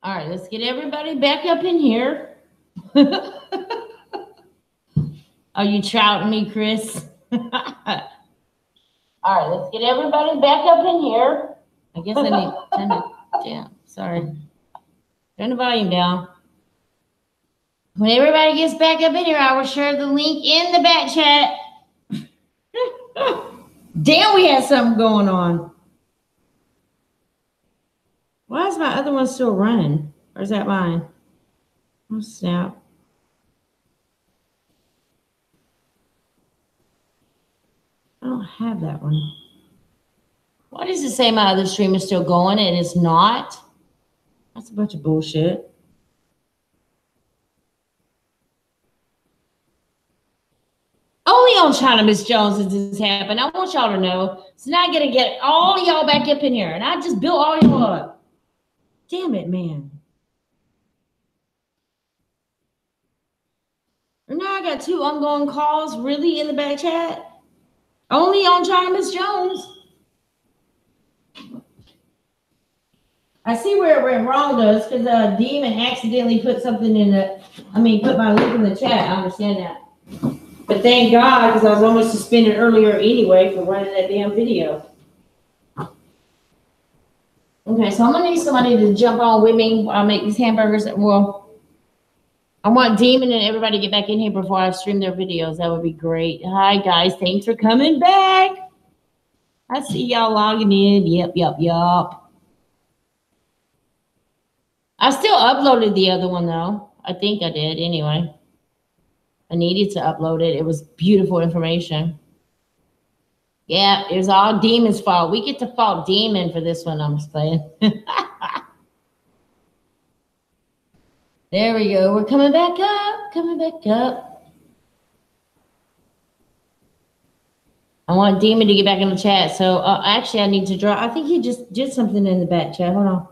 All right, let's get everybody back up in here. Are you trouting me, Chris? All right, let's get everybody back up in here. I guess I need to turn it down. Sorry. Turn the volume down. When everybody gets back up in here, I will share the link in the back chat. Damn, we had something going on. Why is my other one still running? Or is that mine? Oh, snap. I don't have that one. Why does it say my other stream is still going and it's not? That's a bunch of bullshit. Only on China, Miss Jones, does this happen. I want y'all to know. So now I gotta get all of y'all back up in here. And I just built all y'all up. Damn it, man. And now I got 2 ongoing calls really in the back chat. Only on China, Miss Jones. I see where it went wrong, though. It's because Demon accidentally put something in the, put my link in the chat. I understand that. But thank God, because I was almost suspended earlier anyway for running that damn video. Okay, so I'm going to need somebody to jump on with me while I make these hamburgers. Well, I want Demon and everybody to get back in here before I stream their videos. That would be great. Hi, guys. Thanks for coming back. I see y'all logging in. Yep. I still uploaded the other one, though. I think I did anyway. I needed to upload it. It was beautiful information. Yeah, it was all Demon's fault. We get to fault Demon for this one. I'm just playing. There we go. We're coming back up. I want Demon to get back in the chat. So actually, I need to draw. I think he just did something in the back chat. Hold on.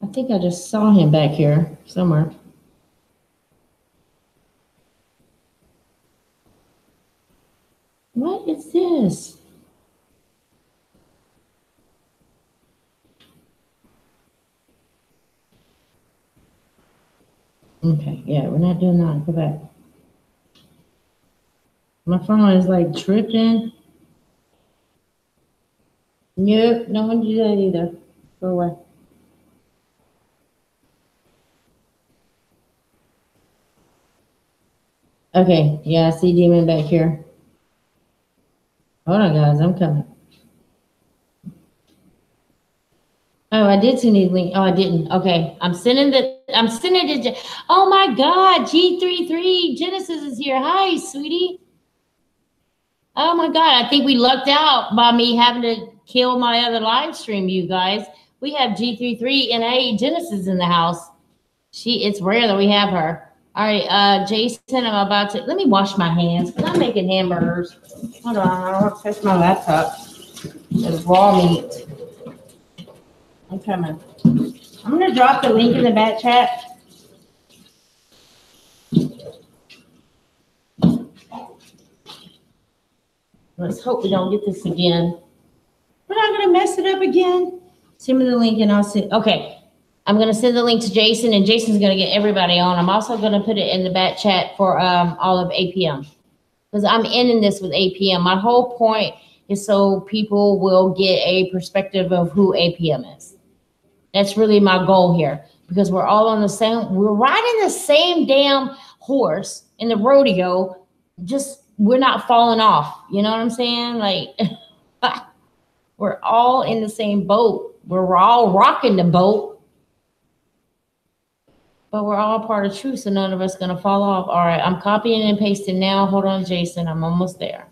I think I just saw him back here somewhere. What is this? Okay, yeah, we're not doing that. Go back. My phone is like tripping. Nope, no one do that either. Go away. Okay, yeah, I see Demon back here. Hold on, guys, I'm coming. Oh, I did send you the link. Oh, I didn't. Okay, I'm sending it. Oh my God, G33 Genesis is here. Hi, sweetie. Oh my God, I think we lucked out by me having to kill my other live stream, you guys. We have G33 and A Genesis in the house. It's rare that we have her. All right, Jason, I'm about to, let me wash my hands because I'm making hamburgers. Hold on, I don't want to touch my laptop. There's raw meat. I'm coming. I'm going to drop the link in the back chat. Let's hope we don't get this again. We're not going to mess it up again. Send me the link and I'll send. Okay. I'm going to send the link to Jason, and Jason's going to get everybody on. I'm also going to put it in the back chat for all of APM because I'm ending this with APM. My whole point is so people will get a perspective of who APM is. That's really my goal here because we're all on the same, we're riding the same damn horse in the rodeo, just we're not falling off. You know what I'm saying? Like, we're all in the same boat. We're all rocking the boat. But we're all part of truth, so none of us going to fall off. All right, I'm copying and pasting now. Hold on, Jason. I'm almost there.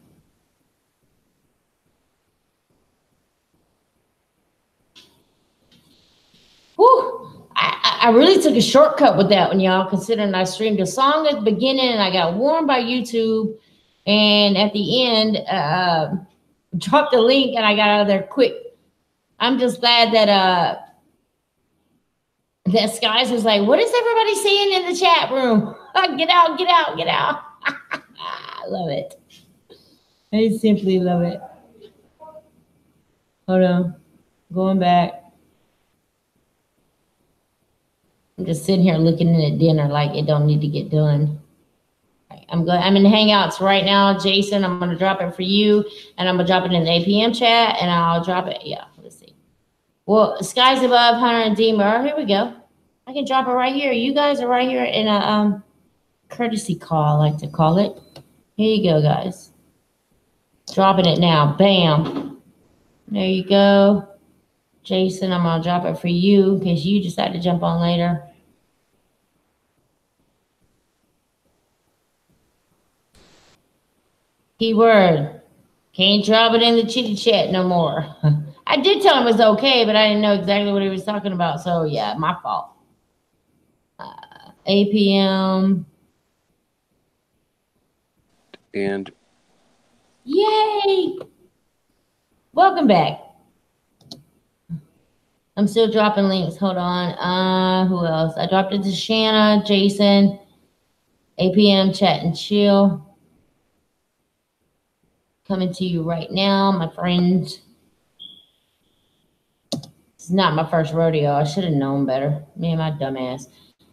Whew. I really took a shortcut with that one, y'all, considering I streamed a song at the beginning and I got warned by YouTube. And at the end, dropped the link and I got out of there quick. I'm just glad that that Skies was like, what is everybody saying in the chat room? Get out, get out, get out. I love it. I simply love it. Hold on. Going back. I'm just sitting here looking at dinner like it don't need to get done. I'm in Hangouts right now, Jason. I'm gonna drop it for you, and I'm gonna drop it in the APM chat, and I'll drop it. Yeah, let's see. Well, skies above Hunter and Deemer. Here we go. I can drop it right here. You guys are right here in a courtesy call, I like to call it. Here you go, guys. Dropping it now. Bam. There you go. Jason, I'm gonna drop it for you in case you decide to jump on later. Keyword. Can't drop it in the chitty chat no more. I did tell him it was okay, but I didn't know exactly what he was talking about. So yeah, my fault. APM. And yay! Welcome back. I'm still dropping links. Hold on. Who else? I dropped it to Shanna, Jason, APM, chat and chill. Coming to you right now, my friends. It's not my first rodeo. I should have known better. Me and my dumb ass.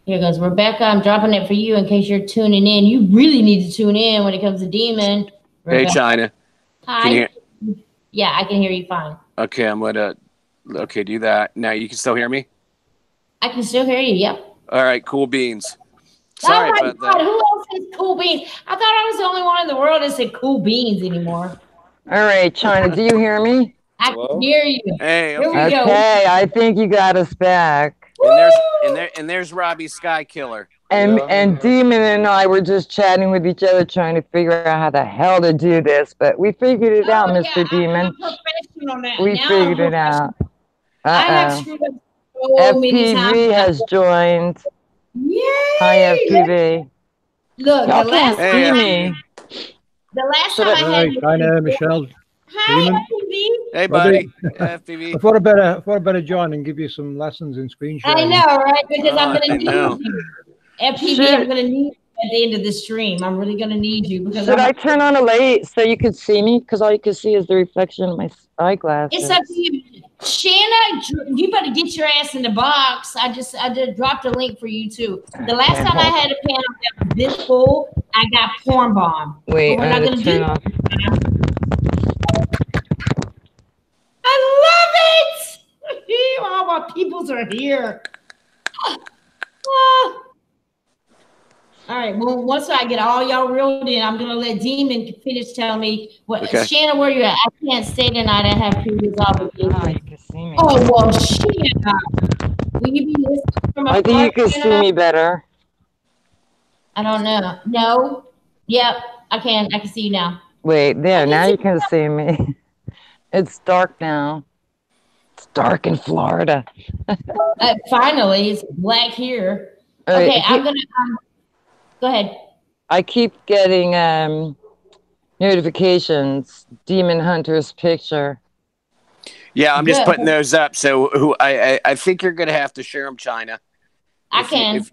Here goes Rebecca. I'm dropping it for you in case you're tuning in. You really need to tune in when it comes to Demon. Rebecca. Hey, China. Hi. Yeah, I can hear you fine. Okay, I'm gonna. Okay, do that. Now you can still hear me? I can still hear you. Yep. All right. Cool beans. Sorry about that. Who else says cool beans? I thought I was the only one in the world that said cool beans anymore. All right, China, do you hear me? I can hear you. Hey, okay. Here we go. Okay, I think you got us back. And there's Robbie Sky Killer. And Demon and I were just chatting with each other, trying to figure out how the hell to do this, but we figured it out, Mr. Demon. We figured it out. I have screwed up so many times. FPV has joined. Yay! Hi, FPV. Look, the last time I had China, Michelle. Hi, FPV. Hey, buddy. FPV. I thought I better join and give you some lessons in screen sharing. I know, right? Because I'm going to need you. FPV, I'm going to need you at the end of the stream. I'm really going to need you. Because Should I turn on a light so you could see me? Because all you can see is the reflection of my eyeglasses. It's up to you. Shanna, you better get your ass in the box. I just dropped a link for you, too. The last time I had a panel that was this full, I got porn bomb. Wait, we're not going to turn off. I love it! All my peoples are here. All right, well, once I get all y'all reeled in, I'm going to let Demon finish telling me what. Okay. Shanna, where you at? I can't stay tonight. I have previous obligations. Oh, you can see me. Oh, well, Shanna. Will you be listening from I think you can see me better. I don't know. No? Yep, I can. I can see you now. Wait, there. Now you can see me. It's dark now. It's dark in Florida. Finally, it's black here. Okay, I'm going to... go ahead. I keep getting notifications. Demon Hunter's picture. Yeah, I'm just putting those up. So I think you're gonna have to share them, China. I can.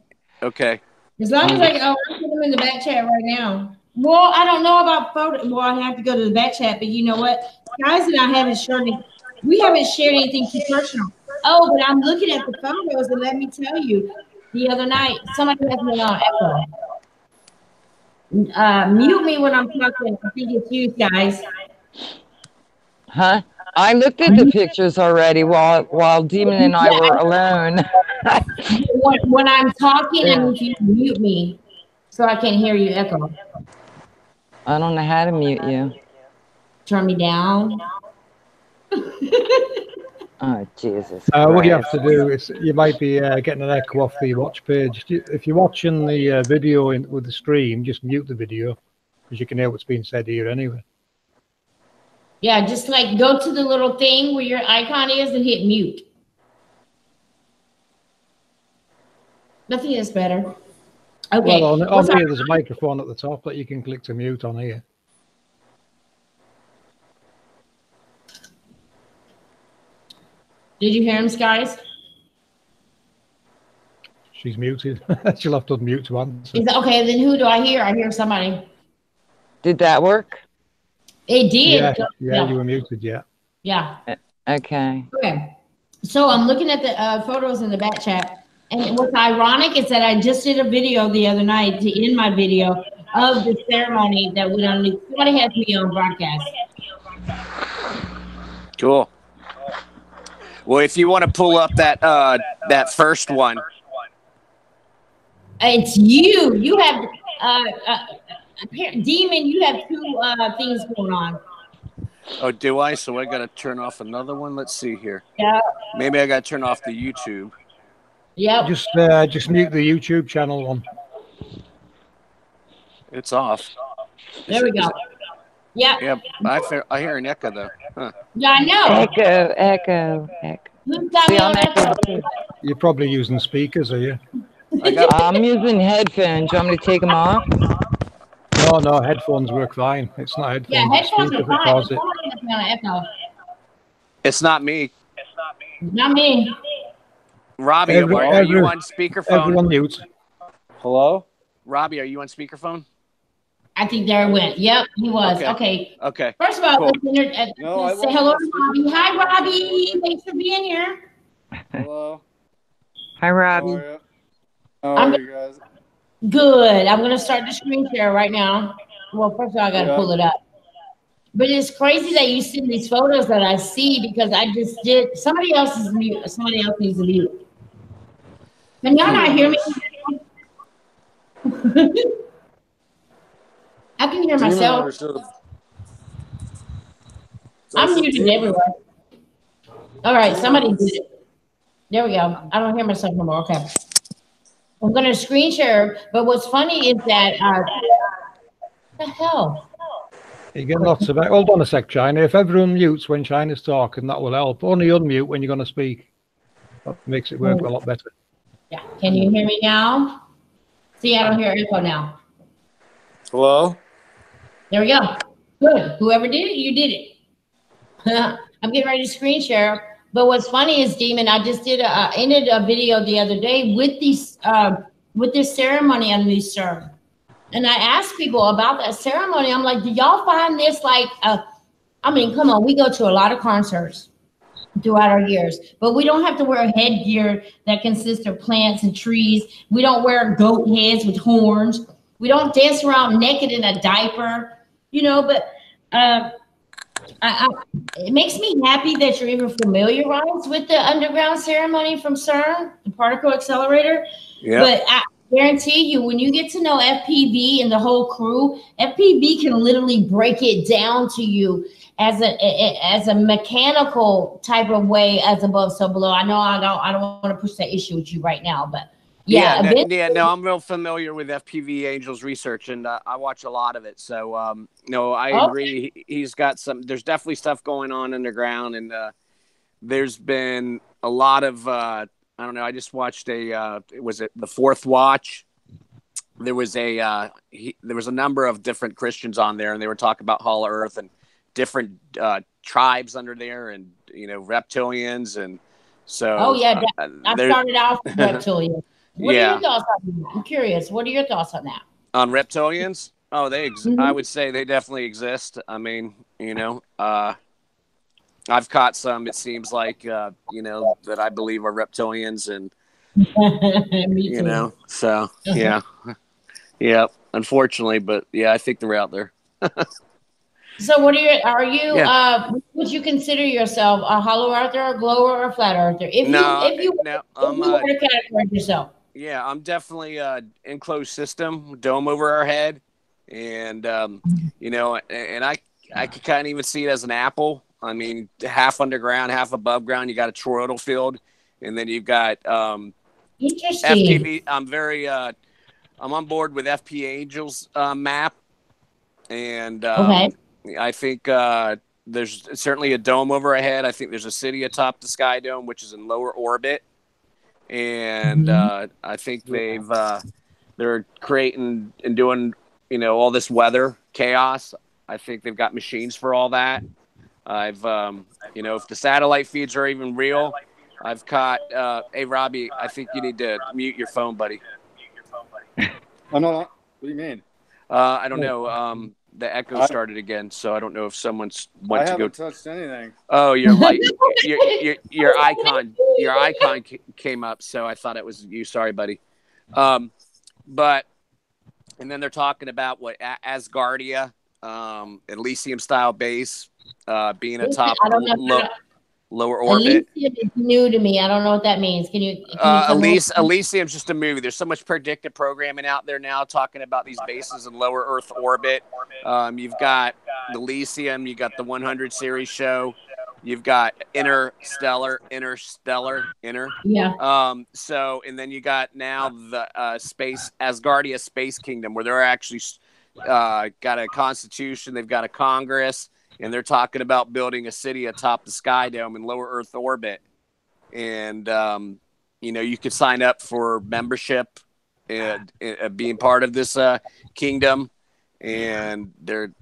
Okay. As long as I put them in the back chat right now. Well, I don't know about photo. Well, I have to go to the back chat, but you know what, guys, and I haven't shared. We haven't shared anything too personal. Oh, but I'm looking at the photos, and let me tell you, the other night somebody has me on echo. Mute me when I'm talking. I think it's you guys. Huh? I looked at the pictures already while Demon and I were alone. when I'm talking, I need you to mute me so I can hear you echo. I don't know how to mute you. Turn me down. Oh, Jesus. What you have to do is you might be getting an echo off the watch page. If you're watching the video with the stream, just mute the video because you can hear what's being said here anyway. Yeah, just like go to the little thing where your icon is and hit mute. I think it's better. Okay. Well, on here, there's a microphone at the top that you can click to mute on here. Did you hear him, guys? She's muted. She'll have to unmute to answer. Okay, then who do I hear? I hear somebody. Did that work? It did. Yeah, you were muted, yeah. Yeah. Okay. Okay. So I'm looking at the photos in the back chat, and what's ironic is that I just did a video the other night to end my video of the ceremony that went on. Somebody has me on broadcast. Cool. Well, if you want to pull up that first one, it's you. You have Demon. You have two things going on. Oh, do I? So I got to turn off another one. Let's see here. Yeah. Maybe I got to turn off the YouTube. Yep. Just mute the YouTube channel one. It's off. There we go. Yeah. Yeah, I hear an echo though. Huh. Yeah, I know. Echo. Who's got me on echo? You're probably using speakers, are you? I'm using headphones. Do you want me to take them off? No, headphones work fine. It's not headphones. Yeah, headphones are fine. Cause it. It's not me. Not me. Robbie, are you on speakerphone? Everyone mute. Hello? Robbie, are you on speakerphone? I think there it went. Yep, he was. Okay. First of all, Cool. say hello to Robbie. Hi, Robbie. Thanks for being here. Hello. Hi, Robbie. How are you guys? Good. I'm going to start the screen share right now. Well, first of all, I got to pull it up. But it's crazy that you send these photos that I see because I just did. Somebody else is mute. Somebody else needs to mute. Can y'all not hear me? I can hear myself. I'm muted everywhere. All right, somebody did it. There we go. I don't hear myself no more. Okay. I'm going to screen share, but what's funny is that, what the hell? You get lots of it. Hold on a sec, China. If everyone mutes when China's talking, that will help. Only unmute when you're going to speak. That makes it work a lot better. Yeah. Can you hear me now? See, I don't hear echo now. Hello? There we go. Good. Whoever did it, you did it. I'm getting ready to screen share. But what's funny is, Demon, I just ended a video the other day with these with this ceremony on this CERN. And I asked people about that ceremony. I'm like, do y'all find this like I mean, come on, we go to a lot of concerts throughout our years, but we don't have to wear headgear that consists of plants and trees. We don't wear goat heads with horns. We don't dance around naked in a diaper, you know, but it makes me happy that you're even familiarized with the underground ceremony from CERN, the particle accelerator. Yeah. But I guarantee you, when you get to know FPV and the whole crew, FPV can literally break it down to you as a mechanical type of way, as above, so below. I know I don't want to push that issue with you right now, but yeah, I'm real familiar with FPV Angel's research, and I watch a lot of it. So, no, I agree. He's got there's definitely stuff going on underground, and there's been a lot of, I don't know, I just watched was it The Fourth Watch? There was there was a number of different Christians on there, and they were talking about Hollow Earth and different tribes under there, and, you know, reptilians, and so. Oh, yeah, I started off with reptilians. What are your thoughts on that? I'm curious. What are your thoughts on that? On reptilians? Oh, I would say they definitely exist. I mean, you know, I've caught some, it seems like, you know, that I believe are reptilians, and, you know, so, yeah. Yeah, unfortunately, but yeah, I think they're out there. So what would you consider yourself a hollow earther, a glower, or a flat earther? If you were to categorize yourself. Yeah, I'm definitely enclosed system, dome over our head, and you know, and I could kind of even see it as an apple. I mean, half underground, half above ground. You got a toroidal field, and then you've got interesting. FPV. I'm on board with FP Angel's map, and I think there's certainly a dome over our head. I think there's a city atop the Sky Dome, which is in lower orbit. And I think they're creating and doing, you know, all this weather chaos. I think they've got machines for all that. You know, if the satellite feeds are even real, I've caught, hey, Robbie, I think you need to mute your phone, buddy. Oh, no. What do you mean? I don't know. the echo started again, so I don't know if someone's I haven't touched anything. Oh, your icon came up, so I thought it was you. Sorry, buddy. But and then they're talking about what Asgardia, Elysium style base, being atop lower orbit. Elysium is new to me. I don't know what that means. Can you Elysium's just a movie. There's so much predictive programming out there now talking about these bases in lower Earth orbit. You've got the Elysium, you got the 100 series show, you've got Interstellar. Yeah. So, and then you got now the Asgardia Space Kingdom, where they're actually got a constitution, they've got a Congress, and they're talking about building a city atop the Sky Dome in lower Earth orbit. And, you could sign up for membership and being part of this kingdom. And they're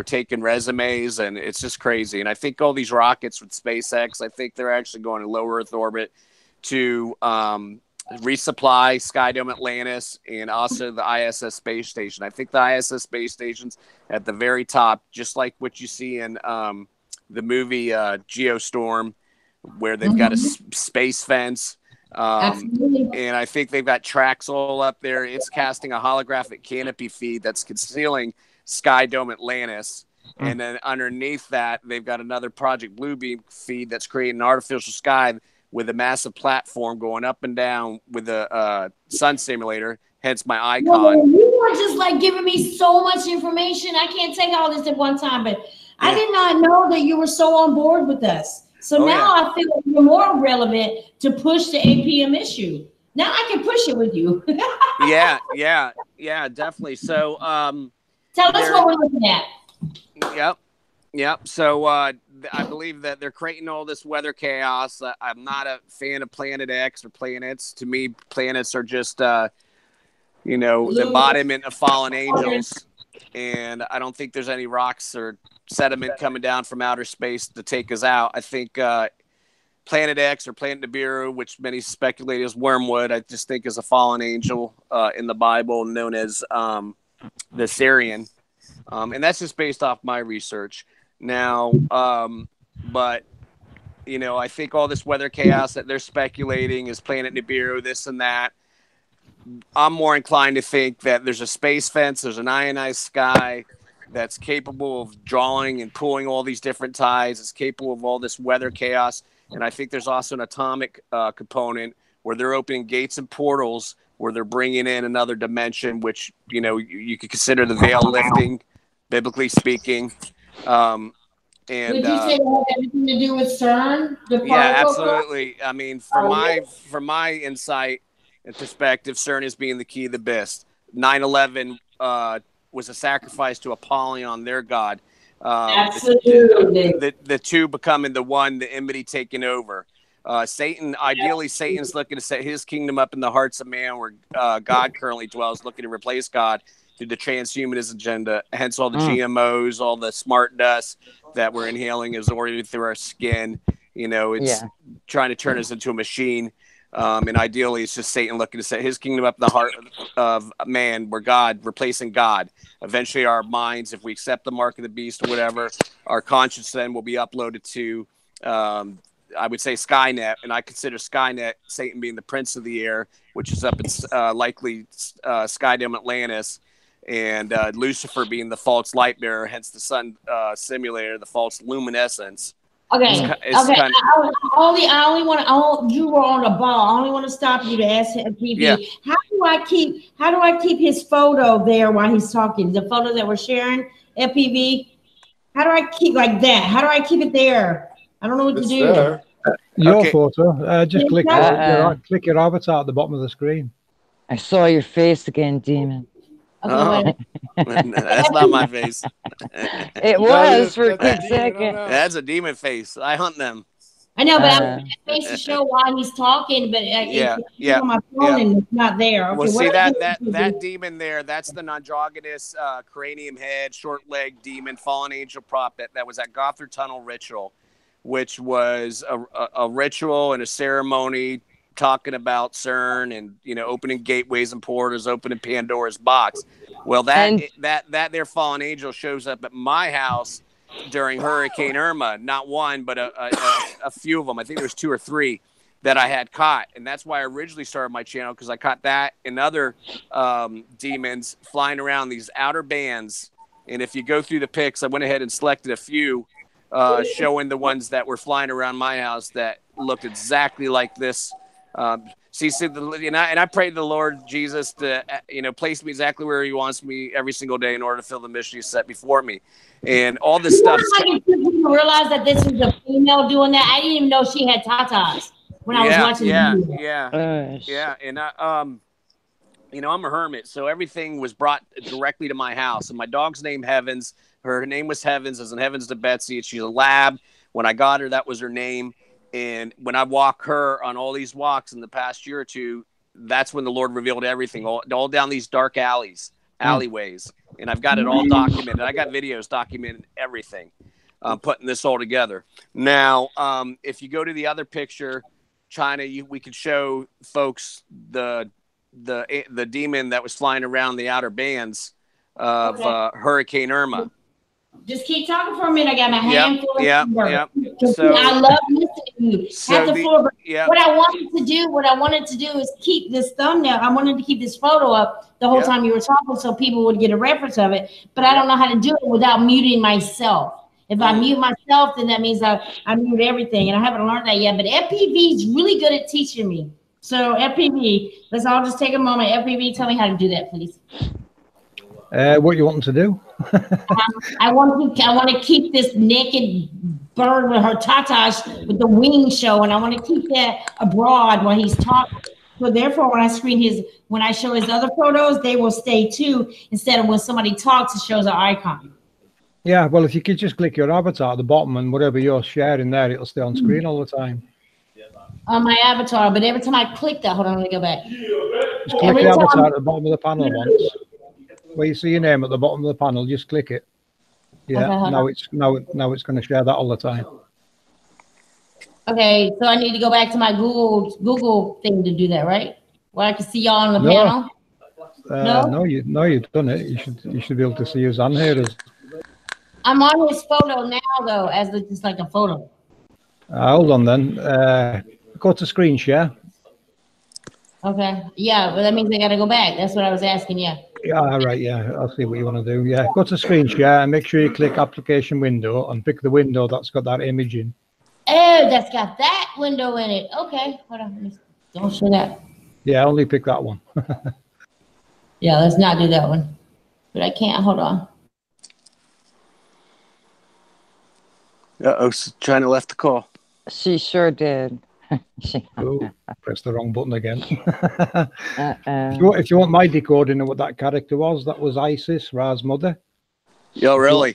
taking resumes, and it's just crazy. And I think all these rockets with SpaceX, I think they're actually going to lower Earth orbit to resupply Sky Dome Atlantis and also the ISS space station. I think the ISS space station's at the very top, just like what you see in the movie Geostorm, where they've got a space fence. And I think they've got tracks all up there. It's casting a holographic canopy feed that's concealing Sky Dome Atlantis. And then underneath that, they've got another Project Bluebeam feed that's creating an artificial sky with a massive platform going up and down with a sun simulator, hence my icon. Well, you are just like giving me so much information. I can't take all this at one time, but I did not know that you were so on board with us. So now I feel like you're more relevant to push the APM issue. Now I can push it with you. yeah, definitely. So tell us what we're looking at. Yep. So I believe that they're creating all this weather chaos. I'm not a fan of Planet X or planets. To me, planets are just, the embodiment of fallen angels. And I don't think there's any rocks or sediment coming down from outer space to take us out. I think Planet X or Planet Nibiru, which many speculate is Wormwood, I just think is a fallen angel in the Bible known as the Syrian. And that's just based off my research. Now, but, I think all this weather chaos that they're speculating is Planet Nibiru, this and that. I'm more inclined to think that there's a space fence, there's an ionized sky that's capable of drawing and pulling all these different tides. It's capable of all this weather chaos. And I think there's also an atomic component where they're opening gates and portals where they're bringing in another dimension, which, you could consider the veil lifting, biblically speaking. And would you say it had everything to do with CERN? Yeah, absolutely. I mean, from my insight and perspective, CERN is being the key of the beast. 9/11 was a sacrifice to Apollyon, their god. Absolutely. The two becoming the one, the enmity taking over. Satan's looking to set his kingdom up in the hearts of man, where God currently dwells, looking to replace God through the transhumanist agenda. Hence all the GMOs, all the smart dust that we're inhaling is already through our skin. It's trying to turn us into a machine. And ideally, it's just Satan looking to set his kingdom up in the heart of man, where God, replacing God. Eventually, our minds, if we accept the mark of the beast or whatever, our conscience then will be uploaded to, I would say, Skynet. And I consider Skynet, Satan being the prince of the air, which is up in likely Sky Dome Atlantis, and Lucifer being the false light bearer, hence the sun simulator, the false luminescence. Okay. I only want to. You were on a ball. I only want to stop you to ask PB. Yeah. How do I keep his photo there while he's talking? The photo that we're sharing at PB. How do I keep like that? How do I keep it there? I don't know what to do. There. Your photo. Just click your avatar at the bottom of the screen. I saw your face again, demon. Okay, That's not my face. It was for a quick second. That's a demon face. I hunt them. I know, but I want that face to show while he's talking, but it's on my phone and it's not there. Okay, well, see that demon there, that's the androgynous cranium head, short leg demon, fallen angel prop that was at Gotthard Tunnel ritual, which was a ritual and a ceremony talking about CERN and opening gateways and portals, opening Pandora's box. Well, that their fallen angel shows up at my house during Hurricane Irma. Not one, but a few of them. I think there was 2 or 3 that I had caught, and that's why I originally started my channel, because I caught that and other demons flying around these outer bands. And if you go through the pics, I went ahead and selected a few, showing the ones that were flying around my house that looked exactly like this. And I pray to the Lord Jesus to, place me exactly where He wants me every single day in order to fill the mission He's set before me. And all this stuff. I didn't realize that this was a female doing that. I didn't even know she had tatas when I was watching the video. Yeah. And I'm a hermit, so everything was brought directly to my house. And my dog's name Heavens. Her name was Heavens, as in Heavens to Betsy. She's a lab. When I got her, that was her name. And when I walk her on all these walks in the past year or two, that's when the Lord revealed everything, all down these dark alleyways. And I've got it all documented. I got videos documenting everything, putting this all together. Now, if you go to the other picture, China, we could show folks the demon that was flying around the outer bands of Hurricane Irma. Just keep talking for a minute. I got my hand full. Yeah. So I love listening to you. What I wanted to do is keep this thumbnail. I wanted to keep this photo up the whole time you were talking, so people would get a reference of it. But I don't know how to do it without muting myself. If I mute myself, then that means I mute everything, and I haven't learned that yet. But FPV is really good at teaching me. So FPV, let's all just take a moment. FPV, tell me how to do that, please. What you want to do? I want to keep this naked bird with her tatas with the wings showing. I want to keep that abroad while he's talking. So therefore, when I show his other photos, they will stay too, instead of when somebody talks, it shows an icon. Yeah, well, if you could just click your avatar at the bottom, and whatever you're sharing there, it'll stay on screen all the time. On my avatar, but every time I click that, hold on, let me go back. Just click the avatar at the bottom of the panel once. Where you see your name at the bottom of the panel, just click it. Yeah, okay, now it's going to share that all the time. Okay, so I need to go back to my Google thing to do that, right? Where I can see y'all on the panel. No, you've done it. You should be able to see us on here. I'm on his photo now, though, as just like a photo. Hold on then. Go to screen share. Okay. Yeah, but that means I got to go back. That's what I was asking. Yeah. Yeah, right. Yeah, I'll see what you want to do. Yeah, go to screen share and make sure you click application window and pick the window that's got that image in. Oh, that's got that window in it. Okay. Hold on. Don't show that. Yeah, only pick that one. Yeah, let's not do that one. But I can't. Hold on. Uh-oh, China left the call. She sure did. Oh, press the wrong button again. If you want my decoding of what that character was, that was Isis, Ra's mother. Yeah, really?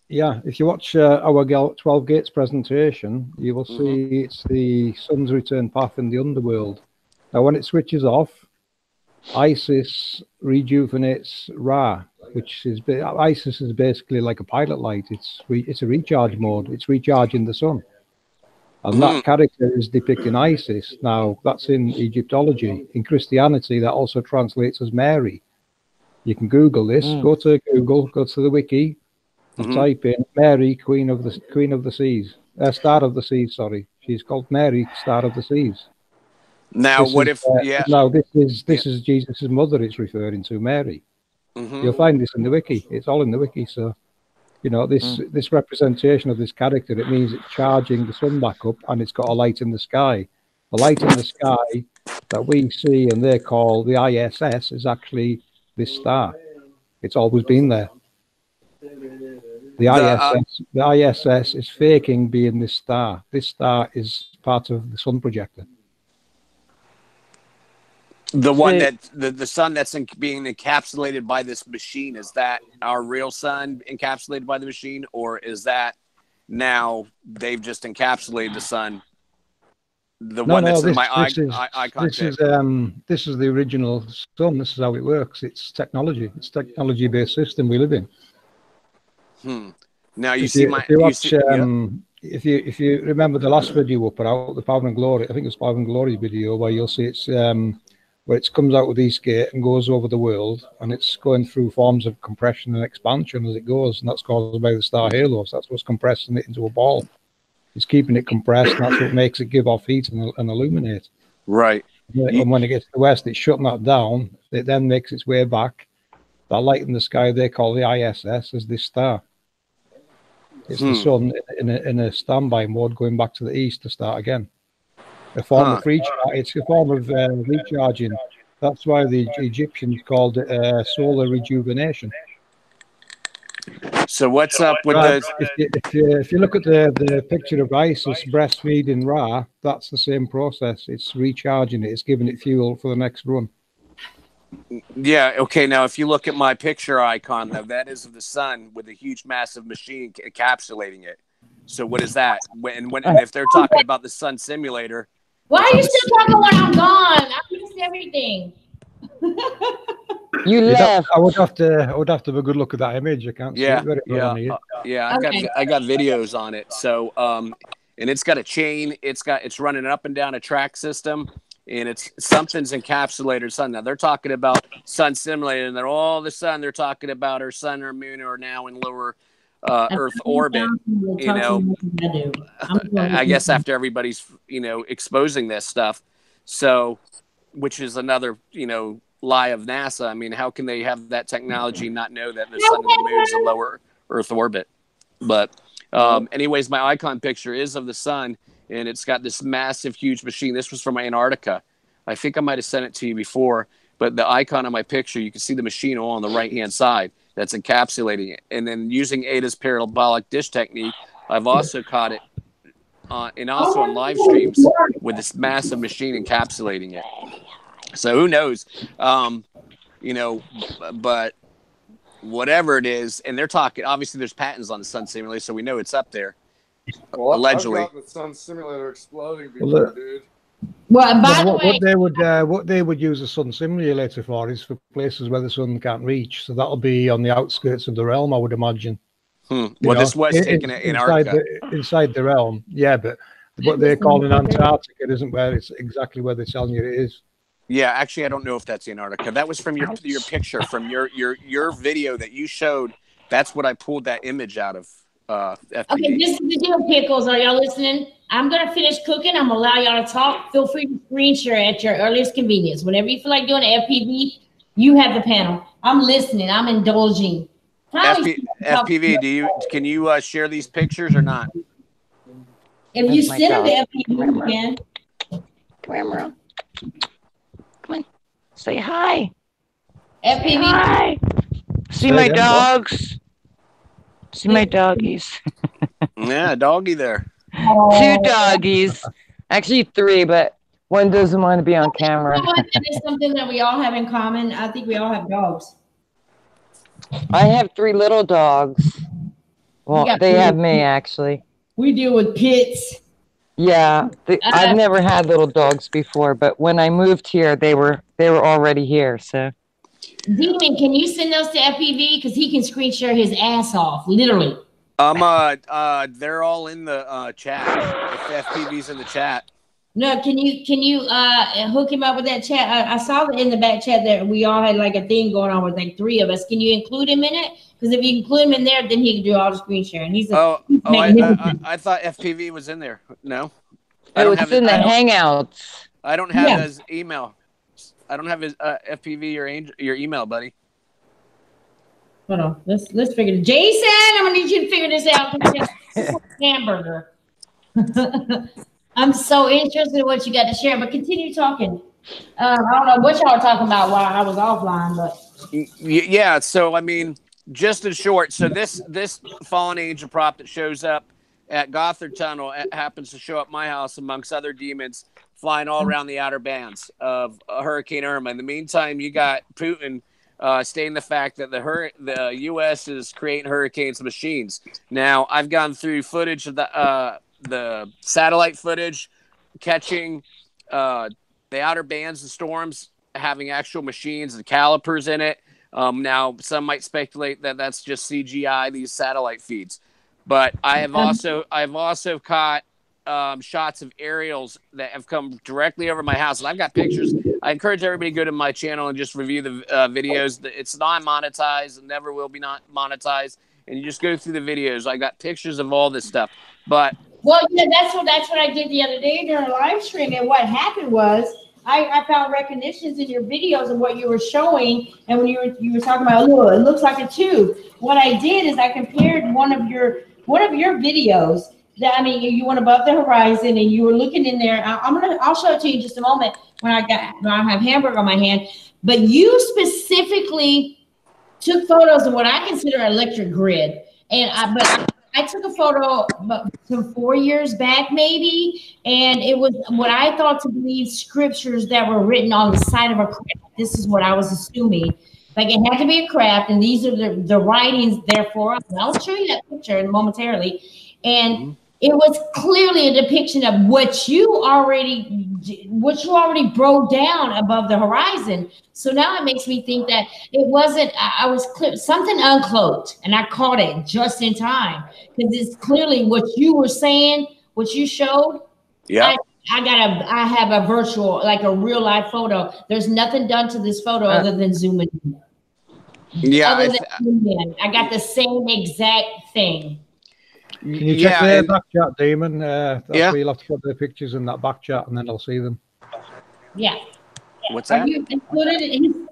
If you watch our 12 Gates presentation, you will see it's the sun's return path in the underworld. Now, when it switches off, Isis rejuvenates Ra, which is Isis is basically like a pilot light. It's a recharge mode. It's recharging the sun. And that character is depicting Isis. Now, that's in Egyptology. In Christianity, that also translates as Mary. You can Google this. Go to Google, go to the wiki, and type in Mary, Queen of the Seas. Star of the Seas, sorry. She's called Mary, Star of the Seas. Now, Now, this is Jesus' mother it's referring to, Mary. You'll find this in the wiki. It's all in the wiki, so... You know, this representation of this character, it means it's charging the sun back up and it's got a light in the sky. The light in the sky that we see and they call the ISS is actually this star. It's always been there. The ISS is faking being this star. This star is part of the sun projector. The one that the sun that's being encapsulated by this machine, is that our real sun encapsulated by the machine, or is that now they've just encapsulated the sun? That's in my icon. This is the original sun. This is how it works. It's technology. It's a technology-based system we live in. Now if you remember the last video we put out, the Power and Glory, I think it's Power and Glory video, where you'll see it's where it comes out with Eastgate and goes over the world, and it's going through forms of compression and expansion as it goes, and that's caused by the star halos. That's what's compressing it into a ball. It's keeping it compressed, and that's what makes it give off heat and illuminate. Right. And when it gets to the west, it's shutting that down. It then makes its way back. That light in the sky they call the ISS is this star. It's the sun in a standby mode going back to the east to start again. A form of it's a form of recharging. That's why the Egyptians called it solar rejuvenation. So what's up with if you look at the picture of Isis breastfeeding Ra, that's the same process. It's recharging it. It's giving it fuel for the next run. Yeah. Okay. Now, if you look at my picture icon, though, that is of the sun with a huge, massive machine encapsulating it. So what is that? And if they're talking about the sun simulator, why are you still talking when I'm gone? I missed everything. You left. I would have to have a good look at that image. I can't see it very well on here. I got videos on it. So and it's got a chain. It's running up and down a track system, and something's encapsulated sun. Now they're talking about sun simulator, and they're all of a sudden they're talking about our sun or moon are now in lower Earth orbit. You know, I guess after everybody's exposing this stuff, so which is another lie of NASA. I mean, how can they have that technology and not know that the sun and the moon's in lower Earth orbit? But anyways, my icon picture is of the sun, and it's got this massive, huge machine. This was from Antarctica. I think I might have sent it to you before, but the icon on my picture, you can see the machine all on the right-hand side that's encapsulating it. And then using Ada's parabolic dish technique, I've also caught it and also on live streams with this massive machine encapsulating it. So who knows, but whatever it is, and they're talking, obviously there's patents on the sun simulator, so we know it's up there. Well, allegedly. I've got the sun simulator exploding before, dude. Well, by the way, what they would use a sun simulator for is for places where the sun can't reach. So that'll be on the outskirts of the realm, I would imagine. Well, this was taken in Antarctica. Inside the realm, yeah, but what they call in Antarctica isn't where it's exactly where they're telling you it is. Yeah, actually, I don't know if that's Antarctica. That was from your picture, from your video that you showed. That's what I pulled that image out of. FPV. Okay, this is the deal, Pickles. Are y'all listening? I'm going to finish cooking. I'm going to allow y'all to talk. Feel free to screen share at your earliest convenience. Whenever you feel like doing an FPV, you have the panel. I'm listening. I'm indulging. FPV, can you share these pictures or not? If you send them to FPV, you can. Come here, Merle. Come on. Say hi. FPV. Say hi. See my dogs. See my doggies. Yeah, doggy there. Two doggies. Actually 3, but one doesn't want to be on camera. You know what? That is something that we all have in common. I think we all have dogs. I have 3 little dogs. Well, they have me, actually. We deal with pits. Yeah, I've never had little dogs before, but when I moved here, they were already here. So, Demon, can you send those to FPV because he can screen share his ass off, literally. They're all in the chat. If FPV's in the chat. No, can you hook him up with that chat? I saw in the back chat that we all had like a thing going on with like 3 of us. Can you include him in it? Because if you include him in there, then he can do all the screen sharing. He's magnificent. I thought FPV was in there. No, it's in the Hangouts. I don't have his email. I don't have his FPV your email, buddy. Hold on, let's figure it. Jason, I'm gonna need you to figure this out. Hamburger. I'm so interested in what you got to share, but continue talking. I don't know what y'all are talking about while I was offline, but yeah. So I mean, just in short, so this fallen angel prop that shows up at Gothard Tunnel happens to show up my house amongst other demons flying all around the outer bands of Hurricane Irma. In the meantime, you got Putin stating the fact that the U.S. is creating hurricanes machines. Now, I've gone through footage of the satellite footage catching the outer bands and storms having actual machines and calipers in it. Now, some might speculate that that's just CGI, these satellite feeds. But I've also caught shots of aerials that have come directly over my house. And I've got pictures I encourage everybody to go to my channel and just review the videos. It's not monetized and never will be not monetized. And you just go through the videos. I got pictures of all this stuff. But well, yeah, that's what I did the other day during a live stream. And what happened was I found recognitions in your videos of what you were showing. And when you were talking about, oh, it looks like a tube. What I did is I compared one of your videos. That, I mean, you went above the horizon and you were looking in there. I'll show it to you in just a moment when I have hamburger on my hand. But you specifically took photos of what I consider an electric grid. And I took a photo some 4 years back maybe, and it was what I thought to be scriptures that were written on the side of a craft. This is what I was assuming. Like it had to be a craft, and these are the writings, therefore. I'll show you that picture momentarily. And it was clearly a depiction of what you already broke down above the horizon. So now it makes me think that it wasn't, I was clear, something uncloaked, and I caught it just in time because it's clearly what you were saying, what you showed. yeah, I have a virtual, like a real life photo. There's nothing done to this photo other than zooming in. yeah. I got the same exact thing. Can you check the back chat, Damon? That's where you'll have to put the pictures in that back chat, and then I'll see them. Yeah. What's that? You included it?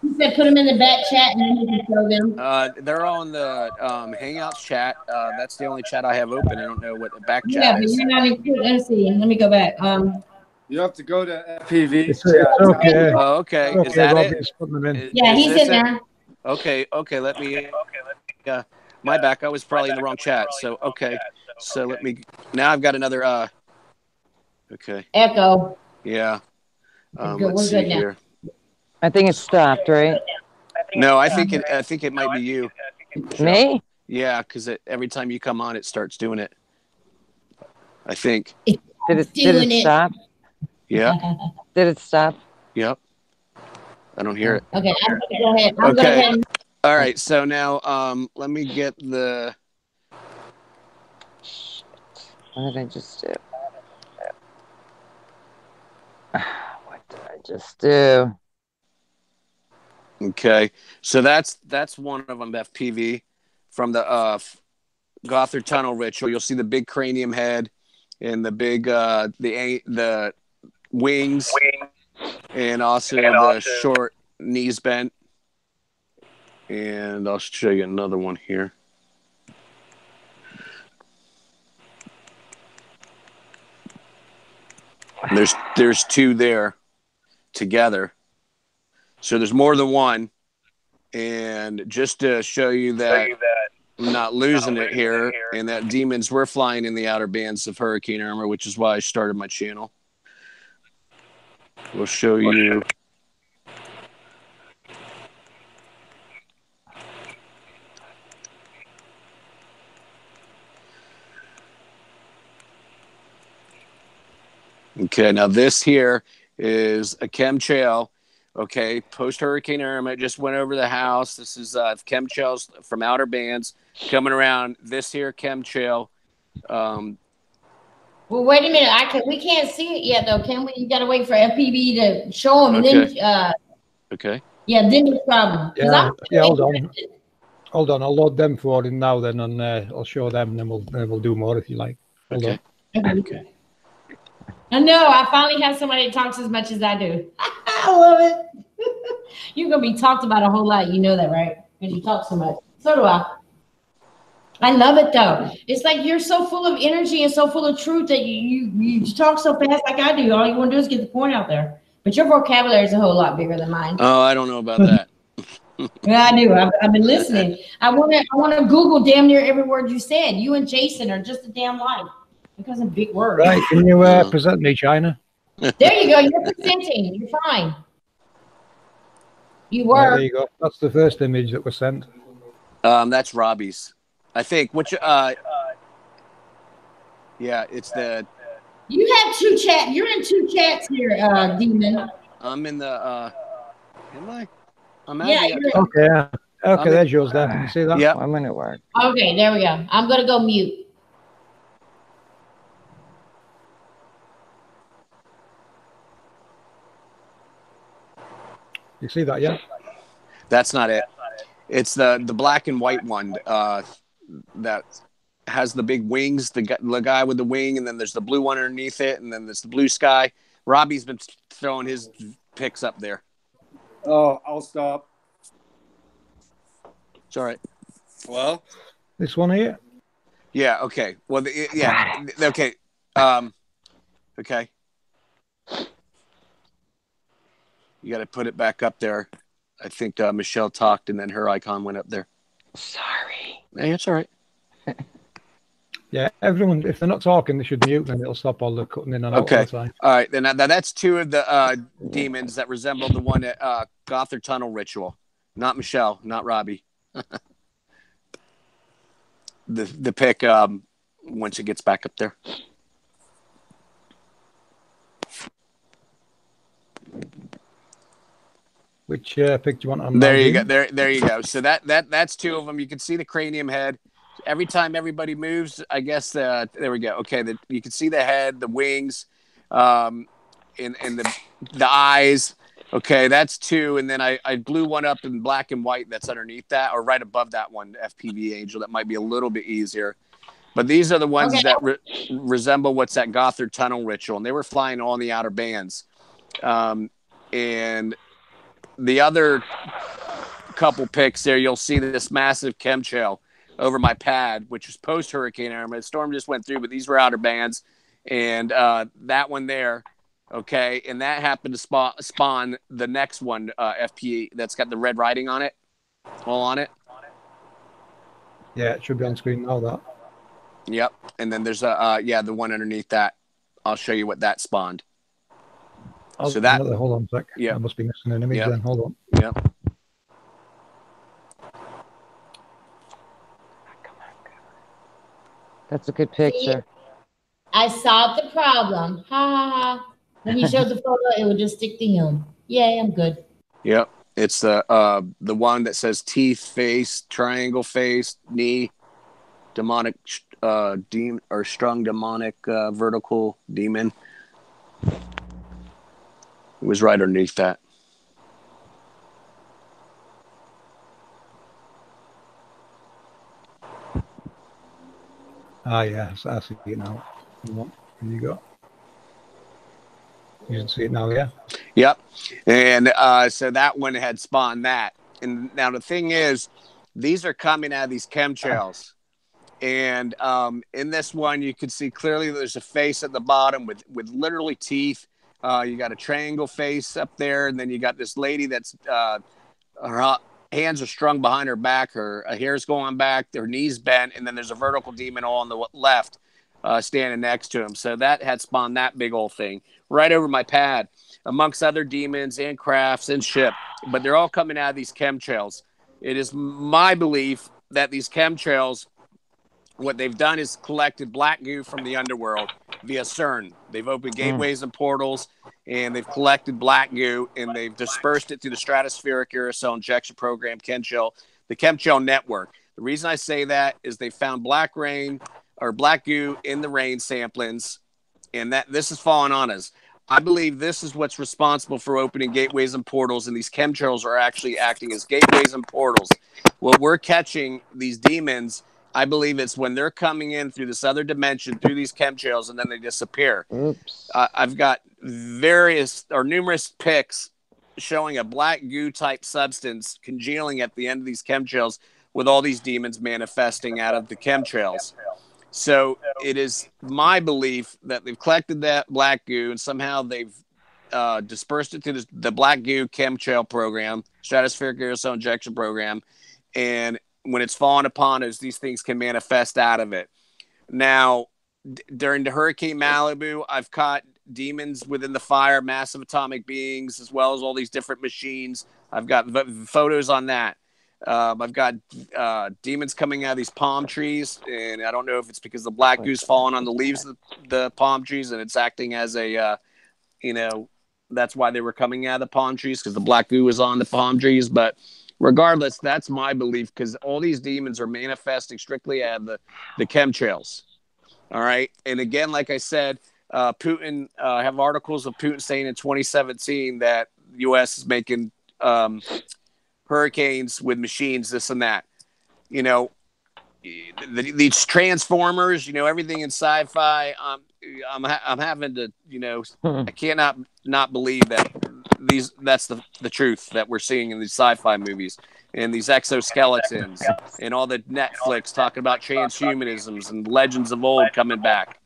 He said put them in the back chat, and then you can show them. They're on the Hangouts chat. That's the only chat I have open. I don't know what the back chat is. Yeah, but you're not included. Let's see. Let me go back. You have to go to FPV. It's okay. Oh, okay. Okay, Is that Robbie's putting them in. Yeah, he's in there. Okay. Let me. My back. I was probably in the wrong chat. So okay. So let me. Now I've got another. Okay. Echo. Yeah. We're Let's see good now. here. I think it stopped, right? No, I think it might be you. Me? Yeah, because every time you come on, it starts doing it. I think. Did it stop? Yeah. Did it stop? Yep. I don't hear it. Okay, I'm gonna go ahead. I'm gonna go ahead. All right. So now, let me get the. What did I just do? What did I just do? Okay, so that's one of them, FPV, from the Gothard Tunnel ritual. You'll see the big cranium head and the big the wings, and also the short knees bent. And I'll show you another one here. And there's two there together. So there's more than one. And just to show you that I'm not losing it here, and that demons were flying in the outer bands of hurricane armor, which is why I started my channel. We'll show you. Okay, now this here is a chemtrail. Okay, post-Hurricane Irma, it just went over the house. This is chemtrails from outer bands coming around. This here chemtrail. Well, wait a minute. We can't see it yet, though, can we? You got to wait for FPV to show them, Okay. and then. Okay. Yeah, then no problem. Yeah, hold on. Hold on, I'll load them for him now. Then, and I'll show them. And then we'll do more if you like. Hold on. Okay. I know. I finally have somebody that talks as much as I do. I love it. You're gonna be talked about a whole lot. You know that, right? Because you talk so much. So do I. I love it though. It's like you're so full of energy and so full of truth that you talk so fast like I do. All you want to do is get the point out there. But your vocabulary is a whole lot bigger than mine. Oh, I don't know about that. Yeah, I do. I've been listening. I want to Google damn near every word you said. You and Jason are just a damn life. Because of big words. Right, can you present me, China? There you go. You're presenting. You're fine. You were. Right, there you go. That's the first image that was sent. That's Robbie's, I think. Which yeah, it's the. You have two chat. You're in two chats here, Demon. I'm in the. Am I? I'm out. Yeah. Okay, there's yours there. Can you see that? Yeah. I'm gonna work. Okay, there we go. I'm gonna go mute. You see that, yeah? That's not it. It's the black and white one that has the big wings, the guy with the wing, and then there's the blue one underneath it, and then there's the blue sky. Robbie's been throwing his picks up there. Oh, I'll stop. It's all right. Well, This one here? Yeah, okay. Well, yeah, okay. Okay. You got to put it back up there. I think Michelle talked, and then her icon went up there. Sorry. Hey, it's all right. Yeah, everyone, if they're not talking, they should mute, then it'll stop all the cutting in and out all the time. All right, then now that's two of the demons that resemble the one at Gother Tunnel Ritual. Not Michelle, not Robbie. the pick once it gets back up there. Which pick do you want on? There you go. There you go. So that's two of them. You can see the cranium head. Every time everybody moves, I guess there we go. Okay, you can see the head, the wings, and the eyes. Okay, that's two, and then I blew one up in black and white that's underneath that, or right above that one, FPV Angel. That might be a little bit easier. But these are the ones that resemble what's at Gothard Tunnel Ritual, and they were flying all in the outer bands. And the other couple pics there, you'll see this massive chemtrail over my pad, which was post-Hurricane Irma. The storm just went through, but these were outer bands. And that one there, okay, and that happened to spawn the next one, FP, that's got the red writing on it, all on it. Yeah, it should be on screen now, that. Yep, and then there's the one underneath that. I'll show you what that spawned. So that. Hold on a sec. Yeah, I must be missing an image then. Hold on. Yep. That's a good picture. I solved the problem. Ha ha ha. When he showed the photo, it would just stick to him. Yay, I'm good. Yep. It's the one that says teeth, face, triangle face, knee, demonic demon or strong demonic vertical demon. It was right underneath that. Ah, yeah, I see it now. Here you go. You can see it now, yeah? Yep. And so that one had spawned that. And now the thing is, these are coming out of these chemtrails. And in this one, you can see clearly there's a face at the bottom with literally teeth. You got a triangle face up there, and then you got this lady that's her hands are strung behind her back, her hair's going back, her knees bent, and then there's a vertical demon all on the left standing next to him. So that had spawned that big old thing right over my pad, amongst other demons and crafts and ship. But they're all coming out of these chemtrails. It is my belief that these chemtrails, what they've done is collected black goo from the underworld via CERN. They've opened gateways and portals, and they've collected black goo, and they've dispersed it through the stratospheric aerosol injection program, chemtrail, the chemtrail network. The reason I say that is they found black rain or black goo in the rain samplings, and that this is falling on us. I believe this is what's responsible for opening gateways and portals, and these chemtrails are actually acting as gateways and portals. What we're catching, these demons, I believe it's when they're coming in through this other dimension, through these chemtrails, and then they disappear. Oops. I've got numerous pics showing a black goo type substance congealing at the end of these chemtrails with all these demons manifesting out of the chemtrails. So it is my belief that they've collected that black goo and somehow they've dispersed it through the black goo chemtrail program, stratospheric aerosol injection program, and when it's fallen upon us, these things can manifest out of it. Now, during the Hurricane Malibu, I've caught demons within the fire, massive atomic beings, as well as all these different machines. I've got photos on that. I've got demons coming out of these palm trees, and I don't know if it's because the black goo's falling on the leaves of the palm trees, and it's acting as a, that's why they were coming out of the palm trees, because the black goo was on the palm trees. But regardless, that's my belief, because all these demons are manifesting strictly out of the chemtrails. All right. And again, like I said, Putin, have articles of Putin saying in 2017 that the U.S. is making hurricanes with machines, this and that. You know, these transformers, you know, everything in sci-fi. I'm having to, you know, I cannot not believe that that's the truth that we're seeing in these sci-fi movies and these exoskeletons and all the Netflix talking about transhumanisms and legends of old coming back.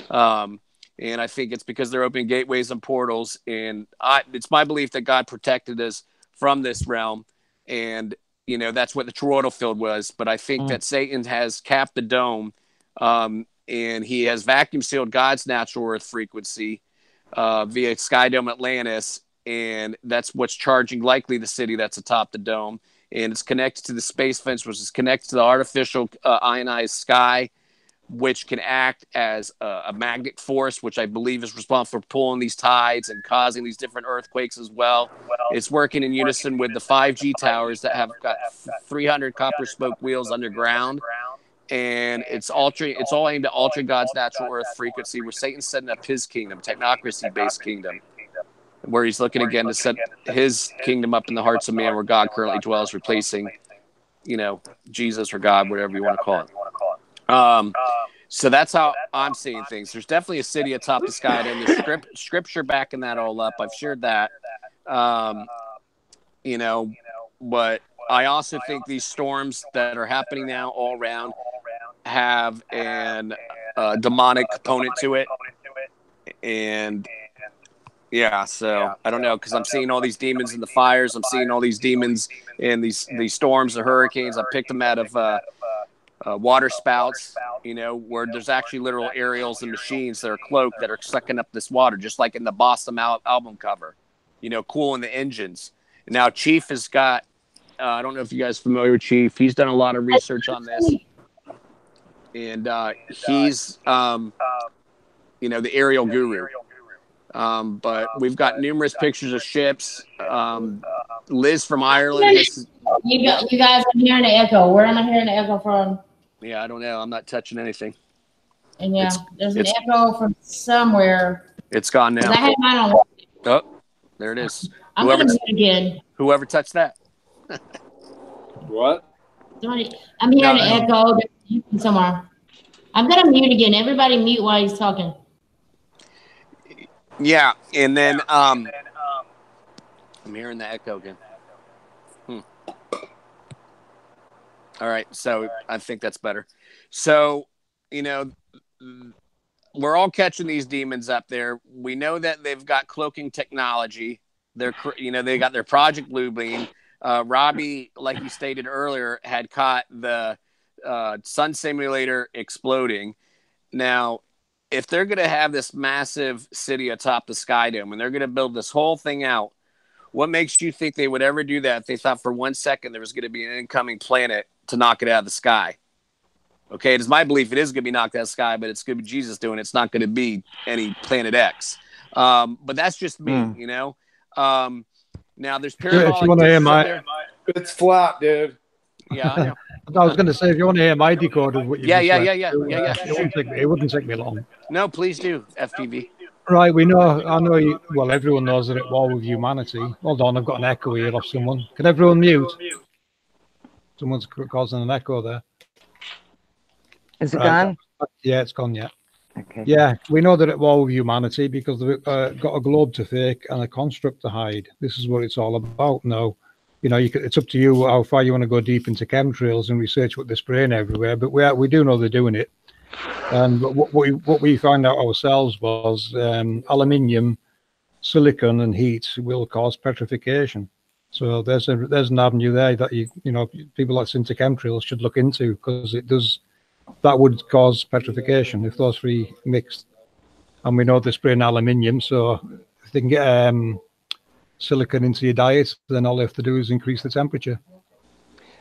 And I think it's because they're opening gateways and portals. And it's my belief that God protected us from this realm. And, you know, that's what the toroidal field was. But I think that Satan has capped the dome, and he has vacuum sealed God's natural earth frequency via Sky Dome Atlantis. And that's what's charging likely the city that's atop the dome. And it's connected to the space fence, which is connected to the artificial ionized sky, which can act as a magnetic force, which I believe is responsible for pulling these tides and causing these different earthquakes as well. It's working in unison with the 5G towers that have got 300 copper spoke wheels underground. And it's all aimed at altering God's natural earth frequency, where Satan's setting up his kingdom, technocracy-based kingdom, where he's looking again to set his kingdom up in the hearts of man, where God currently dwells, replacing, you know, Jesus or God, whatever you want to call it. So that's how I'm seeing things. There's definitely a city atop the sky, and there's scripture backing that all up. I've shared that. You know, but I also think these storms that are happening now all around have an demonic component to it. And yeah, so I don't know, because I'm seeing all these demons in the fires. I'm seeing all these demons in these storms and hurricanes. I picked them out of water spouts, you know, where there's actually literal aerials and machines that are cloaked that are sucking up this water, just like in the Boston album cover, you know, cooling the engines. Now, Chief has got, I don't know if you guys are familiar with Chief. He's done a lot of research on this. And he's, you know, the aerial guru. But we've got numerous pictures of ships. Liz from Ireland. You guys are hearing the echo. Where am I hearing the echo from? Yeah, I don't know. I'm not touching anything. And yeah, there's an echo from somewhere. It's gone now. I had mine on. Oh, there it is. I'm going to mute again. Whoever touched that. What? I'm hearing an echo somewhere. I'm going to mute again. Everybody mute while he's talking. Yeah, and then I'm hearing the echo again. All right, so I think that's better. So, you know, we're all catching these demons up there. We know that they've got cloaking technology. They got their Project Bluebeam. Robbie, like you stated earlier, had caught the sun simulator exploding. Now, if they're going to have this massive city atop the Sky Dome and they're going to build this whole thing out, what makes you think they would ever do that if they thought for 1 second there was going to be an incoming planet to knock it out of the sky? Okay, it is my belief it is going to be knocked out of the sky, but it's going to be Jesus doing it. It's not going to be any Planet X. But that's just me, you know. Now, there's parabolic discs. It's flat, dude. Yeah, I know. I was going to say, if you want to hear my decoder, what you yeah. It wouldn't take me long. No, please do, FPV. Right, I know you, well, everyone knows that at war with humanity. Hold on, I've got an echo here off someone. Can everyone mute? Someone's causing an echo there. Is it gone? Yeah, it's gone, yeah. Okay. Yeah, we know that at war with humanity because they've got a globe to fake and a construct to hide. This is what it's all about now. You know, it's up to you how far you want to go deep into chemtrails and research what they're spraying everywhere. But we do know they're doing it. And what we found out ourselves was aluminium, silicon, and heat will cause petrification. So there's an avenue there that you know people that's into chemtrails should look into, because that would cause petrification if those three mixed. And we know they're spraying aluminium, so if they can get silicon into your diet, then all they have to do is increase the temperature.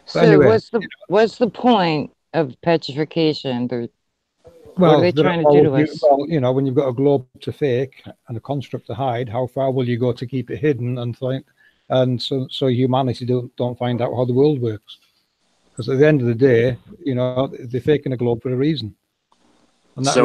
So anyway, what's the point of petrification? What are they trying to do to us? Well, you know, when you've got a globe to fake and a construct to hide, how far will you go to keep it hidden and so humanity don't find out how the world works? Because at the end of the day, you know, they're faking a globe for a reason. And that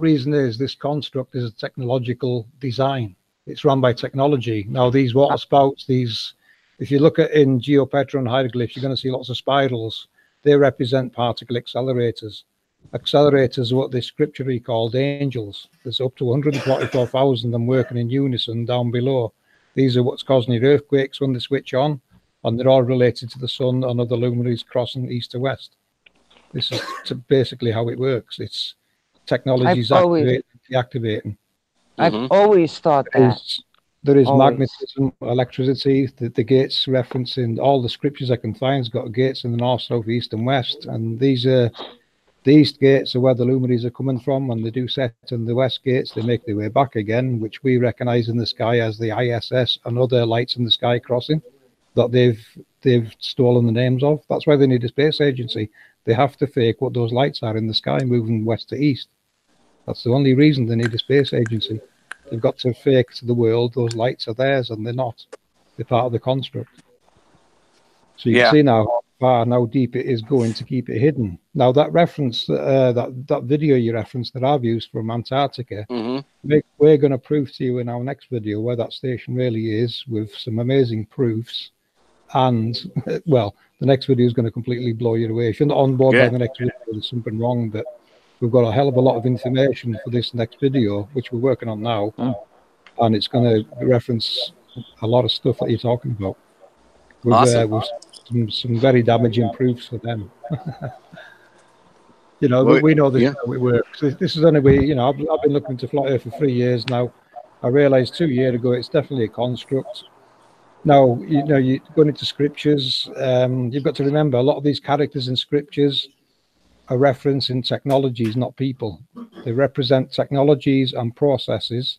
reason is this construct is a technological design. It's run by technology. Now, these water spouts, if you look at in geopetron hieroglyphs, you're going to see lots of spirals. They represent particle accelerators. Accelerators are what they scripturally called angels. There's up to 144,000 of them working in unison down below. These are what's causing the earthquakes when they switch on, and they're all related to the sun and other luminaries crossing east to west. This is basically how it works. It's technology's activating. I've always thought that. There is magnetism, electricity. The gates referencing all the scriptures I can find has got gates in the north, south, east, and west. And these gates are where the luminaries are coming from. When they do set in the west gates, they make their way back again, which we recognize in the sky as the ISS and other lights in the sky crossing that they've stolen the names of. That's why they need a space agency. They have to fake what those lights are in the sky moving west to east. That's the only reason they need a space agency. They've got to fake to the world those lights are theirs, and they're not. They're part of the construct. So you can see now how far and how deep it is going to keep it hidden. Now that reference, that video you referenced that I've used from Antarctica, we're going to prove to you in our next video where that station really is, with some amazing proofs. And well, the next video is going to completely blow you away. If you're not on board by the next video, there's something wrong. But we've got a hell of a lot of information for this next video, which we're working on now, and it's going to reference a lot of stuff that you're talking about. With some very damaging proofs for them. You know, we know this is how it works. This is only way, you know, I've been looking into flat Earth for 3 years now. I realized 2 years ago it's definitely a construct. Now, you know, you're going into scriptures. You've got to remember a lot of these characters in scriptures are referencing technologies, not people. They represent technologies and processes,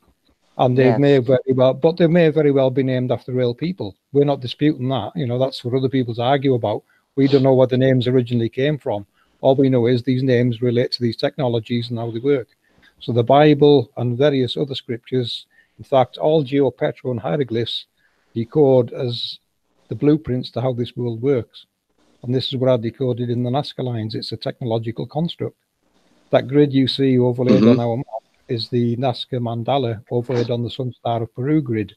and they may very well be named after real people. We're not disputing that. You know, that's for other people to argue about. We don't know where the names originally came from. All we know is these names relate to these technologies and how they work. So the Bible and various other scriptures, in fact, all geopetron hieroglyphs decode as the blueprints to how this world works. And this is what I decoded in the Nazca lines. It's a technological construct. That grid you see overlaid on our map is the Nazca mandala overlaid on the Sun Star of Peru grid.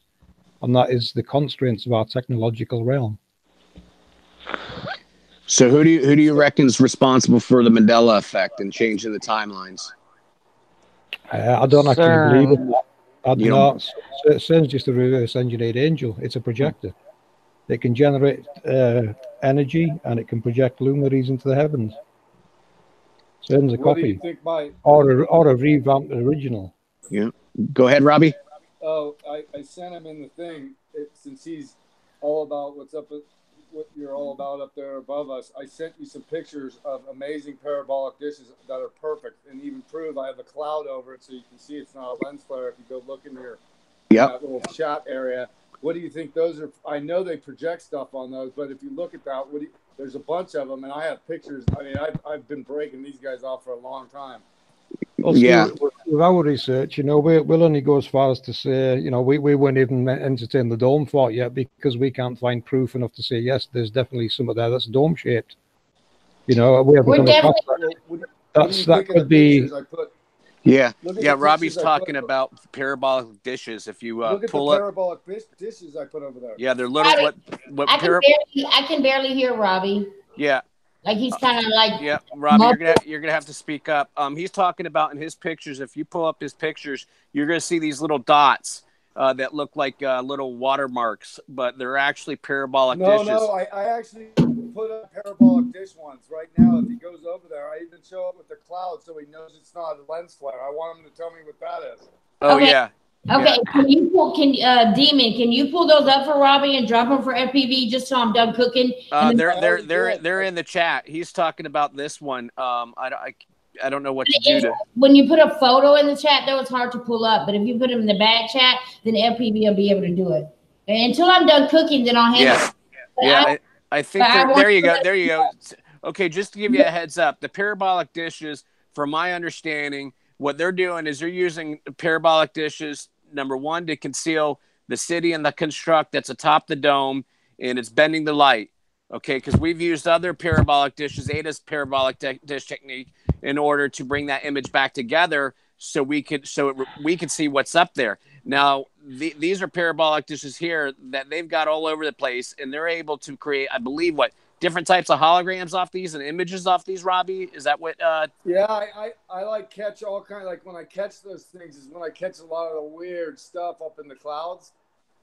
And that is the constraints of our technological realm. So who do you reckon is responsible for the Mandela effect and changing the timelines? I don't actually believe in that. I do not. CERN's just a reverse engineered angel. It's a projector. It can generate energy, and it can project luminaries into the heavens. CERN's a copy, or a revamped original. Yeah. Go ahead, Robbie. Oh, I sent him in the thing since he's all about what you're all about up there above us. I sent you some pictures of amazing parabolic dishes that are perfect, and even prove I have a cloud over it so you can see it's not a lens flare if you go look in your that little chat area. What do you think those are? I know they project stuff on those, but if you look at that, there's a bunch of them, and I have pictures. I mean, I've been breaking these guys off for a long time. Also, with our research, you know, we'll only go as far as to say, you know, we won't even entertain the dome thought yet, because we can't find proof enough to say, yes, there's definitely some of that that's dome shaped. You know, we haven't come across that. That could be. Robbie's talking about parabolic dishes. If you look at pull the parabolic dishes I put over there. Yeah, they're little. I can barely hear Robbie. Yeah. Like he's kind of like. Yeah, Robbie, you're gonna have to speak up. He's talking about in his pictures. If you pull up his pictures, you're gonna see these little dots that look like little watermarks, but they're actually parabolic dishes. No, I actually put up parabolic dish ones right now. If he goes over there, I even show it with the cloud so he knows it's not a lens flare. I want him to tell me what that is. Oh okay. Yeah. Okay, Demon, can you pull those up for Robbie and drop them for FPV just so I'm done cooking? They're in the chat. He's talking about this one. I don't know what to do to. When you put a photo in the chat, though, it's hard to pull up. But if you put them in the back chat, then FPV will be able to do it. And until I'm done cooking, then I'll handle it. I think there you go. There you go. Okay, just to give you a heads up, the parabolic dishes, from my understanding, what they're doing is they're using parabolic dishes, number one, to conceal the city and the construct that's atop the dome, and it's bending the light. Okay, because we've used other parabolic dishes, Ada's parabolic dish technique, in order to bring that image back together so we could see what's up there. Now, these are parabolic dishes here that they've got all over the place, and they're able to create, I believe, different types of holograms off these and images off these, Robbie? Is that what? Yeah, I like catch all kind of, like when I catch those things is when I catch a lot of the weird stuff up in the clouds.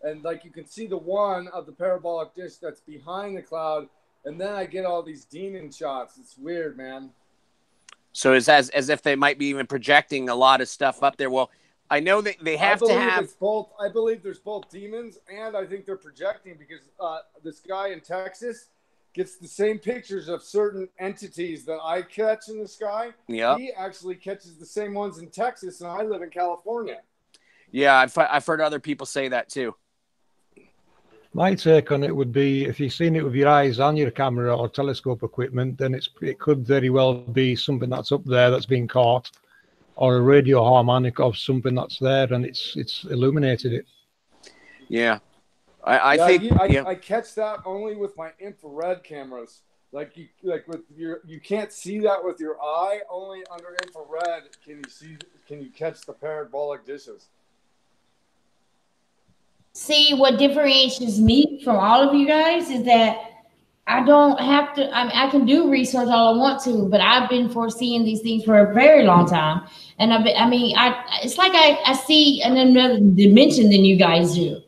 And like you can see the one of the parabolic dish that's behind the cloud, and then I get all these demon shots. It's weird, man. So it's as if they might be even projecting a lot of stuff up there. Well, I know that they have to have it's both. I believe there's both demons, and I think they're projecting because this guy in Texas gets the same pictures of certain entities that I catch in the sky. Yeah, he actually catches the same ones in Texas, and I live in California. Yeah, I've heard other people say that too. My take on it would be, if you've seen it with your eyes on your camera or telescope equipment, then it could very well be something that's up there that's been caught, or a radio harmonic of something that's there and it's illuminated it. Yeah, I think I catch that only with my infrared cameras. Like you can't see that with your eye. Only under infrared can you catch the parabolic dishes. See, what differentiates me from all of you guys is that I don't have to, I can do research all I want to, but I've been foreseeing these things for a very long time. And it's like I see in another dimension than you guys do.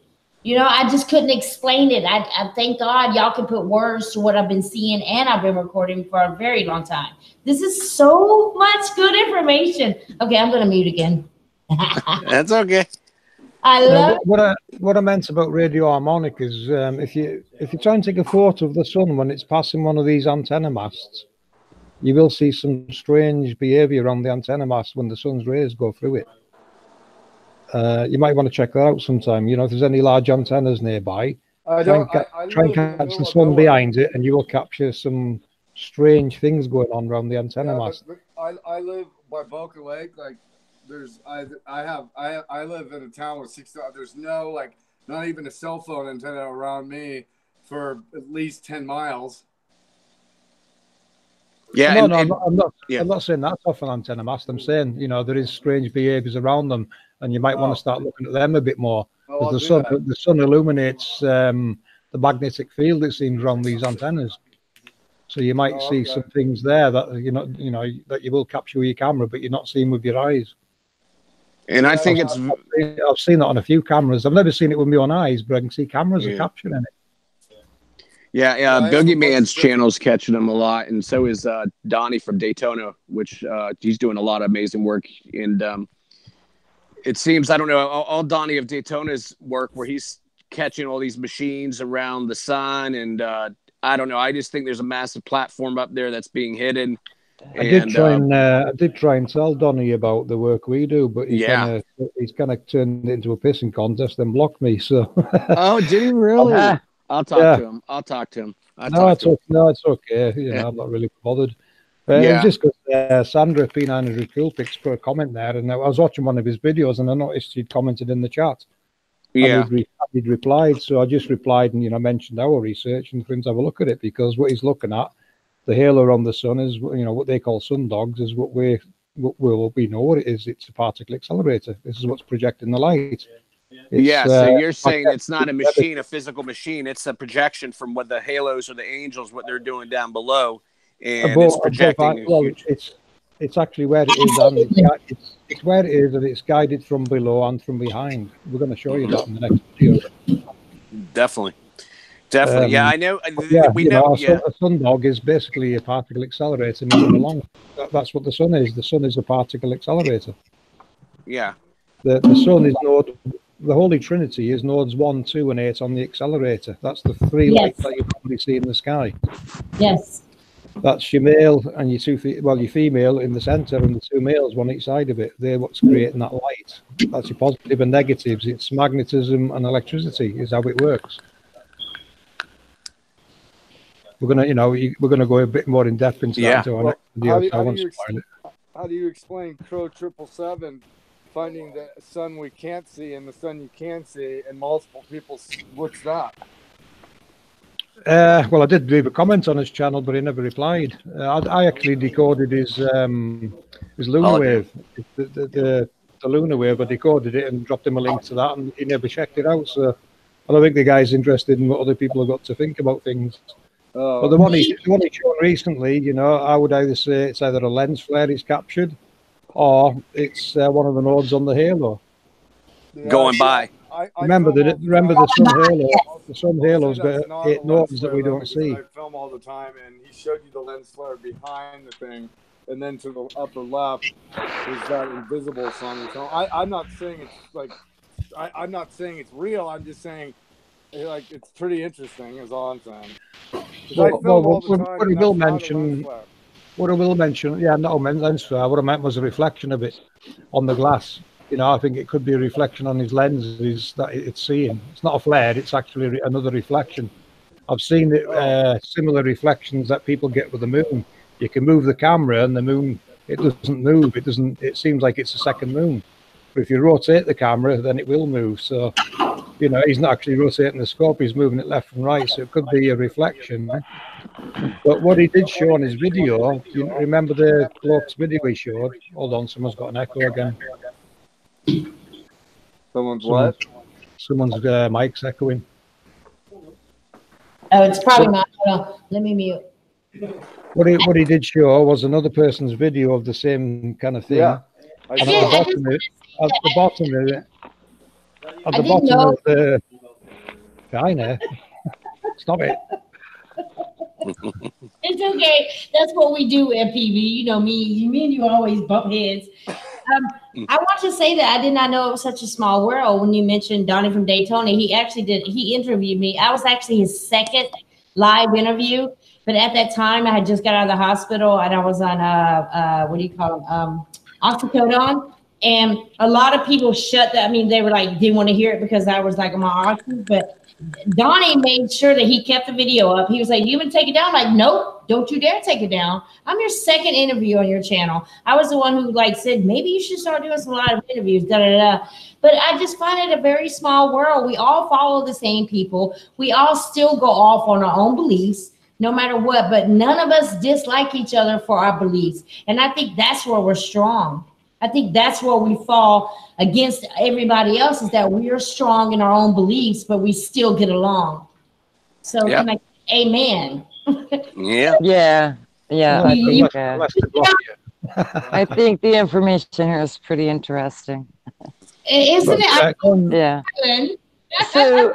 You know, I just couldn't explain it. I thank God y'all can put words to what I've been seeing, and I've been recording for a very long time. This is so much good information. Okay, I'm going to mute again. That's okay. I love what I meant about radio harmonic is if you try and take a photo of the sun when it's passing one of these antenna masts, you will see some strange behavior on the antenna mast when the sun's rays go through it. You might want to check that out sometime. You know, if there's any large antennas nearby, try and catch the sun behind it, and you will capture some strange things going on around the antenna mast. But I live by Boca Lake, like. I live in a town with there's no, not even a cell phone antenna around me for at least 10 miles. Yeah, I'm not saying that's off an antenna mast. I'm saying, you know, there is strange behaviors around them, and you might want to start looking at them a bit more. Because the sun illuminates the magnetic field, it seems, around these antennas. So you might see some things there that that you will capture with your camera, but you're not seeing with your eyes. And I think I've seen that on a few cameras. I've never seen it with my own eyes, but I can see cameras are capturing it. Yeah, Boogeyman's channel's catching them a lot, and so is Donnie from Daytona, which he's doing a lot of amazing work. And it seems, I don't know, all Donnie of Daytona's work where he's catching all these machines around the sun, and I don't know. I just think there's a massive platform up there that's being hidden. I did try and tell Donnie about the work we do, but he's kind of turned it into a pissing contest and blocked me. So. Oh, did he really? I'll talk to him. No, it's okay. You know, I'm not really bothered. It was just because Sandra P900 Cool Pics put a comment there, and I was watching one of his videos, and I noticed he'd commented in the chat. Yeah, he'd replied, so I just replied and mentioned our research and for him to have a look at it, because what he's looking at, the halo around the sun, is what they call sun dogs, is what we know what it is. It's a particle accelerator. This is what's projecting the light. So you're saying it's not a machine, a physical machine. It's a projection from what the halos or the angels, what they're doing down below, and it's projecting. It's actually where it is, and it's where it is, and it's guided from below and from behind. We're going to show you that in the next video. Definitely. Yeah, I know. A sun dog is basically a particle accelerator moving along. That's what the sun is. The sun is a particle accelerator. Yeah. The sun is the Holy Trinity is nodes 1, 2, and 8 on the accelerator. That's the three lights that you probably see in the sky. Yes. That's your male and your female in the center, and the two males, one each side of it. They're what's creating that light. That's your positive and negatives. It's magnetism and electricity is how it works. We're gonna go a bit more in depth into that into our next video. How do you explain Crow 777 finding the sun we can't see and the sun you can see, and multiple people? What's that? Well, I did leave a comment on his channel, but he never replied. I actually decoded his lunar wave. the lunar wave, I decoded it and dropped him a link to that, and he never checked it out. So I don't think the guy's interested in what other people have got to think about things. But the one he's shown recently, you know, I would either say it's either a lens flare it's captured, or it's one of the nodes on the halo. Going by. Remember the sun halo. The sun halo's got 8 nodes that we don't see. I film all the time, and he showed you the lens flare behind the thing, and then to the upper left is that invisible sun. So I'm not saying it's like, I'm not saying it's real. I'm just saying, like, it's pretty interesting. Is all I'm saying. What I will mention, yeah, not a lens flare. What I meant was a reflection of it on the glass. You know, I think it could be a reflection on his lenses that it's seeing. It's not a flare; it's actually another reflection. I've seen it, similar reflections that people get with the moon. You can move the camera, and the moon, it doesn't move. It doesn't. It seems like it's a second moon. But if you rotate the camera, then it will move. So, you know, he's not actually rotating the scope; he's moving it left and right. So it could be a reflection. But what he did show on his video, you remember the bloke's video he showed? Hold on, someone's got an echo again. Someone's what? Someone's mic's echoing. Oh, it's probably mine. Let me mute. What he did show was another person's video of the same kind of thing. Yeah. And at the bottom of the China. Stop it. It's okay. That's what we do at PV. You know, me and you always bump heads. I want to say that I did not know it was such a small world. When you mentioned Donnie from Daytona, he interviewed me. I was actually his second live interview, but at that time I had just got out of the hospital and I was on what do you call them, oxycodone, and a lot of people they were like, didn't want to hear it because I was like on my oxy, but Donnie made sure that he kept the video up. He was like, "You even take it down?" I'm like, "Nope, don't you dare take it down. I'm your second interview on your channel." I was the one who said, maybe you should start doing some live interviews, da da da. But I just find it a very small world. We all follow the same people. We all still go off on our own beliefs, no matter what, but none of us dislike each other for our beliefs. And I think that's where we're strong. I think that's where we fall against everybody else, is that we are strong in our own beliefs, but we still get along. So, amen. Yeah. I think the information here is pretty interesting. Isn't it? Yeah. So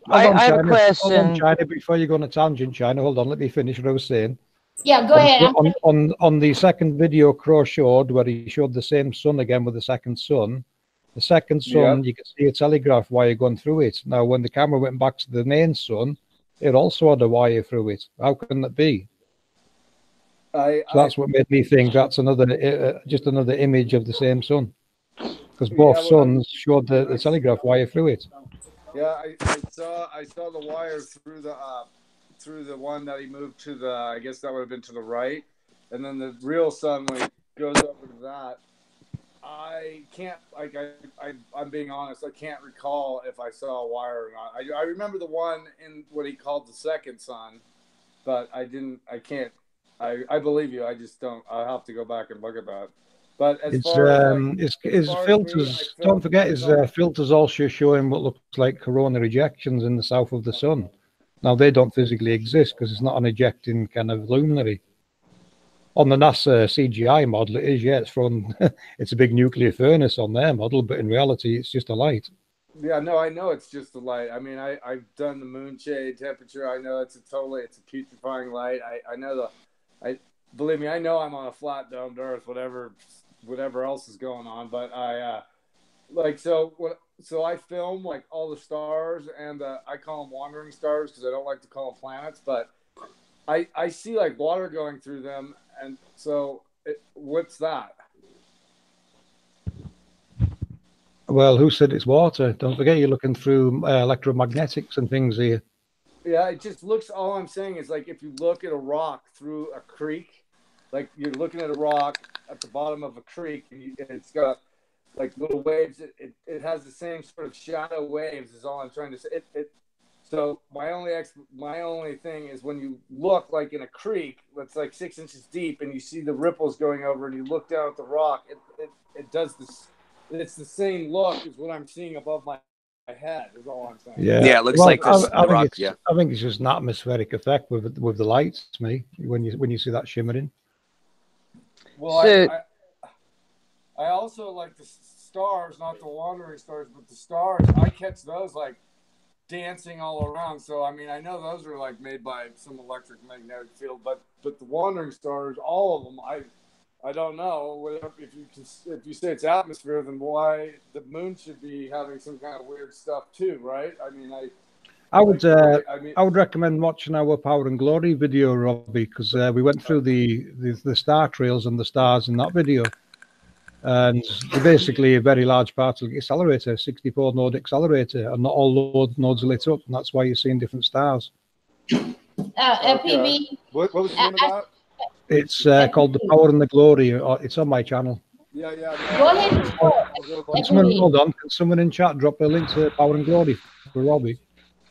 I have a question. China, before you go on a tangent, China, hold on, let me finish what I was saying. Yeah, go ahead. On the second video Crow showed, where he showed the same sun again with the second sun, you could see a telegraph wire going through it. Now, when the camera went back to the main sun, it also had a wire through it. How can that be? That's what made me think that's just another image of the same sun, because both suns showed the telegraph wire through it. Yeah, I saw the wire through the one that he moved to the, I guess that would have been to the right, and then the real sun, when it goes over to that, I can't, I'm being honest, I can't recall if I saw a wire or not. I remember the one in what he called the second sun, but I believe you, I just don't, I'll have to go back and look at that. But his filters, don't forget, his filters also showing what looks like corona ejections in the south of the sun. Now, they don't physically exist because it's not an ejecting kind of luminary. On the NASA CGI model, it is, it's from, it's a big nuclear furnace on their model, but in reality, it's just a light. Yeah, no, I know it's just a light. I mean, I've done the moon shade temperature. I know it's a putrefying light. Believe me, I know I'm on a flat domed Earth, whatever else is going on. But so I film like all the stars, and I call them wandering stars because I don't like to call them planets. But I see like water going through them, and so what's that? Well, who said it's water? Don't forget, you're looking through electromagnetics and things here. Yeah, it just looks. All I'm saying is, like, if you look at a rock through a creek, like you're looking at a rock at the bottom of a creek, and it's got like little waves. It has the same sort of shadow waves. Is all I'm trying to say. So my only thing is, when you look like in a creek that's like 6 inches deep, and you see the ripples going over, and you look down at the rock, it does this. it's the same look as what I'm seeing above my head. Is all I'm saying. Yeah, it looks like this. I think rock, it's, I think it's just an atmospheric effect with the lights, to me, when you see that shimmering. Well, So, I also like the stars, not the wandering stars, but the stars. I catch those like dancing all around. So I mean, I know those are like made by some electric magnetic field, but the wandering stars, all of them, I don't know if you say it's atmosphere, then why the moon should be having some kind of weird stuff too, right? I mean, I would recommend watching our Power and Glory video, Robbie, because we went through the star trails and the stars in that video. And they're basically a very large particle accelerator, 64 node accelerator, and not all nodes are lit up, and that's why you're seeing different stars. FPV. What was the name of that? It's called the Power and the Glory. It's on my channel. Yeah. Go ahead and show it. Hold on. Can someone in chat drop a link to Power and Glory for Robbie?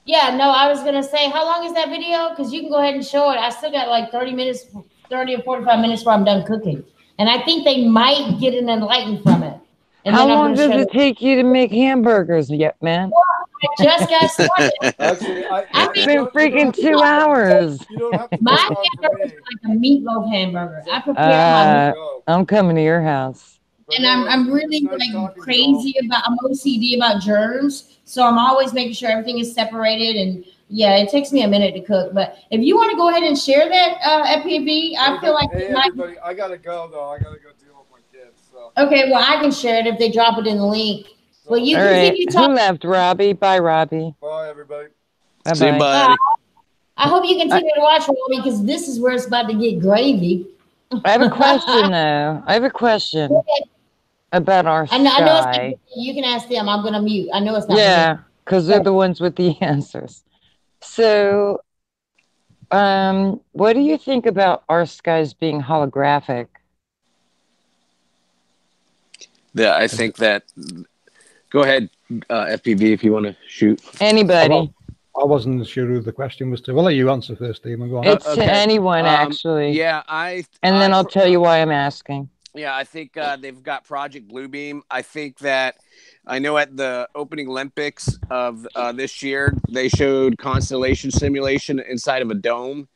Yeah, no, I was gonna say, how long is that video? Because you can go ahead and show it. I still got like 30 or 45 minutes before I'm done cooking. And I think they might get an enlightenment from it. And how long does it take you to make hamburgers yet, man? Well, I just got started. Actually, it's been freaking 2 hours. You don't have to my hamburger is like a meatloaf hamburger. I prepare I'm coming to your house. And I'm really like crazy about, I'm OCD about germs. So I'm always making sure everything is separated. And yeah, it takes me a minute to cook. But if you want to go ahead and share that at PV, I feel like everybody, I gotta go though. I gotta go deal with my kids. So. Okay, well I can share it if they drop it in the link. Well, you continue talking. Who left, Robbie? Bye, Robbie. Bye, everybody. Bye, see you, buddy. I hope you continue to watch, Robbie, because this is where it's about to get gravy. I have a question though. I have a question about our sky. I know it's not, you can ask them. I'm gonna mute. I know it's not. Yeah, because they're the ones with the answers. So, what do you think about our skies being holographic? Yeah, I think that. Go ahead, FPV, if you want to shoot. Anybody. I wasn't sure who the question was to. I'll let you answer first, Damon. Go on. It's to anyone, actually. Yeah, and then I'll tell you why I'm asking. Yeah, I think they've got Project Bluebeam. I think that I know at the opening Olympics of this year, they showed constellation simulation inside of a dome.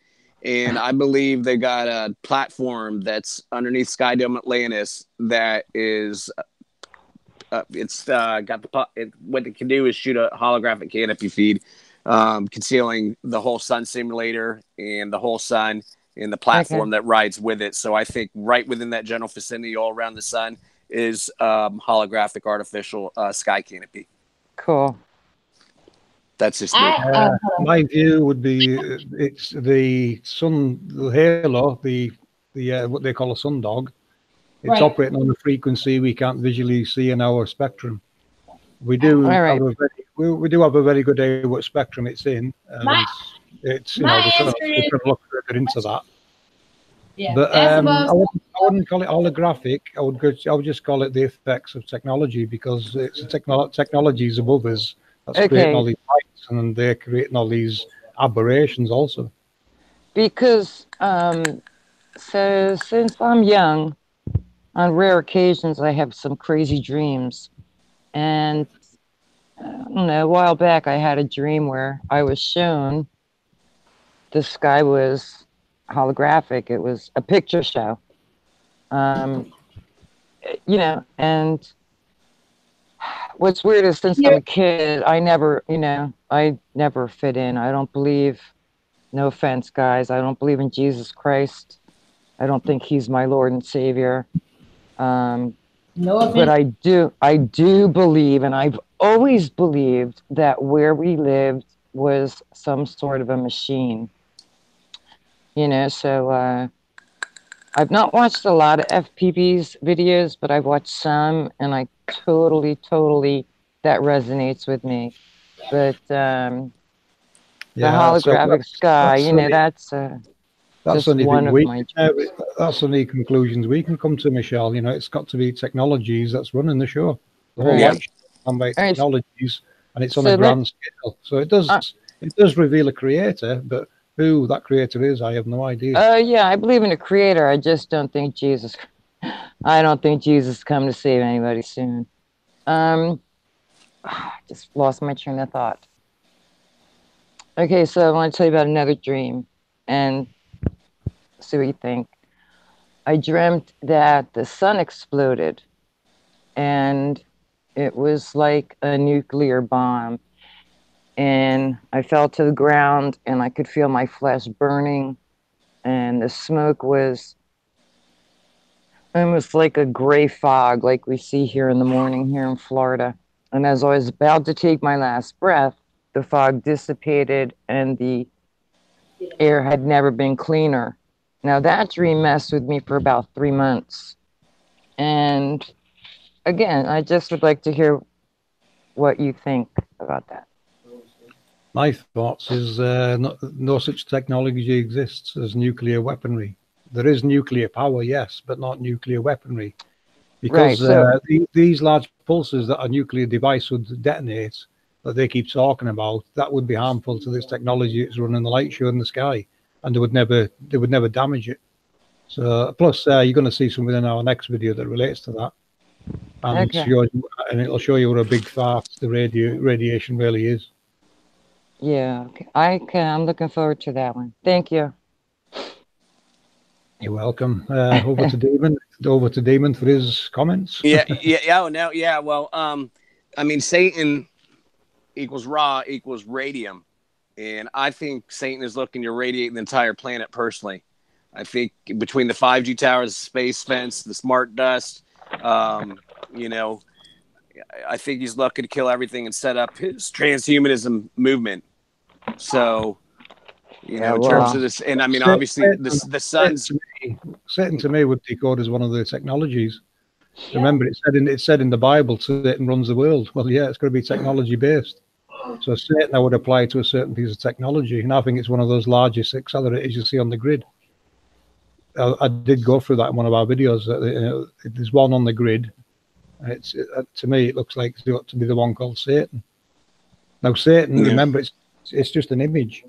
And I believe they got a platform that's underneath Sky Dome Atlantis that is, what it can do is shoot a holographic canopy feed, concealing the whole sun simulator and the whole sun and the platform that rides with it. So I think right within that general vicinity all around the sun is holographic artificial sky canopy. Cool. That's just me. My view would be it's the sun, the halo, the what they call a sundog. It's operating on a frequency we can't visually see in our spectrum. We do have we do have a very good idea what spectrum it's in. It's we're trying to look further into that. Yeah, but I wouldn't call it holographic. I would just call it the effects of technology, because it's technology is above us. That's creating all these lights, and they're creating all these aberrations also. Because so since I'm young, on rare occasions I have some crazy dreams, and I don't know, a while back I had a dream where I was shown the sky was holographic. It was a picture show, and what's weird is since I'm a kid, I never fit in. I don't believe, no offense, guys, I don't believe in Jesus Christ. I don't think he's my Lord and Savior. No offense. But I do believe, and I've always believed, that where we lived was some sort of a machine. So I've not watched a lot of FPV's videos, but I've watched some, and I totally, that resonates with me. But the holographic sky, that's only one of my dreams. That's only conclusions we can come to, Michelle. It's got to be technologies that's running the show. The whole light by technologies, and it's on a grand scale. So it does reveal a creator, but who that creator is, I have no idea. I believe in a creator. I just don't think Jesus. I don't think Jesus is coming to save anybody soon. Just lost my train of thought. Okay, so I want to tell you about another dream and see what you think. I dreamt that the sun exploded and it was like a nuclear bomb. And I fell to the ground and I could feel my flesh burning. And the smoke was almost like a gray fog like we see here in the morning here in Florida. And as I was about to take my last breath, the fog dissipated and the air had never been cleaner. Now that dream messed with me for about 3 months. And again, I just would like to hear what you think about that. My thoughts is no such technology exists as nuclear weaponry. There is nuclear power, yes, but not nuclear weaponry. Because Right, so these large pulses that a nuclear device would detonate, that they keep talking about, that would be harmful to this technology that's running the light show in the sky, and they would never damage it. So plus, you're going to see something in our next video that relates to that, and okay. it'll show you what a big fart the radiation really is. Yeah, okay. I'm looking forward to that one. Thank you. You're welcome. Over to Demon for his comments. Yeah. Well, I mean, Satan equals Ra equals radium, and I think Satan is looking to irradiate the entire planet. Personally, I think between the 5G towers, the space fence, the smart dust, you know, I think he's looking to kill everything and set up his transhumanism movement. So, in terms of this, and I mean, obviously, the sun's Satan to me would decode as one of the technologies. Yeah. Remember, it said in the Bible, Satan runs the world. Well, yeah, it's going to be technology based. So Satan, I would apply to a certain piece of technology, and I think it's one of those largest accelerators you see on the grid. I did go through that in one of our videos. There's one on the grid. To me, it looks like it's got to be the one called Satan. Now, Satan, remember, it's just an image.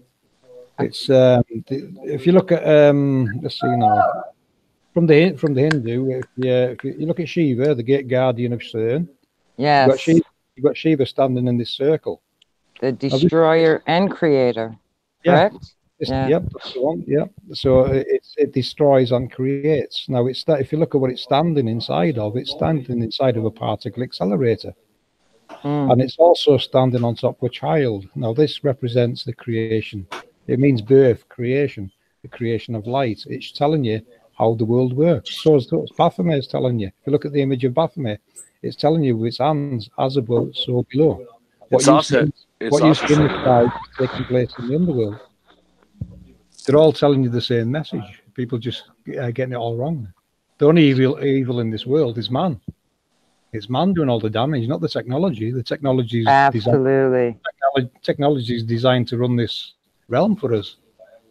It's if you look at let's see now, from the Hindu, if you look at Shiva, the great guardian of CERN, yes, you've got Shiva standing in this circle, the destroyer and creator, correct? Yeah. Yep, that's the one. Yep. So it destroys and creates. Now if you look at what it's standing inside of, it's standing inside of a particle accelerator. And it's also standing on top of a child. Now this represents the creation. It means birth, creation, the creation of light. It's telling you how the world works. So as Baphomet is telling you. If you look at the image of Baphomet, it's telling you with its hands, as above, so below. What you see in the sky is taking place in the underworld. They're all telling you the same message. People just getting it all wrong. The only evil in this world is man. It's man doing all the damage, not the technology. The technology is absolutely technology is designed to run this realm for us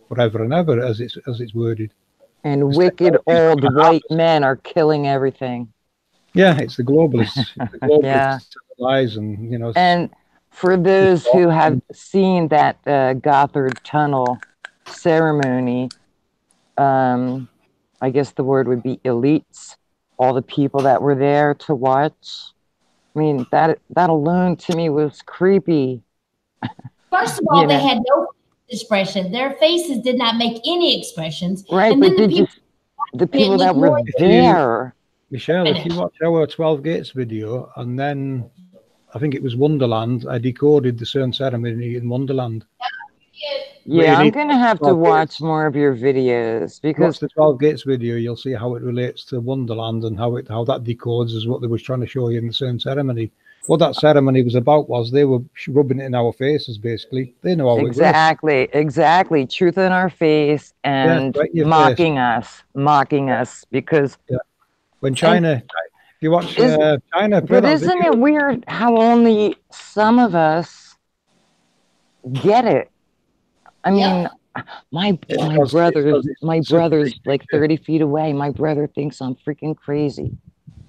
forever and ever, as it's worded. And wicked old white men are killing everything. Yeah, it's the globalists. Yeah. Lies and And for those who have seen that Gothard Tunnel ceremony, I guess the word would be elites. All the people that were there to watch. I mean, that alone to me was creepy. First of all, they had no expression. Their faces did not make any expressions. Right, and but the people that were there. Michelle, if you watch our 12 Gates video, and then I think it was Wonderland, I decoded the CERN ceremony in Wonderland. Yeah, I'm going to have to watch more of your videos because the 12 Gates video, you'll see how it relates to Wonderland and how that decodes as what they was trying to show you in the CERN ceremony. What that ceremony was about was they were rubbing it in our faces, basically. They know how it works. Exactly. Truth in our face and mocking us because when China, if you watch China, but isn't it weird how only some of us get it? I mean, my brother's like 30 feet away. My brother thinks I'm freaking crazy.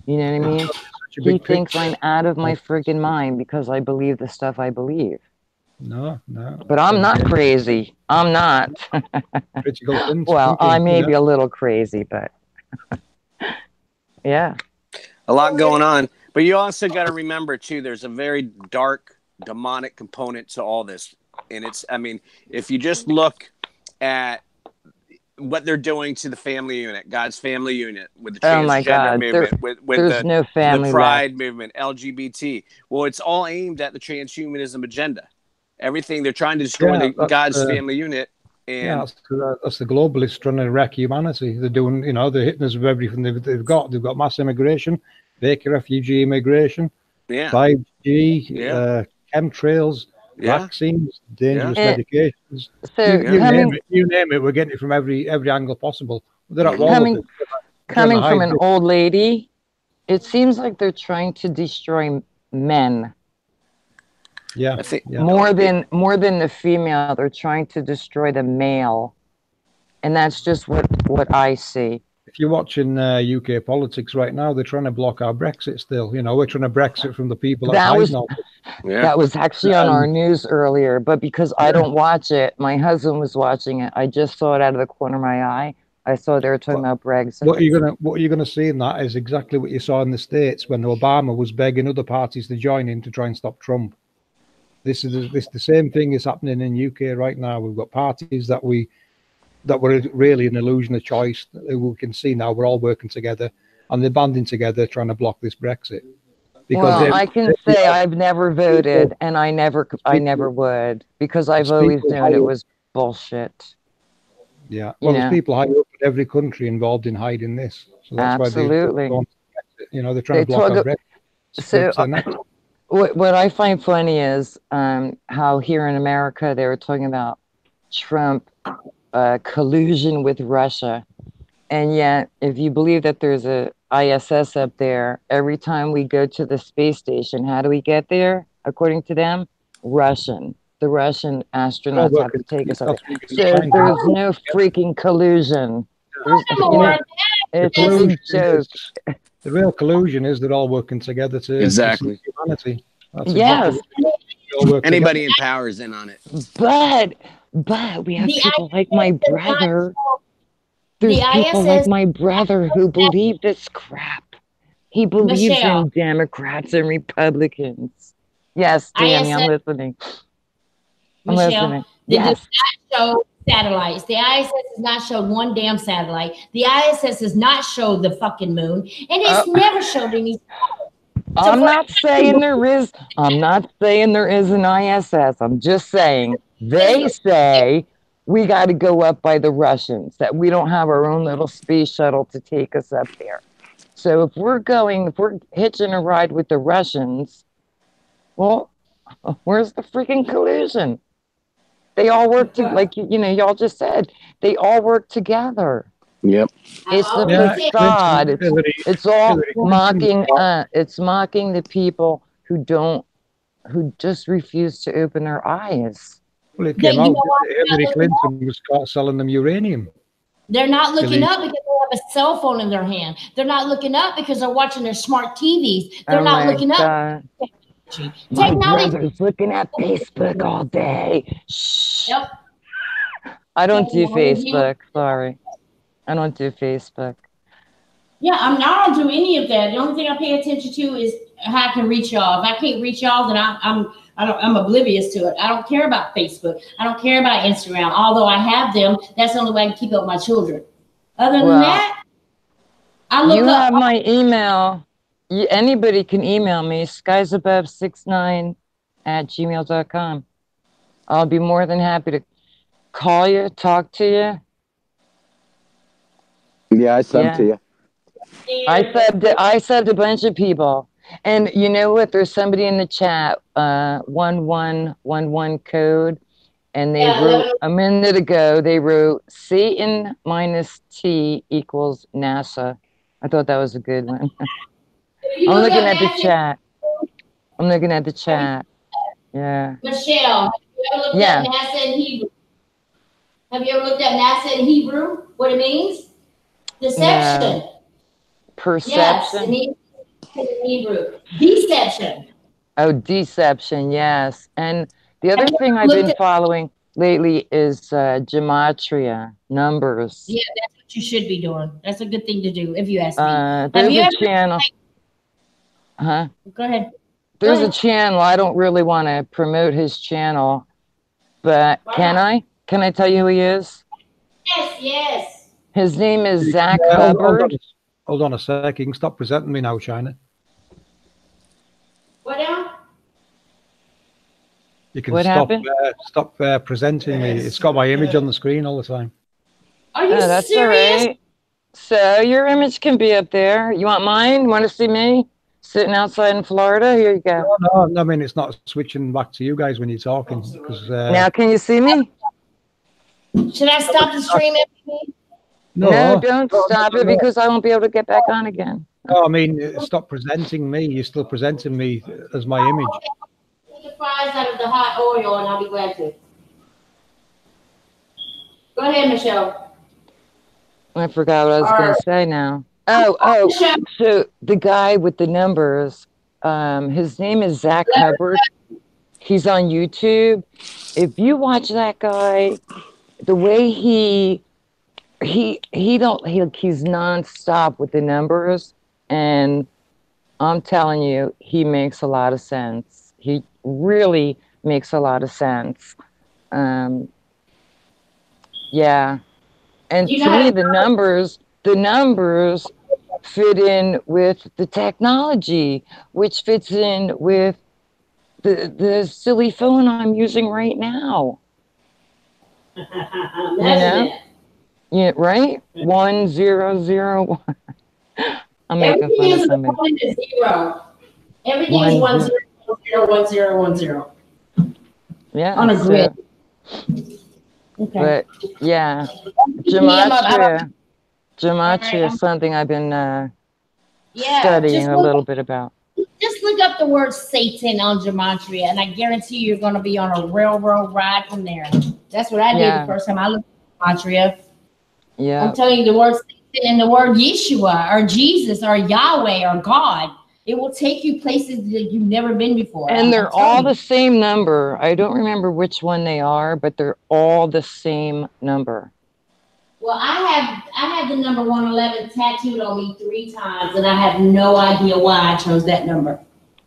You know what I mean? He thinks I'm out of my freaking mind because I believe the stuff I believe. No. But I'm not crazy. I'm not. Well, I may be a little crazy, but yeah. A lot going on. But you also got to remember too, there's a very dark demonic component to all this. And I mean, if you just look at what they're doing to the family unit, God's family unit, with the transgender movement, with the pride movement, LGBT. Well, it's all aimed at the transhumanism agenda. Everything they're trying to destroy God's family unit. And that's the globalists trying to wreck humanity. They're doing, they're hitting us with everything they've got. They've got mass immigration, fake refugee immigration, 5G, chemtrails, vaccines, dangerous medications. So you name it, we're getting it from every angle possible. They're not coming from an old lady. It seems like they're trying to destroy men. Yeah, I think more than the female, they're trying to destroy the male, and that's just what I see. If you're watching UK politics right now, they're trying to block our Brexit still. We're trying to Brexit from the people. That was actually on our news earlier, but because I don't watch it, my husband was watching it. I just saw it out of the corner of my eye. I saw they were talking about Brexit. What you're gonna see in that is exactly what you saw in the States when Obama was begging other parties to join him to try and stop Trump. This the same thing is happening in UK right now. We've got parties that were really an illusion of choice. We can see now we're all working together, and they're banding together trying to block this Brexit. Because I can say I've never voted, and I never would, because I've always known it was bullshit. Yeah, well, there's people high up in every country involved in hiding this. So that's why they're trying to block our Brexit. So. What I find funny is how here in America they were talking about Trump collusion with Russia, and yet if you believe that there's a ISS up there, every time we go to the space station, how do we get there? According to them, Russian. The Russian astronauts have to take us up there. So there's no freaking collusion. It's a big joke. The real collusion is they're all working together to save humanity. Yes. Anybody in power is in on it. But we have people like my brother. There's people like my brother who believe this crap. He believes in Democrats and Republicans. Yes, Tammy, I'm listening. I'm listening. Yes. Does not show satellites. The ISS has not showed one damn satellite. The ISS has not showed the fucking moon, and it's never showed any. I'm not saying there is an ISS. I'm just saying they say we got to go up by the Russians, that we don't have our own little space shuttle to take us up there. So if we're hitching a ride with the Russians, well, where's the freaking collusion? They all work together, like y'all just said. They all work together. Yep. It's the facade. It's all mocking. It's mocking the people who just refuse to open their eyes. Well, it came out that Hillary Clinton was caught selling them uranium. They're not looking up because they have a cell phone in their hand. They're not looking up because they're watching their smart TVs. They're not looking up. My brother's looking at Facebook all day. Shh. Yep. I don't do Facebook. Sorry. I don't do Facebook. Yeah, I don't do any of that. The only thing I pay attention to is how I can reach y'all. If I can't reach y'all, then I'm oblivious to it. I don't care about Facebook. I don't care about Instagram. Although I have them, that's the only way I can keep up with my children. Other than that, I look up. You have my email. Anybody can email me, skiesabove69@gmail.com. I'll be more than happy to call you, talk to you. Yeah, I subbed to you. I subbed a bunch of people. And you know what? There's somebody in the chat, 1111 code, and they wrote a minute ago, they wrote Satan minus T equals NASA. I thought that was a good one. I'm looking at the chat. Yeah. Michelle, have you ever looked at NASA in Hebrew? Have you ever looked at NASA in Hebrew? What it means? Deception. Perception. Yes, in Hebrew. Deception. Oh, deception, yes. And the other thing I've been following lately is gematria, numbers. Yeah, that's what you should be doing. That's a good thing to do, if you ask me. There's a channel. Huh? Go ahead. There's Go a channel. I don't really want to promote his channel, but can I? Can I tell you who he is? Yes, yes. His name is Zach Hold on, Hubbard. hold on a sec. You can stop presenting me now, China. What now? You can What stop happened? stop presenting me. It's got my image on the screen all the time. Are you Oh, that's all serious? right. So your image can be up there. You want mine? Want to see me sitting outside in Florida? Here you go. No, I mean it's not switching back to you guys when you're talking. Because Now, can you see me? Should I stop the stream? No, don't stop it because I won't be able to get back on again. No, I mean stop presenting me. You're still presenting me as my image. Take the fries out of the hot oil, and I'll be glad to. Go ahead, Michelle. I forgot what I was going to say now. Oh, so the guy with the numbers, his name is Zach Hubbard. He's on YouTube. If you watch that guy, the way he's nonstop with the numbers, and I'm telling you, he makes a lot of sense. He really makes a lot of sense. Yeah. And to me, the numbers fit in with the technology, which fits in with the silly phone I'm using right now. You know? Yeah, right? 1001. I'm making fun of somebody. Everything is 10101010. Yeah. On a grid. Okay. But yeah, gematria is something I've been studying a little bit about. Just look up the word Satan on gematria, and I guarantee you're going to be on a railroad ride from there. That's what I did the first time I looked at gematria. Yeah. I'm telling you, the word Satan and the word Yeshua or Jesus or Yahweh or God, it will take you places that you've never been before. And they're all the same number. I don't remember which one they are, but they're all the same number. Well, I have the number 111 tattooed on me 3 times, and I have no idea why I chose that number.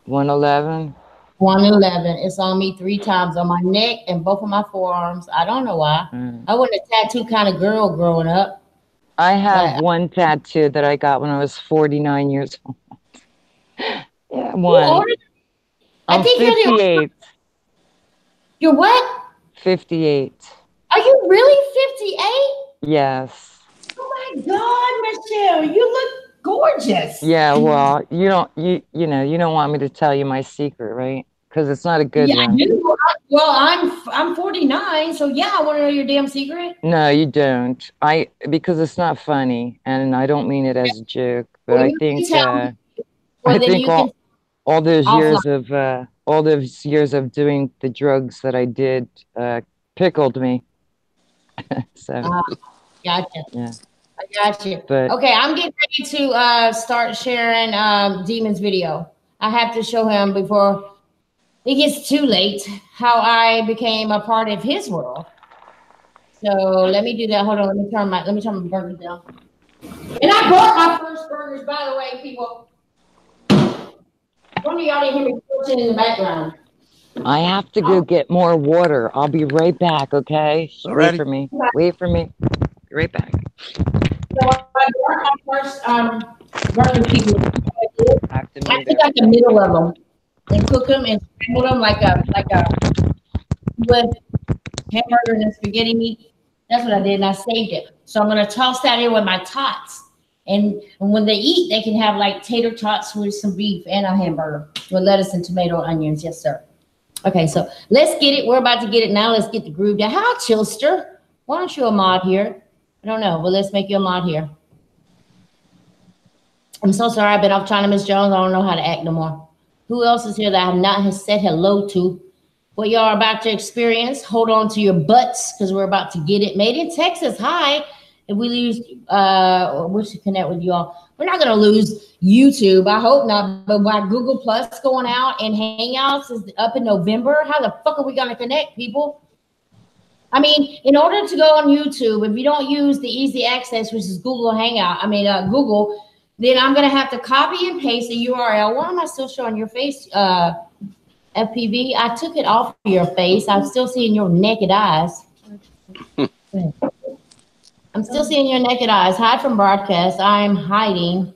111? 111. It's on me 3 times on my neck and both of my forearms. I don't know why. I wasn't a tattoo kind of girl growing up. I have one tattoo that I got when I was 49 years old. Yeah, one. I'm 58. You're what? 58. Are you really 58? Yes. Oh my God, Michelle, you look gorgeous. Yeah, well, you don't want me to tell you my secret, right? Because it's not a good one. I do. Well, I'm 49, so yeah, I want to know your damn secret. No, you don't. Because it's not funny, and I don't mean it as a joke. But well, I think all those years of doing the drugs that I did pickled me. So gotcha. Yeah. I got you. But, okay, I'm getting ready to start sharing Demon's video. I have to show him before it gets too late how I became a part of his world. So let me do that. Hold on. Let me turn my burgers down. And I bought my first burgers, by the way, people. One of y'all didn't hear me pushing in the background. I have to go get more water. I'll be right back, okay? Wait for me. Wait for me. Be right back. So I bought my first burger, people. I took out the middle of them and cook them and scramble them like a with hamburger and spaghetti meat. That's what I did, and I saved it. So I'm gonna toss that in with my tots. And when they eat, they can have like tater tots with some beef and a hamburger with lettuce and tomato and onions. Yes, sir. Okay, so let's get it. We're about to get it now. Let's get the groove down. How, Chilster? Why don't you a mod here? I don't know, but let's make you a mod here. I'm so sorry. I've been off China, Miss Jones. I don't know how to act no more. Who else is here that I have not said hello to? What y'all are about to experience, hold on to your butts because we're about to get it. Made in Texas. Hi. If we lose, we should connect with y'all. We're not going to lose YouTube. I hope not. But why Google Plus going out and Hangouts is up in November, how the fuck are we going to connect, people? I mean, in order to go on YouTube, if you don't use the easy access, which is Google Hangout, Google, Then I'm gonna have to copy and paste the URL. Why am I still showing your face, FPV? I took it off of your face. I'm still seeing your naked eyes. I'm still seeing your naked eyes. Hide from broadcast. I'm hiding.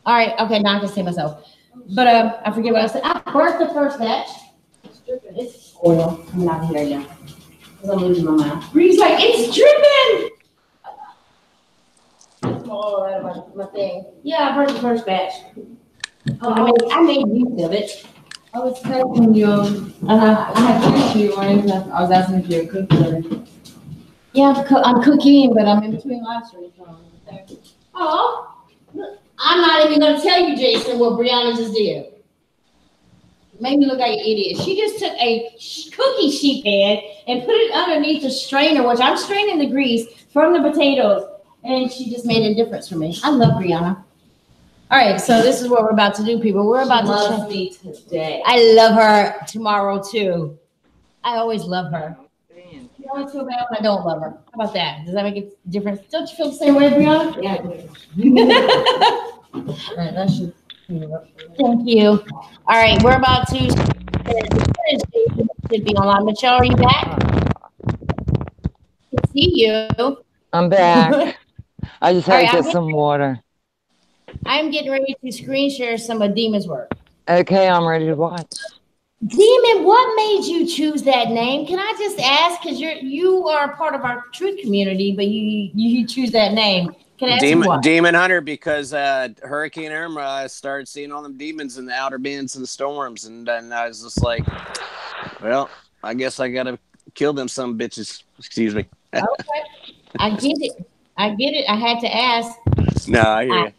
All right. Okay. Now I can see myself. But I forget what I said. I burnt the first batch. It's oil. I'm not here yet because I'm losing my mind. Bree's like, it's dripping. All out of my thing. Yeah, I burnt the first batch. I made use of it. I was texting you. I had texted you and I was asking if you were cooking. Yeah, I'm cooking, but I'm in Between live streams. Oh, I'm not even going to tell you, Jason, what Brianna just did. Made me look like an idiot. She just took a cookie sheet pan and put it underneath the strainer, which I'm straining the grease from the potatoes, and she just made a difference for me. I love Brianna. All right, so this is what we're about to do, people. We're about to love me today. I love her tomorrow, too. I always love her. I always feel bad when I don't love her. How about that? Does that make a difference? Don't you feel the same way, Brianna? Yeah. All right, that should. Thank you. All right, we're about to should be online. Michelle, are you back? I can see you. I'm back. I just had to get some water. I'm getting ready to screen share some of Demon's work. Okay, I'm ready to watch. Demon, what made you choose that name? Can I just ask? Because you are part of our truth community, but you choose that name. Can I ask you why? Demon Hunter, because Hurricane Irma started seeing all them demons in the outer bands and the storms, and then I was just like, well, I guess I gotta kill them some bitches. Excuse me. Okay. I get it. I had to ask. No, I hear you.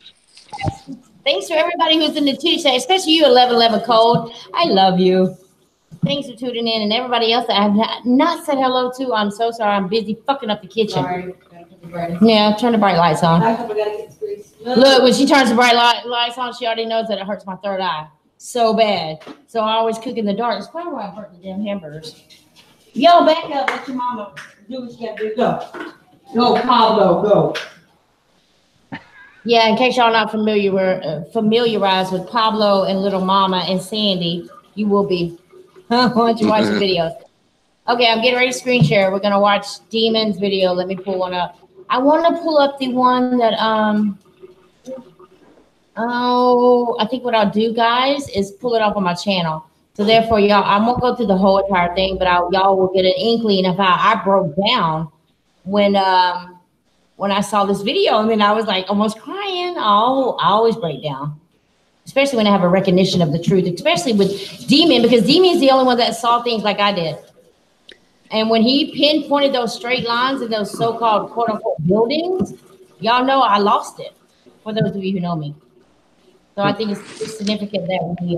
Thanks to everybody who's in the Twitch chat, especially you, 1111 Code. I love you. Thanks for tuning in, and everybody else that I have not said hello to. I'm so sorry. I'm busy fucking up the kitchen. Sorry. Yeah, turn the bright lights on. Look, Look, when she turns the bright lights on, she already knows that it hurts my third eye so bad. So I always cook in the dark. It's probably why I burnt the damn hamburgers. Yo, back up. Let your mama do what you got to do. Go. Go, Pablo, go. Yeah, in case y'all not familiarized with Pablo and Little Mama and Sandy, you will be once you watch the videos. Okay, I'm getting ready to screen share. We're gonna watch Demon's video. Let me pull one up. I want to pull up the one that I think what I'll do, guys, is pull it up on my channel. So therefore, y'all, I won't go through the whole entire thing, but y'all will get an inkling of how I broke down when I saw this video. I mean, I was like almost crying. I always break down, especially when I have a recognition of the truth, especially with Demon, because Demon is the only one that saw things like I did. And when he pinpointed those straight lines in those so-called quote unquote buildings, y'all know I lost it, for those of you who know me. So I think it's significant that we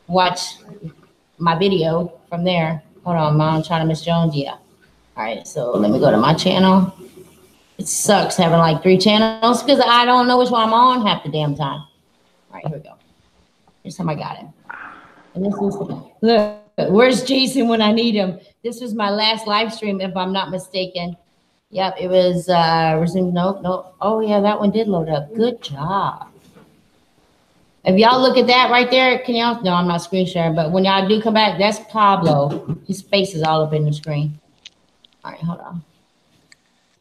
watch my video from there. Hold on, Mom, China Miss Jones, yeah. All right, so let me go to my channel. It sucks having like 3 channels because I don't know which one I'm on half the damn time. All right, here we go. Here's how I got it. And this is, look, where's Jason when I need him? This was my last live stream, if I'm not mistaken. Yep, it was resume. Nope. Oh, yeah, that one did load up. Good job. If y'all look at that right there, can y'all? No, I'm not screen sharing, but when y'all do come back, that's Pablo. His face is all up in the screen. All right, hold on.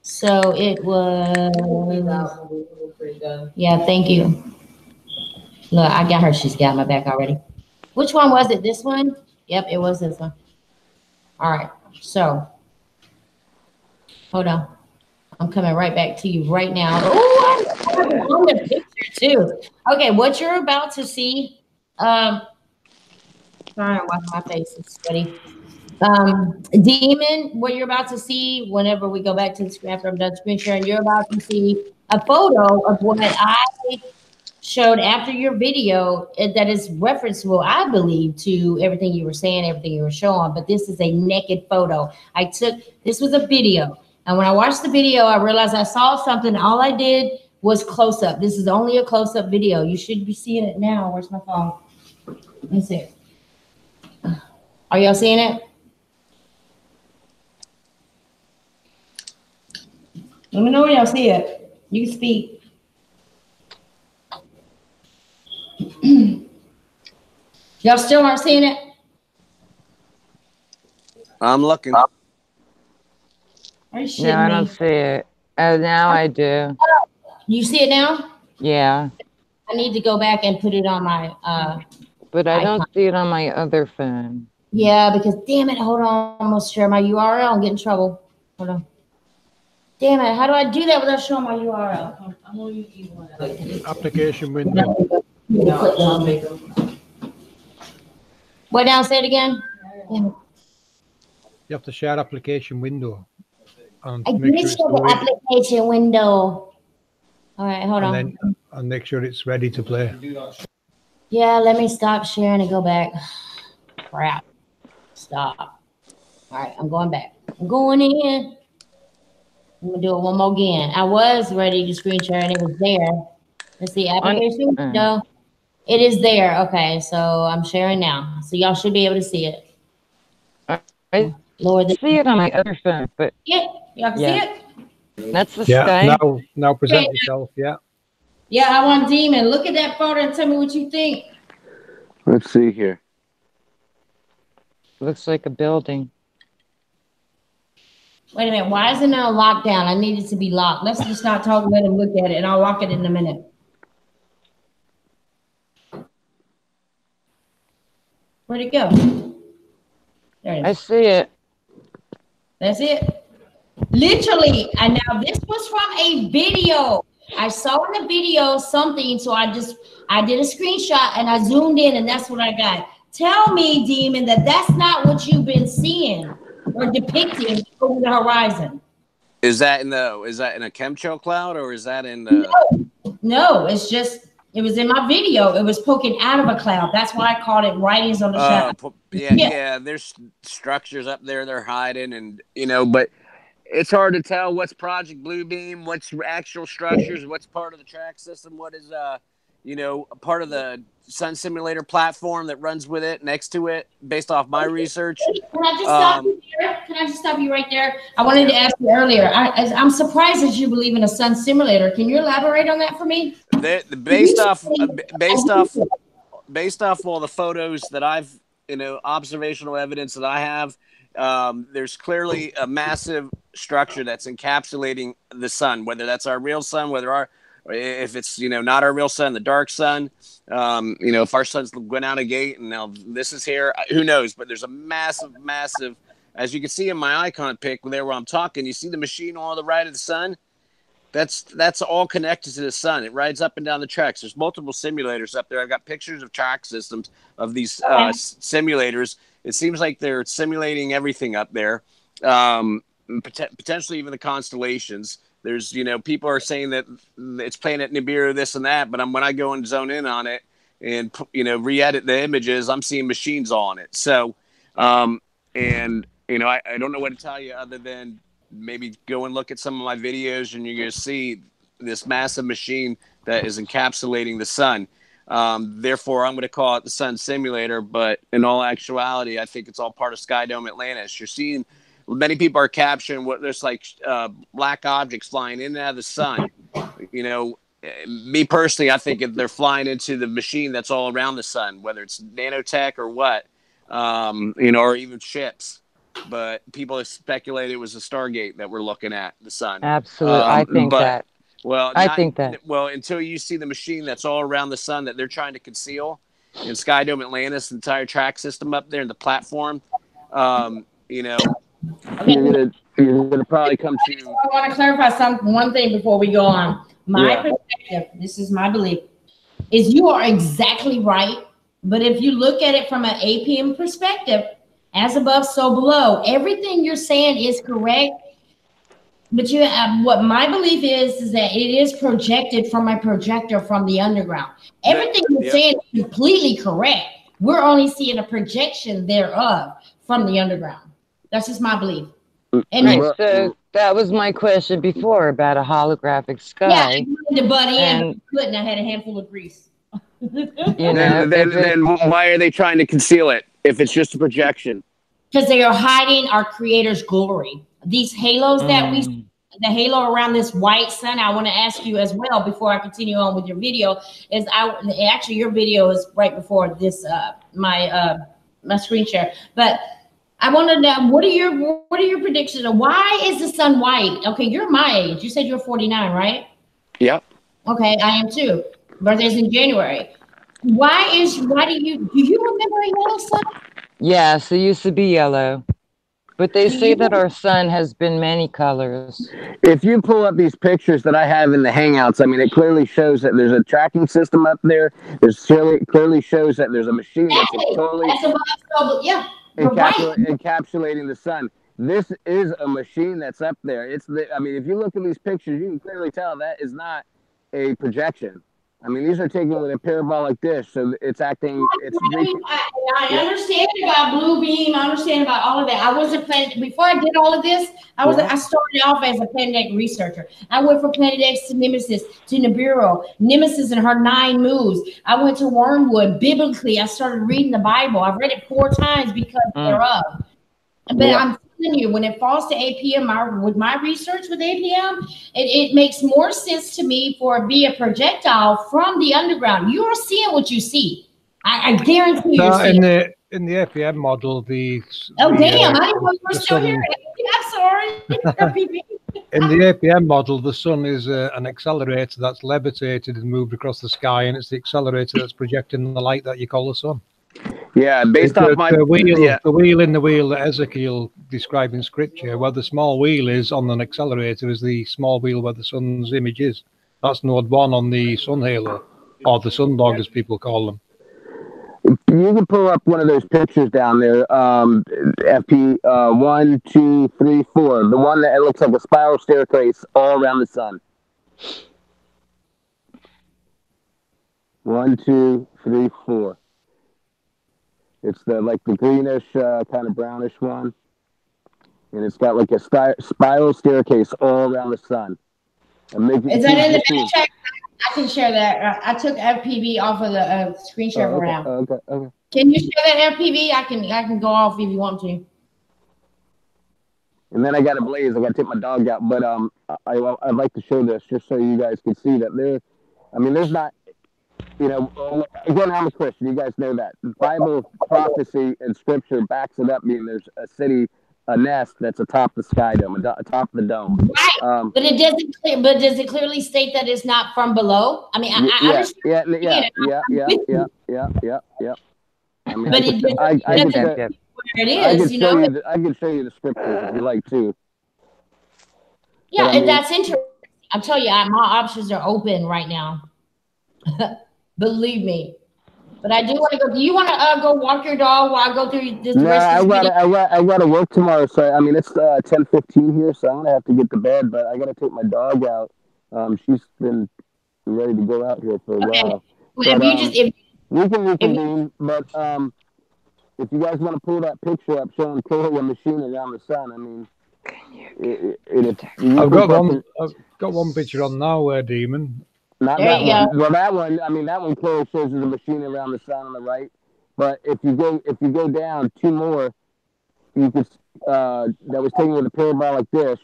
So it was, yeah, thank you. Look, I got her. She's got my back already. Which one was it? This one? Yep, it was this one. All right, so hold on. I'm coming right back to you right now. Oh, I'm on the picture too. Okay, what you're about to see. Sorry, I'm washing my face. It's sweaty. Demon, what you're about to see whenever we go back to the screen after I'm done screen sharing, you're about to see a photo of what I showed after your video that is referenceable, I believe, to everything you were saying, everything you were showing. But this is a naked photo. This was a video. And when I watched the video, I realized I saw something. All I did was close up. This is only a close up video. You should be seeing it now. Where's my phone? Let me see it. Are y'all seeing it? Let me know when y'all see it. You can speak. Y'all still aren't seeing it? I'm looking. Are you shitting No, I me? don't see it. Now I do. You see it now? Yeah, I need to go back and put it on my but I don't icon. see it on my other phone. Yeah, because damn it, hold on, I'm gonna share my URL and get in trouble. Hold on. Damn it, how do I do that without showing my URL? I'm gonna use you one. Application window. What now? Say it again. Damn it. You have to share application window. And I make did sure it's show the loaded, application window. All right, hold on. and make sure it's ready to play. Yeah, let me stop sharing and go back. Crap. Stop. All right, I'm going back. I'm going in. I'm gonna do it one more again. I was ready to screen share and it was there. Let's see, application window. It is there. Okay, so I'm sharing now. So y'all should be able to see it. I Lower the see it on my other phone, but yeah, y'all can see it? that's the Yeah. sky. Now present Okay. yourself. Yeah. Yeah, I want Demon. Look at that photo and tell me what you think. Let's see here. Looks like a building. Wait a minute. Why isn't it on lockdown? I need it to be locked. Let's just not talk. Let him look at it, and I'll lock it in a minute. Where'd it go? There it I is. see it. That's it. Literally. And now this was from a video. I saw in the video something, so I did a screenshot and I zoomed in, and that's what I got. Tell me, Demon, that that's not what you've been seeing or depicting over the horizon. Is that in a chemtrail cloud, or is that in the? No, it's just it was in my video. It was poking out of a cloud. That's why I called it writings on the shadow. Yeah. There's structures up there they're hiding, and but it's hard to tell what's Project Bluebeam, what's actual structures, what's part of the track system, what is part of the sun simulator platform that runs with it, next to it, based off my research. Can I just stop you there? Can I just stop you right there? I wanted to ask you earlier. I'm surprised that you believe in a sun simulator. Can you elaborate on that for me? Based off all the photos that I've, observational evidence that I have, there's clearly a massive structure that's encapsulating the sun, whether that's our real sun, if it's not our real sun, the dark sun, if our sun's went out a gate and now this is here, who knows? But there's a massive, as you can see in my icon pic there where I'm talking, you see the machine on the right of the sun. That's all connected to the sun. It rides up and down the tracks. There's multiple simulators up there. I've got pictures of track systems of these simulators. It seems like they're simulating everything up there, potentially even the constellations. There's, people are saying that it's planet Nibiru, this and that, but when I go and zone in on it and, re-edit the images, I'm seeing machines on it. So, I don't know what to tell you other than maybe go and look at some of my videos and you're going to see this massive machine that is encapsulating the sun. Therefore, I'm going to call it the Sun Simulator, but in all actuality, I think it's all part of Skydome Atlantis. You're seeing many people are capturing what there's like black objects flying in and out of the sun. Me personally, I think if they're flying into the machine that's all around the sun, whether it's nanotech or what, or even ships. But people have speculated it was a Stargate that we're looking at, the sun. Absolutely. I think that. Well, I think that. Well, until you see the machine that's all around the sun that they're trying to conceal in Skydome Atlantis, the entire track system up there and the platform, you're gonna probably come to. I want to clarify one thing before we go on. My perspective, this is my belief, is you are exactly right. But if you look at it from an APM perspective, as above, so below, everything you're saying is correct. But what my belief is that it is projected from a projector from the underground. Everything you're saying is completely correct. We're only seeing a projection thereof from the underground. That's just my belief. And so that was my question before about a holographic sky. Yeah, I wanted to butt in, but I had a handful of grease. Then why are they trying to conceal it if it's just a projection? Because they are hiding our Creator's glory. These halos that we see, the halo around this white sun, I want to ask you as well before I continue on with your video, actually your video is right before this my screen share. But I want to know, what are your predictions? Why is the sun white? Okay, you're my age. You said you're 49, right? Yep. Okay, I am too. Birthday's in January. Why do you remember a yellow sun? Yes, it used to be yellow. But they say that our sun has been many colors. If you pull up these pictures that I have in the Hangouts, I mean, it clearly shows that there's a tracking system up there. It clearly shows that there's a machine that's totally encapsulating the sun. This is a machine that's up there. I mean, if you look at these pictures, you can clearly tell that is not a projection. I mean, these are taken with a parabolic dish, so it's acting. I understand about blue beam. I understand about all of that. I wasn't planning before I did all of this. I started off as a Planet X researcher. I went from Planet X to Nemesis to Nibiru, Nemesis and her 9 moves. I went to Wormwood. Biblically, I started reading the Bible. I've read it 4 times because thereof. But I'm telling you, when it falls to APM, with my research with APM, it makes more sense to me for it be a projectile from the underground. You're seeing what you see. I guarantee you're seeing. In the APM model, damn! I didn't know you were still here. I'm sorry. In the APM model, the sun is an accelerator that's levitated and moved across the sky, and it's the accelerator that's projecting the light that you call the sun. Yeah, based off the wheel in the wheel that Ezekiel described in Scripture, where the small wheel is on an accelerator, is the small wheel where the sun's image is. That's node 1 on the sun halo, or the sun dog, as people call them. You can pull up one of those pictures down there, FP 1, 2, 3, 4. The one that looks like a spiral staircase all around the sun. 1, 2, 3, 4. It's the greenish, kind of brownish one, and it's got like a spiral staircase all around the sun. Is that in the back check? I can share that. I took FPV off of the screen share for now. Okay. Can you share that FPV? I can go off if you want to. And then I got a blaze. I got to take my dog out, but I'd like to show this just so you guys can see that there's not. You know, again, I'm a Christian. You guys know that. The Bible prophecy and Scripture backs it up. Meaning there's a nest that's atop the sky dome, atop the dome. Right, but it doesn't. But does it clearly state that it's not from below? I mean, I understand. Yeah. I mean, but I can show you the Scriptures if you like to. Yeah, that's interesting. I'm telling you, my options are open right now. Believe me. But I do want to go. Do you want to go walk your dog while I go through this? No, I got to work tomorrow. So I mean, it's 10:15 here, so I'm gonna have to get to bed. But I got to take my dog out. She's been ready to go out here for a while. Well, but, we can reconvene. But if you guys want to pull that picture up showing clearly a machine around the sun, I mean, I've got one picture on now, Demon. Not there that one. Well, that one. I mean, that one clearly shows there's a machine around the sun on the right. But if you go down 2 more, you could that was taken with a parabolic dish.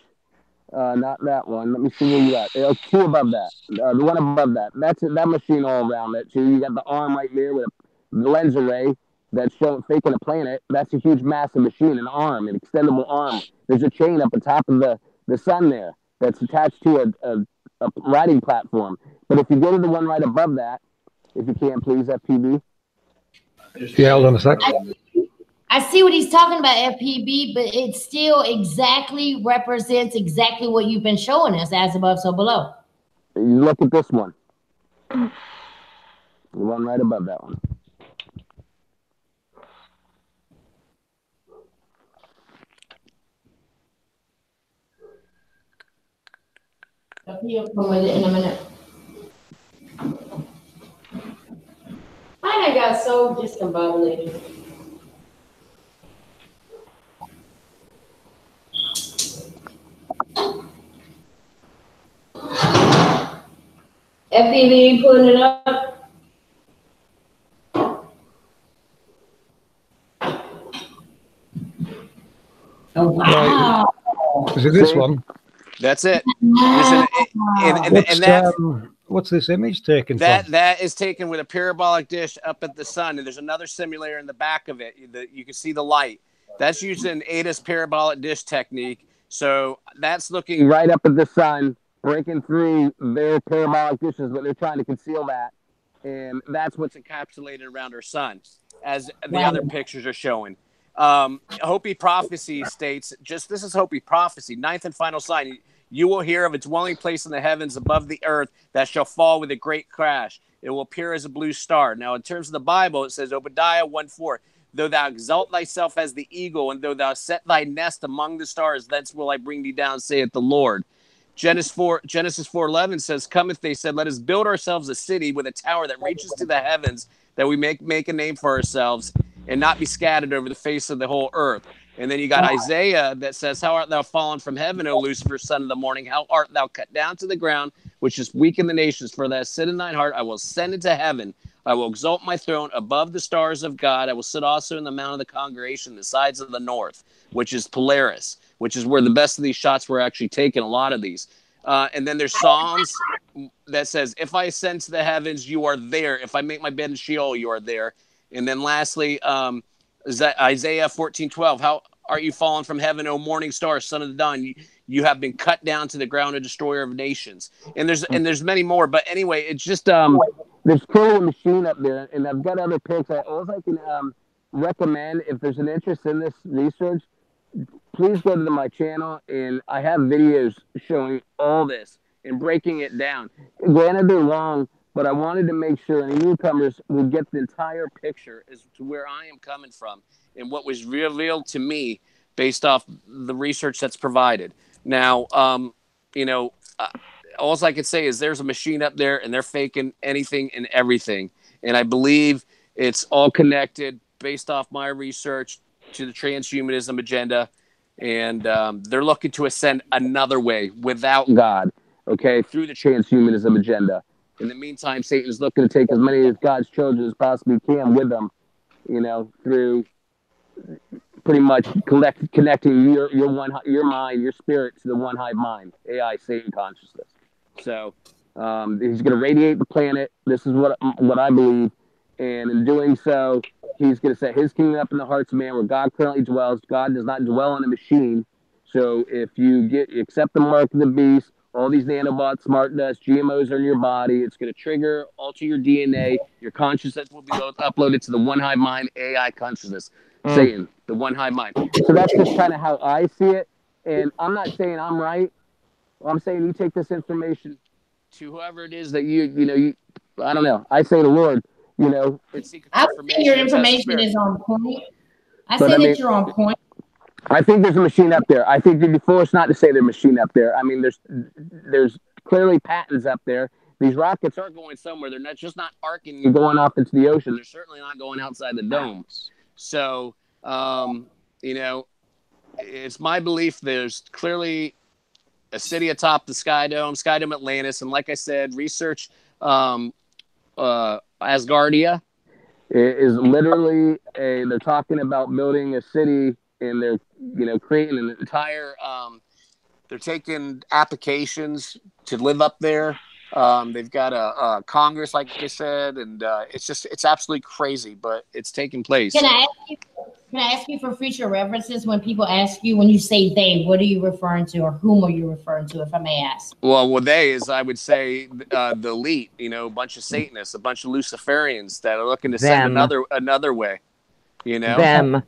Not that one. Let me see where you at. 2 above that. The one above that. That's that machine all around it. So you got the arm right there with the lens array that's faking a planet. That's a huge, massive machine, an arm, an extendable arm. There's a chain up on top of the sun there that's attached to a riding platform. But if you go to the one right above that, if you can, please, FPV. Yeah, hold on a sec. I see what he's talking about, FPV, but it still exactly represents exactly what you've been showing us, as above, so below. You look at this one. The one right above that one. He'll come with it in a minute. I got so discombobulated. FPV pulling it up. Oh wow! Is it this one? That's it. What's this image taken That from? that is taken with a parabolic dish up at the sun, and there's another simulator in the back of it that you can see the light. That's using Ada's parabolic dish technique. So that's looking right up at the sun, breaking through their parabolic dishes, but they're trying to conceal that. And that's what's encapsulated around our sun, as the other pictures are showing. Hopi prophecy states, this is Hopi prophecy, ninth and final sign. You will hear of a dwelling place in the heavens above the earth that shall fall with a great crash. It will appear as a blue star. Now, in terms of the Bible, it says, Obadiah 1:4, though thou exalt thyself as the eagle, and though thou set thy nest among the stars, thence will I bring thee down, saith the Lord. Genesis 4:11 says, cometh, they said, let us build ourselves a city with a tower that reaches to the heavens, that we make a name for ourselves, and not be scattered over the face of the whole earth. And then you got Isaiah that says, how art thou fallen from heaven, O Lucifer, son of the morning? How art thou cut down to the ground, which is weak in the nations? For thou sit in thine heart, I will ascend into heaven. I will exalt my throne above the stars of God. I will sit also in the mount of the congregation, the sides of the north, which is Polaris, which is where the best of these shots were actually taken, a lot of these. And then there's Psalms that says, if I ascend to the heavens, you are there. If I make my bed in Sheol, you are there. And then lastly, Isaiah 14:12, how art you fallen from heaven, O morning star, son of the dawn? You have been cut down to the ground, a destroyer of nations. And there's many more. But anyway, it's just there's clearly a machine up there, and I've got other pics. All I can recommend, if there's an interest in this research, please go to my channel, and I have videos showing all this and breaking it down. Granted, they're long, but I wanted to make sure any newcomers would get the entire picture as to where I am coming from and what was revealed to me based off the research that's provided. Now, all I can say is there's a machine up there, and they're faking anything and everything. And I believe it's all connected based off my research to the transhumanism agenda. And they're looking to ascend another way without God, okay, through the transhumanism agenda. In the meantime, Satan is looking to take as many of God's children as possibly can with them, through pretty much connecting your mind, your spirit to the one hive mind, AI, Satan consciousness. So he's going to radiate the planet. This is what I believe. And in doing so, he's going to set his kingdom up in the hearts of man where God currently dwells. God does not dwell in a machine. So if you accept the mark of the beast, all these nanobots, smart dust, GMOs are in your body, it's going to alter your DNA. Your consciousness will be uploaded to the one hive mind, AI consciousness. Satan, the one hive mind. So that's just kind of how I see it. And I'm not saying I'm right. I'm saying you take this information to whoever it is that I don't know. I say the Lord, it's seek I would say your information is on point. I say that you're on point. I think there's a machine up there. I think you'd be foolish not to say there's a machine up there. I mean, there's clearly patents up there. These rockets are going somewhere. They're not arcing and going off into the ocean. They're certainly not going outside the dome. So, it's my belief there's clearly a city atop the Sky Dome Atlantis. And like I said, research Asgardia is literally they're talking about building a city, and they're creating an entire they're taking applications to live up there. They've got a Congress, like I said, and it's absolutely crazy, but it's taking place. Can I ask you for future references when people ask you, when you say they, what are you referring to, or whom are you referring to, if I may ask? Well, they is, I would say, the elite, a bunch of Satanists, a bunch of Luciferians that are looking to send another way, Them.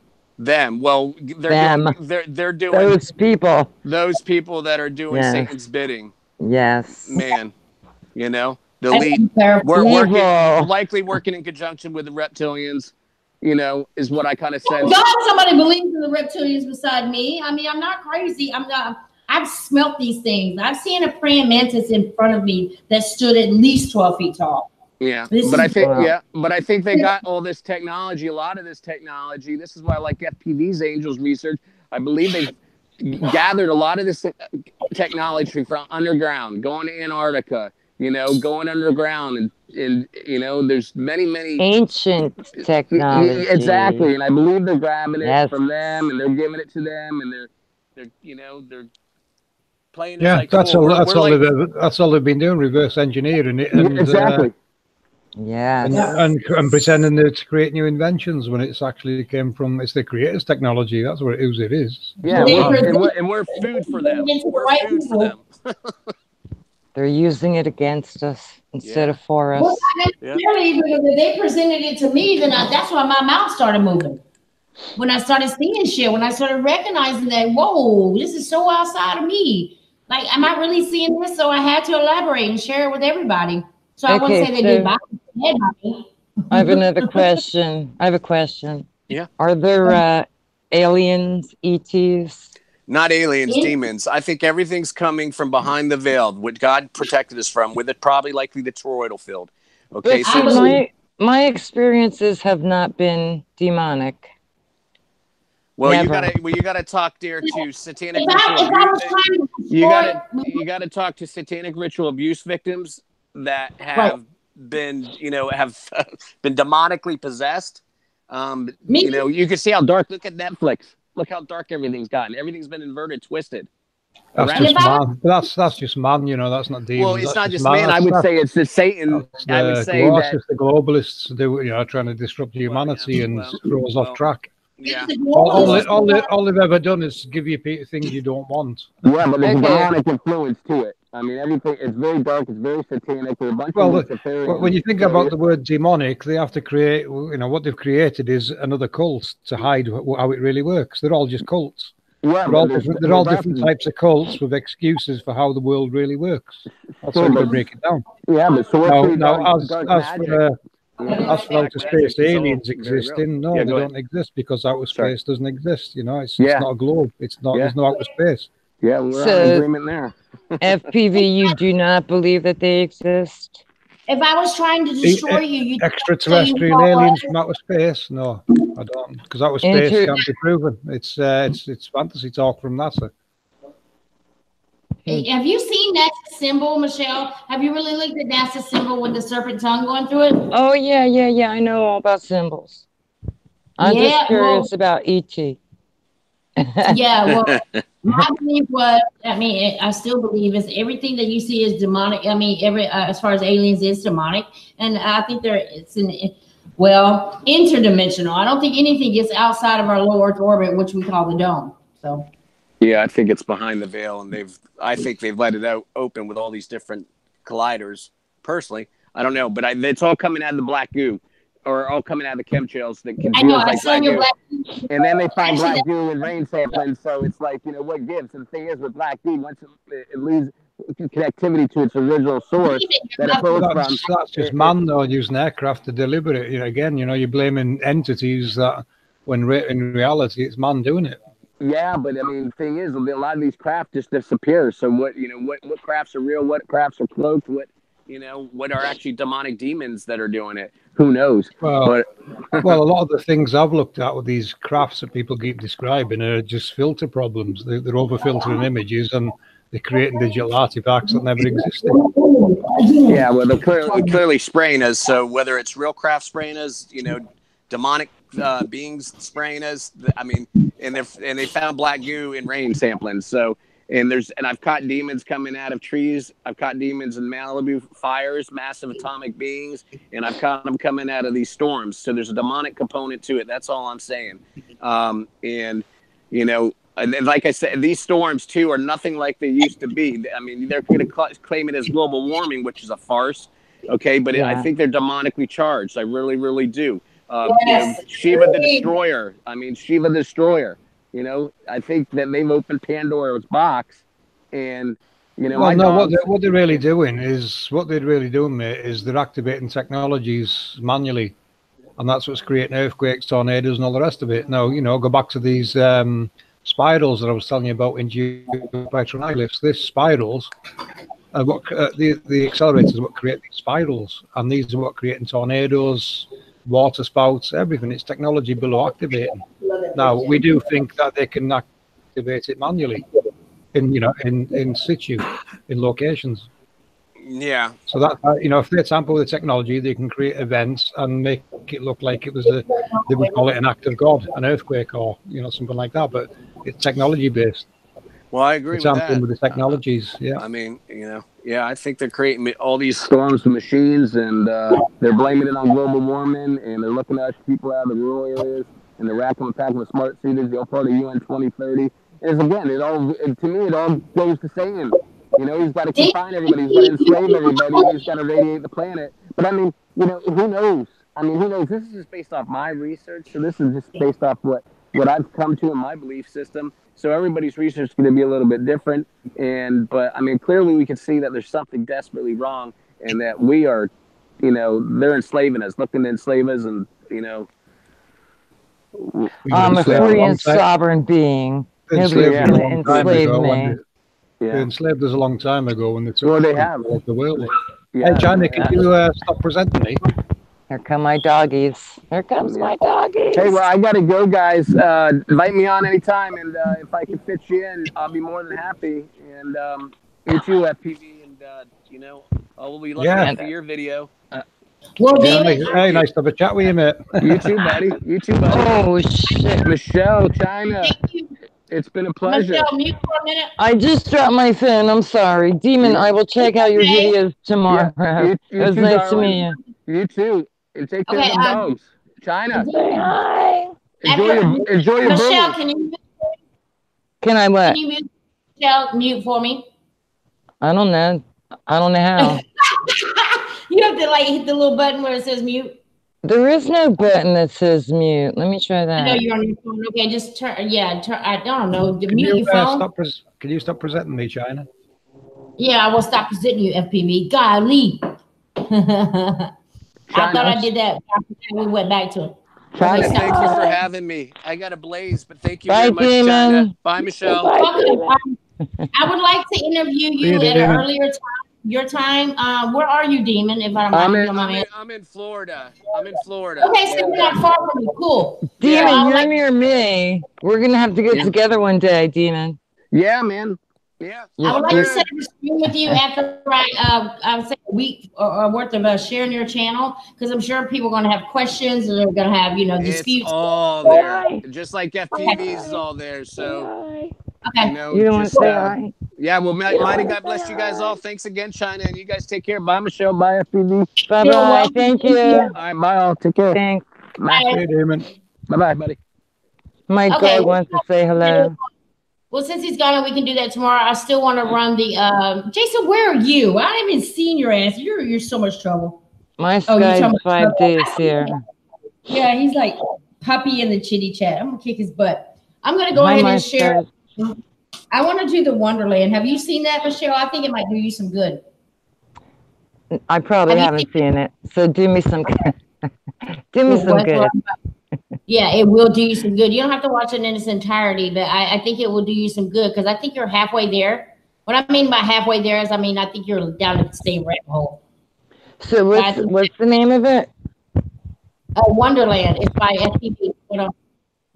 Well, they're doing those people that are doing Satan's bidding. Yes. Man, the elite we're likely working in conjunction with the reptilians, is what I kind of sense. God, somebody believes in the reptilians beside me. I mean, I'm not crazy. I've smelt these things. I've seen a praying mantis in front of me that stood at least 12 feet tall. Yeah, but I think they got all this technology, a lot of this technology. This is why I like FPV's Angels research. I believe they've gathered a lot of this technology from underground, going to Antarctica, going underground, and there's many ancient technology. Exactly, and I believe they're grabbing it from them, and they're giving it to them, and they're playing. Yeah, like, that's all. That's all they've been doing, reverse engineering it, and exactly. Yeah. And pretending to create new inventions when it's actually came from the creator's technology. That's what it is. Yeah, and we're food for them. We're food for them. They're using it against us instead of for us. Well, not necessarily, because if they presented it to me, then that's why my mouth started moving. When I started seeing shit, when I started recognizing that, whoa, this is so outside of me. Like, am I really seeing this? So I had to elaborate and share it with everybody. So I wouldn't say they did body. I have another question. I have a question. Yeah. Are there aliens, ETs? Not aliens, demons. I think everything's coming from behind the veil, what God protected us from, with it probably likely the toroidal field. Okay, but so my experiences have not been demonic. Well, you gotta talk, dear, to satanic ritual abuse. You gotta talk to satanic ritual abuse victims that have been, have been demonically possessed. You can see how dark. Look at Netflix. Look how dark everything's gotten. Everything's been inverted, twisted. That's just man. That's just man. That's not demons. Well, it's not just man. I would say it's the Satan. I would say that the globalists do, trying to disrupt humanity and throw us off track. Yeah. All they've ever done is give you things you don't want. Yeah, but there's a demonic influence to it. I mean, everything. It's very dark. It's very satanic. When you think about the word demonic, they have to create. What they've created is another cult to hide how it really works. They're all just cults. Yeah, they're all different types of cults with excuses for how the world really works. That's how you break it down. Yeah, but as for outer space aliens existing, no, they don't exist because outer space doesn't exist. It's not a globe. It's not. There's no outer space. Yeah, we're in agreement there. FPV, you do not believe that they exist? If I was trying to destroy you, extraterrestrial aliens from outer space? No, I don't, because outer space can't be proven. It's fantasy talk from NASA. Have you seen that symbol, Michelle? Have you really looked at NASA's symbol with the serpent tongue going through it? Oh, yeah. I know all about symbols. I'm just curious about ET. Yeah, well, my belief was, I still believe is everything that you see is demonic. As far as aliens is demonic. And I think interdimensional. I don't think anything gets outside of our low Earth orbit, which we call the dome. So. Yeah, I think it's behind the veil, and I think they've let it out open with all these different colliders. Personally, I don't know, but it's all coming out of the black goo, or all coming out of the chemtrails that can feel like black goo. And then they find black goo in rain sampling, so it's like, what gives? And the thing is, with black goo, once it loses connectivity to its original source, that's just man though using aircraft to deliver it. Again, you're blaming entities that, when in reality, it's man doing it. Yeah, but the thing is, a lot of these craft just disappear. So what crafts are real? What crafts are cloaked? What are actually demonic demons that are doing it? Who knows? Well, a lot of the things I've looked at with these crafts that people keep describing are just filter problems. They're over-filtering images and they're creating digital artifacts that never existed. Yeah, well, they're clearly spraying us. So whether it's real craft spraying us, demonic beings spraying us. And they found black goo in rain sampling. So, and I've caught demons coming out of trees. I've caught demons in Malibu fires, massive atomic beings, and I've caught them coming out of these storms. So there's a demonic component to it. That's all I'm saying. And like I said, these storms too are nothing like they used to be. They're going to claim it as global warming, which is a farce. Okay, but I think they're demonically charged. I really, really do. Shiva the Destroyer. Shiva the Destroyer. I think that they've opened Pandora's box, and what they're really doing, mate, is they're activating technologies manually, and that's what's creating earthquakes, tornadoes, and all the rest of it. Now, go back to these spirals that I was telling you about in geopatron lifts. These spirals are what the accelerators are what create these spirals, and these are what creating tornadoes, water spouts, everything. It's technology below activating. Now, we do think that they can activate it manually in situ, in locations. Yeah. So that, if they tamper with the technology, they can create events and make it look like it was they would call it an act of God, an earthquake, or, something like that. But it's technology based. Well, I agree with tampering that. with the technologies. Yeah. I mean, I think they're creating all these storms and machines, and they're blaming it on global warming, and they're looking at people out of the rural areas, and they're racking and packing with smart cities. They're all part of UN 2030. And again, to me, it all goes to saying, he's got to confine everybody, he's got to enslave everybody, and he's got to radiate the planet. But I mean, who knows? Who knows? This is just based off my research, so this is just based off what I've come to in my belief system. So everybody's research is going to be a little bit different. But I mean, clearly we can see that there's something desperately wrong, and that we are, they're enslaving us, looking to enslave us, and I'm a free and sovereign being. Nobody's going to enslave me. They enslaved us a long time ago when they took Well, they have the world. Yeah, hey, Johnny, can you stop presenting me? Here come my doggies. Here comes my doggies. Hey, well, I got to go, guys. Invite me on anytime, and if I can fit you in, I'll be more than happy. And you too, FPV, and I will be looking out for your video. Hey, nice to have a chat with you, mate. You too, buddy. You too, buddy. Oh, shit. Michelle, China. It's been a pleasure. Michelle, mute for a minute. I just dropped my phone. I'm sorry. Demon, I will check out your videos tomorrow. Yeah, it was nice to meet you. You too. And take care of the dogs. China. Say hi. Enjoy your Michelle, boo. Can I what? Can you mute for me? I don't know. I don't know how. You have to hit the little button where it says mute. There is no button that says mute. Let me try that. I know you're on your phone. Okay, just turn. I don't know. Mute your phone. Can you stop presenting me, China? Yeah, I will stop presenting you, FPV. Golly. I thought I did that. We went back to it. China, thank you for having me. I got a blaze, but thank you very much, China. Bye, Michelle. I would like to interview you at an earlier time. Your time. Where are you, Demon? If I'm in Florida. I'm in Florida. Okay, so you're not far from me. Cool. Demon, you're near me. We're gonna have to get together one day, Demon. Yeah, man. Yeah. I would like to set up a stream with you after I would say a week or worth of sharing your channel, because I'm sure people are going to have questions and they're going to have disputes. It's all there, just like FPV's is all there. So okay, you don't want to say hi. Yeah, well, mighty God bless you guys all. Thanks again, China, and you guys take care. Bye, Michelle. Bye, FPV. Bye bye. Thank you. All right, bye all. Take care. Thanks. Bye. Hey, Damon. Bye, bye, buddy. My dog wants to say hello. Well, since he's gone, we can do that tomorrow. I still want to run the Jason, where are you? I haven't even seen your ass. You're so much trouble. My Sky's 5 days here. Yeah, he's like puppy in the chitty chat. I'm gonna kick his butt. I'm gonna go ahead and share. I want to do the Wonderland. Have you seen that, Michelle? I think it might do you some good. I probably haven't seen it. So do me some good. Do me some good. Yeah, it will do you some good. You don't have to watch it in its entirety, but I think it will do you some good, because I think you're halfway there. What I mean by halfway there is, I think you're down at the same rabbit hole. So what's the name of it? Wonderland. It's by FPV.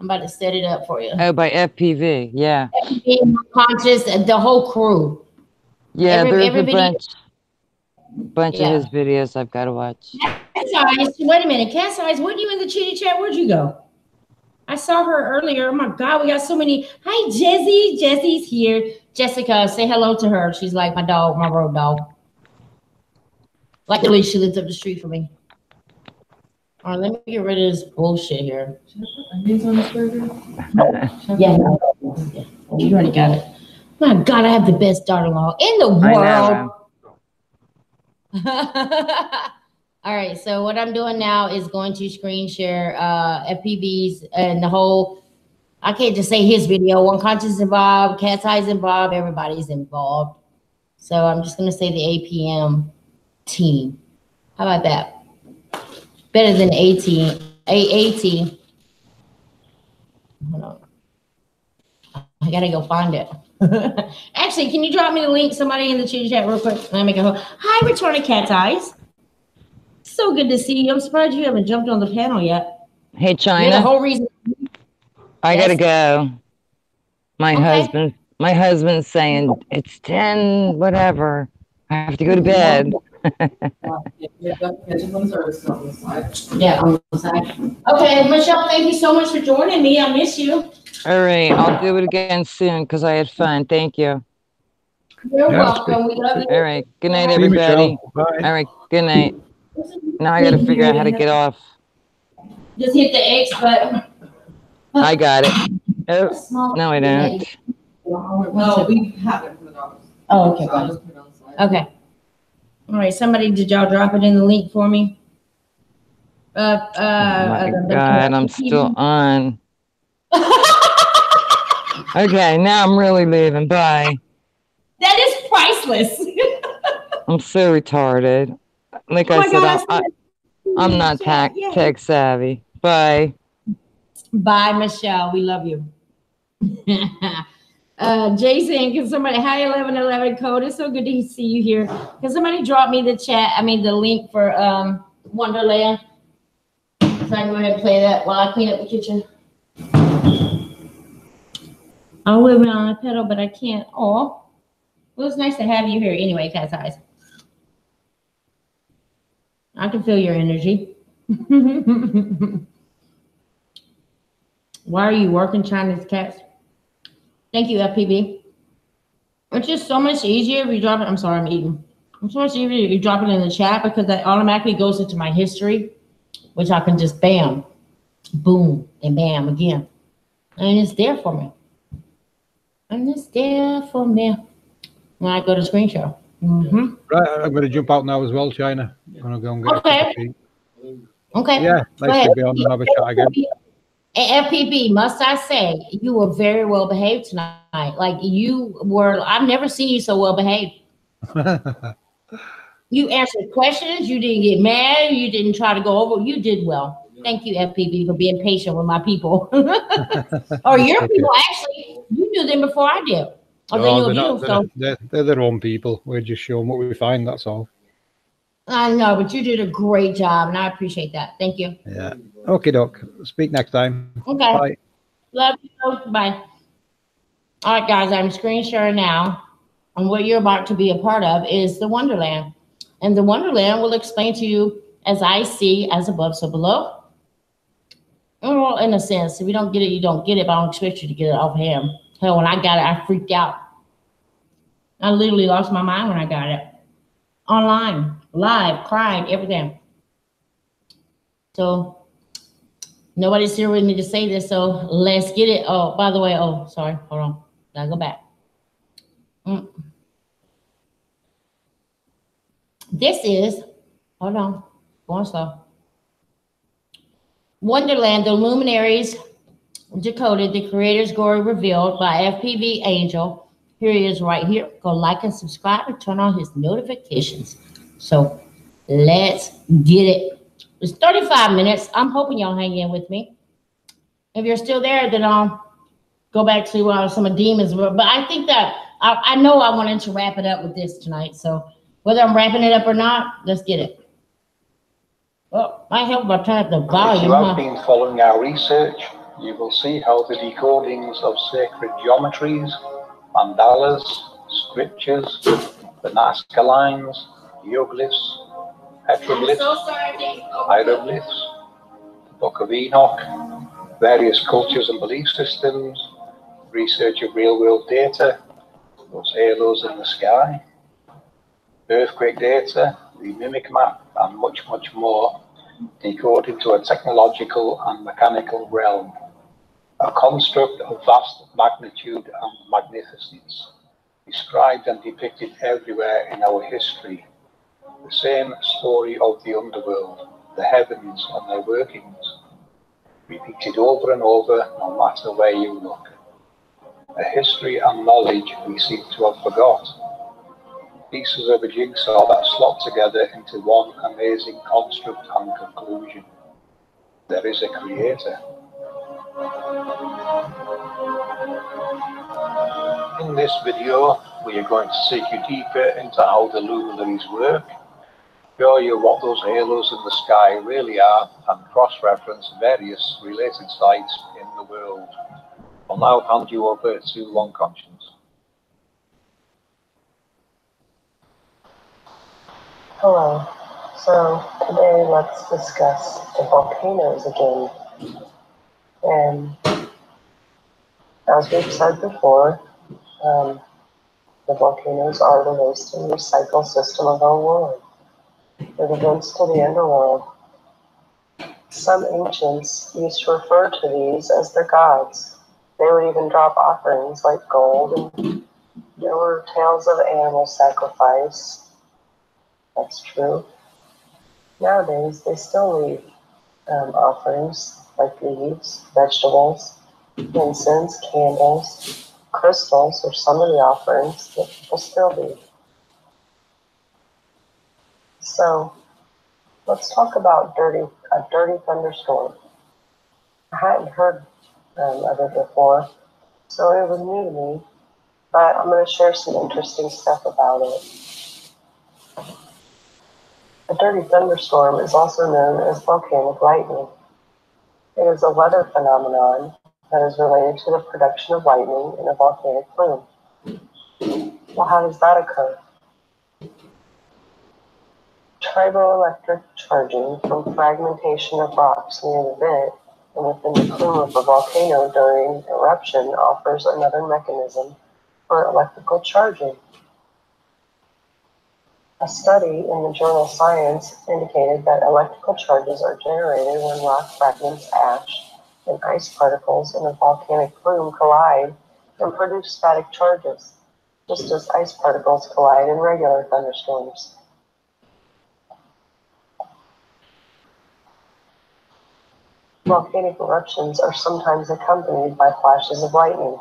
I'm about to set it up for you. Oh, by FPV. Yeah. FPV, Conscious, the whole crew. Yeah, there's a bunch of his videos I've got to watch. Cat's Eyes. Wait a minute. Cat's Eyes, weren't you in the chitty chat? Where'd you go? I saw her earlier. Oh my God, we got so many. Hi, Jessie. Jessie's here. Jessica, say hello to her. She's like my dog, my road dog. Like the way she lives up the street from me. All right, let me get rid of this bullshit here. Yeah, you already got it. My God, I have the best daughter-in-law in the world. All right, so what I'm doing now is going to screen share FPVs and the whole, I can't just say his video, One Conscious involved, Cat's Eyes involved, everybody's involved. So I'm just going to say the APM team. How about that? Better than AT. Hold on. I got to go find it. Actually, can you drop me the link, somebody in the chit chat real quick? Let me go. Hi, Return of Cat's Eyes. So good to see you. I'm surprised you haven't jumped on the panel yet. Hey, China. You're the whole reason. I gotta go. My husband's saying it's 10, whatever. I have to go to bed. Yeah, on the side. Okay, Michelle, thank you so much for joining me. I miss you. All right, I'll do it again soon because I had fun. Thank you. You're Yeah, welcome. We love you. All right, good night, See you, everybody. Michelle. Bye. All right, good night. Now I got to figure out how to get off. Just hit the X button. I got it. Oh, no, I don't. No, we have it for the dogs. Oh, okay, So I'll fine. just put it on the side. Okay. All right, somebody, did y'all drop it in the link for me? Oh my God, I'm still on. Okay, now I'm really leaving. Bye. That is priceless. I'm so retarded. Like Oh I my said, God, I'm not tech savvy. Bye. Bye, Michelle. We love you. Jason, can somebody, hi 1111 code. It's so good to see you here. Can somebody drop me the link for Wonderland? So I can go ahead and play that while I clean up the kitchen. I'm living on a pedal, but I can't. Oh, well, it's nice to have you here anyway, Cat's Eyes. I can feel your energy. Why are you working China's cats? Thank you, FPB. It's just so much easier if you drop it. I'm sorry, I'm eating. It's so much easier if you drop it in the chat because that automatically goes into my history, which I can just bam, boom, and bam again. And it's there for me. And it's there for me when I go to screen share. Mm-hmm. Right, I'm going to jump out now as well, China. I'm going to go and get a cup of tea. Okay. Yeah, nice to be on and have a chat again. And FPB, must I say, you were very well behaved tonight. Like you were, I've never seen you so well behaved. You answered questions. You didn't get mad. You didn't try to go over. You did well. Thank you, FPB, for being patient with my people. Or your people, actually, you knew them before I did. Or they knew you. So They're their own people. We're just showing what we find, that's all. I know, but you did a great job, and I appreciate that. Thank you. Yeah. Okay, Doc. Speak next time. Okay. Bye. Love you. Bye. All right, guys, I'm screen sharing now. And what you're about to be a part of is the Wonderland. And the Wonderland will explain to you as I see, as above, so below. Well, in a sense, if you don't get it, you don't get it, but I don't expect you to get it off hand. Hell, when I got it, I freaked out. I literally lost my mind when I got it. Online, live, crying, everything. So nobody's here with me to say this, so let's get it. Oh, by the way, oh, sorry, hold on. Gotta go back. This is, hold on, going slow. Wonderland, the luminaries decoded, the creator's glory revealed by FPV Angel. Here he is right here. Go like and subscribe and turn on his notifications. So let's get it. It's 35 minutes. I'm hoping y'all hang in with me. If you're still there, then I'll go back to some of Demons. But I think that I know I wanted to wrap it up with this tonight. So whether I'm wrapping it up or not, let's get it. Well, I help by turning up the volume. If you have been following our research, you will see how the decodings of sacred geometries, mandalas, scriptures, the Nazca lines, geoglyphs, petroglyphs, hieroglyphs, the Book of Enoch, various cultures and belief systems, research of real-world data, those halos in the sky, earthquake data, the mimic map, and much, much more, decode into a technological and mechanical realm, a construct of vast magnitude and magnificence, described and depicted everywhere in our history. The same story of the underworld, the heavens and their workings, repeated over and over, no matter where you look. A history and knowledge we seem to have forgot. Pieces of a jigsaw that slot together into one amazing construct and conclusion. There is a creator. In this video, we are going to take you deeper into how the luminaries work, show you what those halos in the sky really are, and cross-reference various related sites in the world. I'll now hand you over to One Conscience. Hello. So today let's discuss the volcanoes again. And as we've said before, the volcanoes are the waste and recycle system of our world. They're the vents to the underworld. Some ancients used to refer to these as their gods. They would even drop offerings like gold, and there were tales of animal sacrifice. That's true. Nowadays, they still leave offerings like leaves, vegetables, incense, candles, crystals are some of the offerings that people still do. So let's talk about a dirty thunderstorm. I hadn't heard of it before, so it was new to me, but I'm going to share some interesting stuff about it. A dirty thunderstorm is also known as volcanic lightning. It is a weather phenomenon that is related to the production of lightning in a volcanic plume. Well, how does that occur? Triboelectric charging from fragmentation of rocks near the vent and within the plume of a volcano during eruption offers another mechanism for electrical charging. A study in the journal Science indicated that electrical charges are generated when rock fragments, ash, and ice particles in a volcanic plume collide and produce static charges, just as ice particles collide in regular thunderstorms. Volcanic eruptions are sometimes accompanied by flashes of lightning.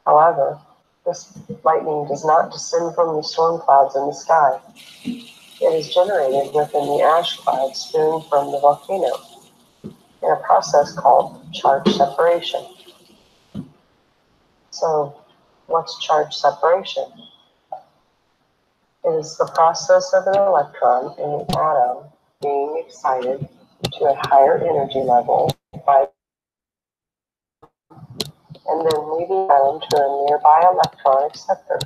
However, this lightning does not descend from the storm clouds in the sky. It is generated within the ash clouds spewing from the volcano in a process called charge separation. So, what's charge separation? It is the process of an electron in the atom being excited to a higher energy level by and then leaving the atom to a nearby electron acceptor.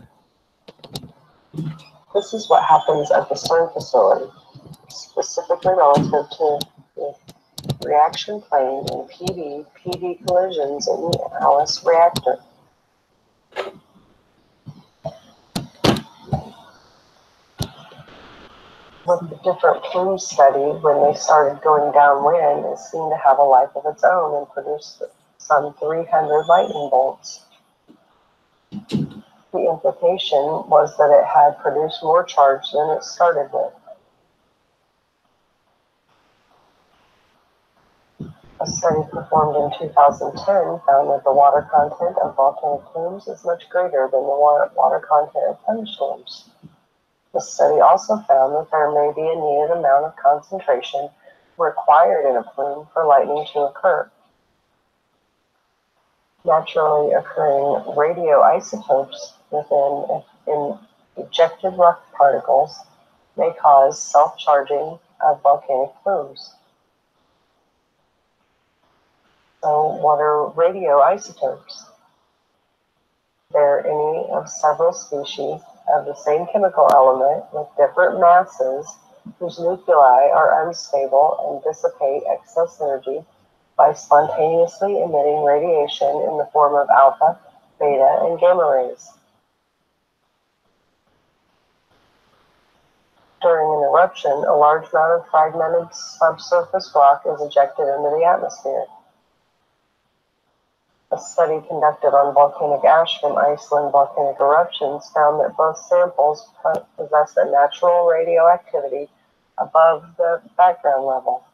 This is what happens at the CERN facility, specifically relative to the reaction plane in PD collisions in the ALICE reactor. With the different plumes studied, when they started going downwind, it seemed to have a life of its own and produced some 300 lightning bolts. The implication was that it had produced more charge than it started with. A study performed in 2010 found that the water content of volcanic plumes is much greater than the water content of thunderstorms. The study also found that there may be a needed amount of concentration required in a plume for lightning to occur. Naturally occurring radioisotopes in ejected rock particles may cause self-charging of volcanic plumes. So what are radioisotopes? They're any of several species of the same chemical element with different masses whose nuclei are unstable and dissipate excess energy by spontaneously emitting radiation in the form of alpha, beta, and gamma rays. During an eruption, a large amount of fragmented subsurface rock is ejected into the atmosphere. A study conducted on volcanic ash from Iceland volcanic eruptions found that both samples possess a natural radioactivity above the background level.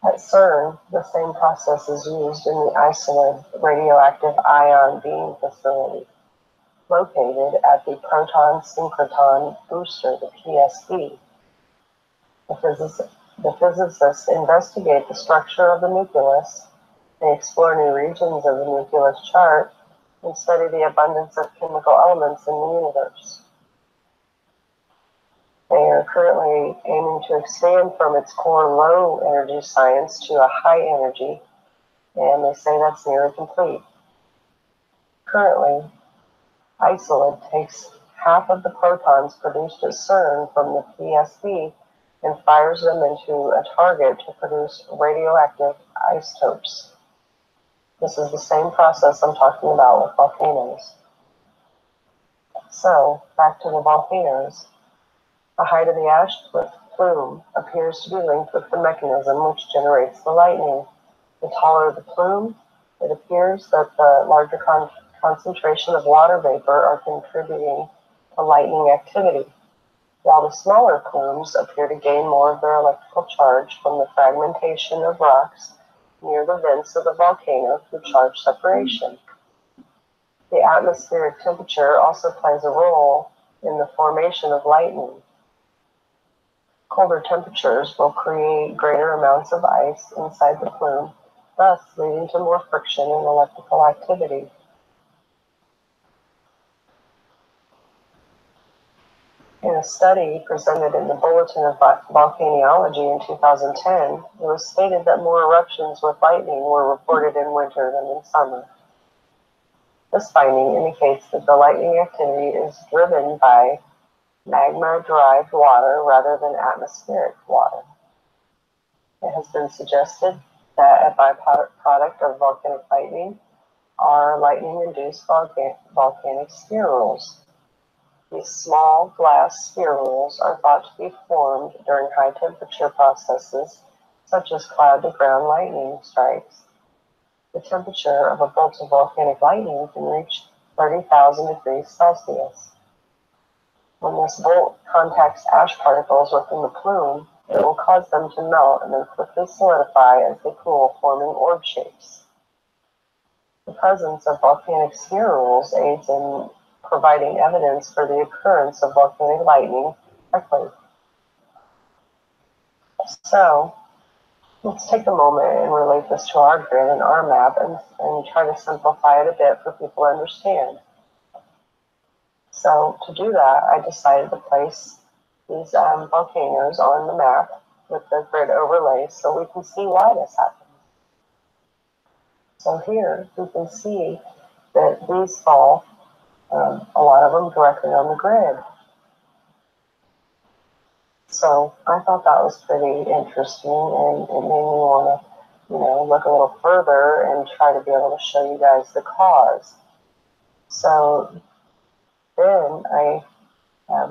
At CERN, the same process is used in the Iceland radioactive ion beam facility, located at the proton synchrotron booster, the PSB. The physicists investigate the structure of the nucleus. They explore new regions of the nucleus chart and study the abundance of chemical elements in the universe. They are currently aiming to expand from its core low energy science to a high energy, and they say that's nearly complete. Currently, Iceland takes half of the protons produced at CERN from the PSB and fires them into a target to produce radioactive isotopes. This is the same process I'm talking about with volcanoes. So, back to the volcanoes. The height of the ash plume appears to be linked with the mechanism which generates the lightning. The taller the plume, it appears that the larger concentration of water vapor are contributing to lightning activity, while the smaller plumes appear to gain more of their electrical charge from the fragmentation of rocks near the vents of the volcano through charge separation. The atmospheric temperature also plays a role in the formation of lightning. Colder temperatures will create greater amounts of ice inside the plume, thus leading to more friction and electrical activity. In a study presented in the Bulletin of Volcanology in 2010, it was stated that more eruptions with lightning were reported in winter than in summer. This finding indicates that the lightning activity is driven by magma-derived water rather than atmospheric water. It has been suggested that a byproduct of volcanic lightning are lightning-induced volcanic spherules. These small glass spherules are thought to be formed during high-temperature processes, such as cloud-to-ground lightning strikes. The temperature of a bolt of volcanic lightning can reach 30,000 degrees Celsius. When this bolt contacts ash particles within the plume, it will cause them to melt and then quickly solidify as they cool, forming orb shapes. The presence of volcanic spherules aids in providing evidence for the occurrence of volcanic lightning quickly. So, let's take a moment and relate this to our grid and our map and try to simplify it a bit for people to understand. So, to do that, I decided to place these volcanoes on the map with the grid overlay so we can see why this happens. So here, we can see that these fall, a lot of them directly on the grid. So I thought that was pretty interesting, and it made me want to, look a little further and try to be able to show you guys the cause. So then I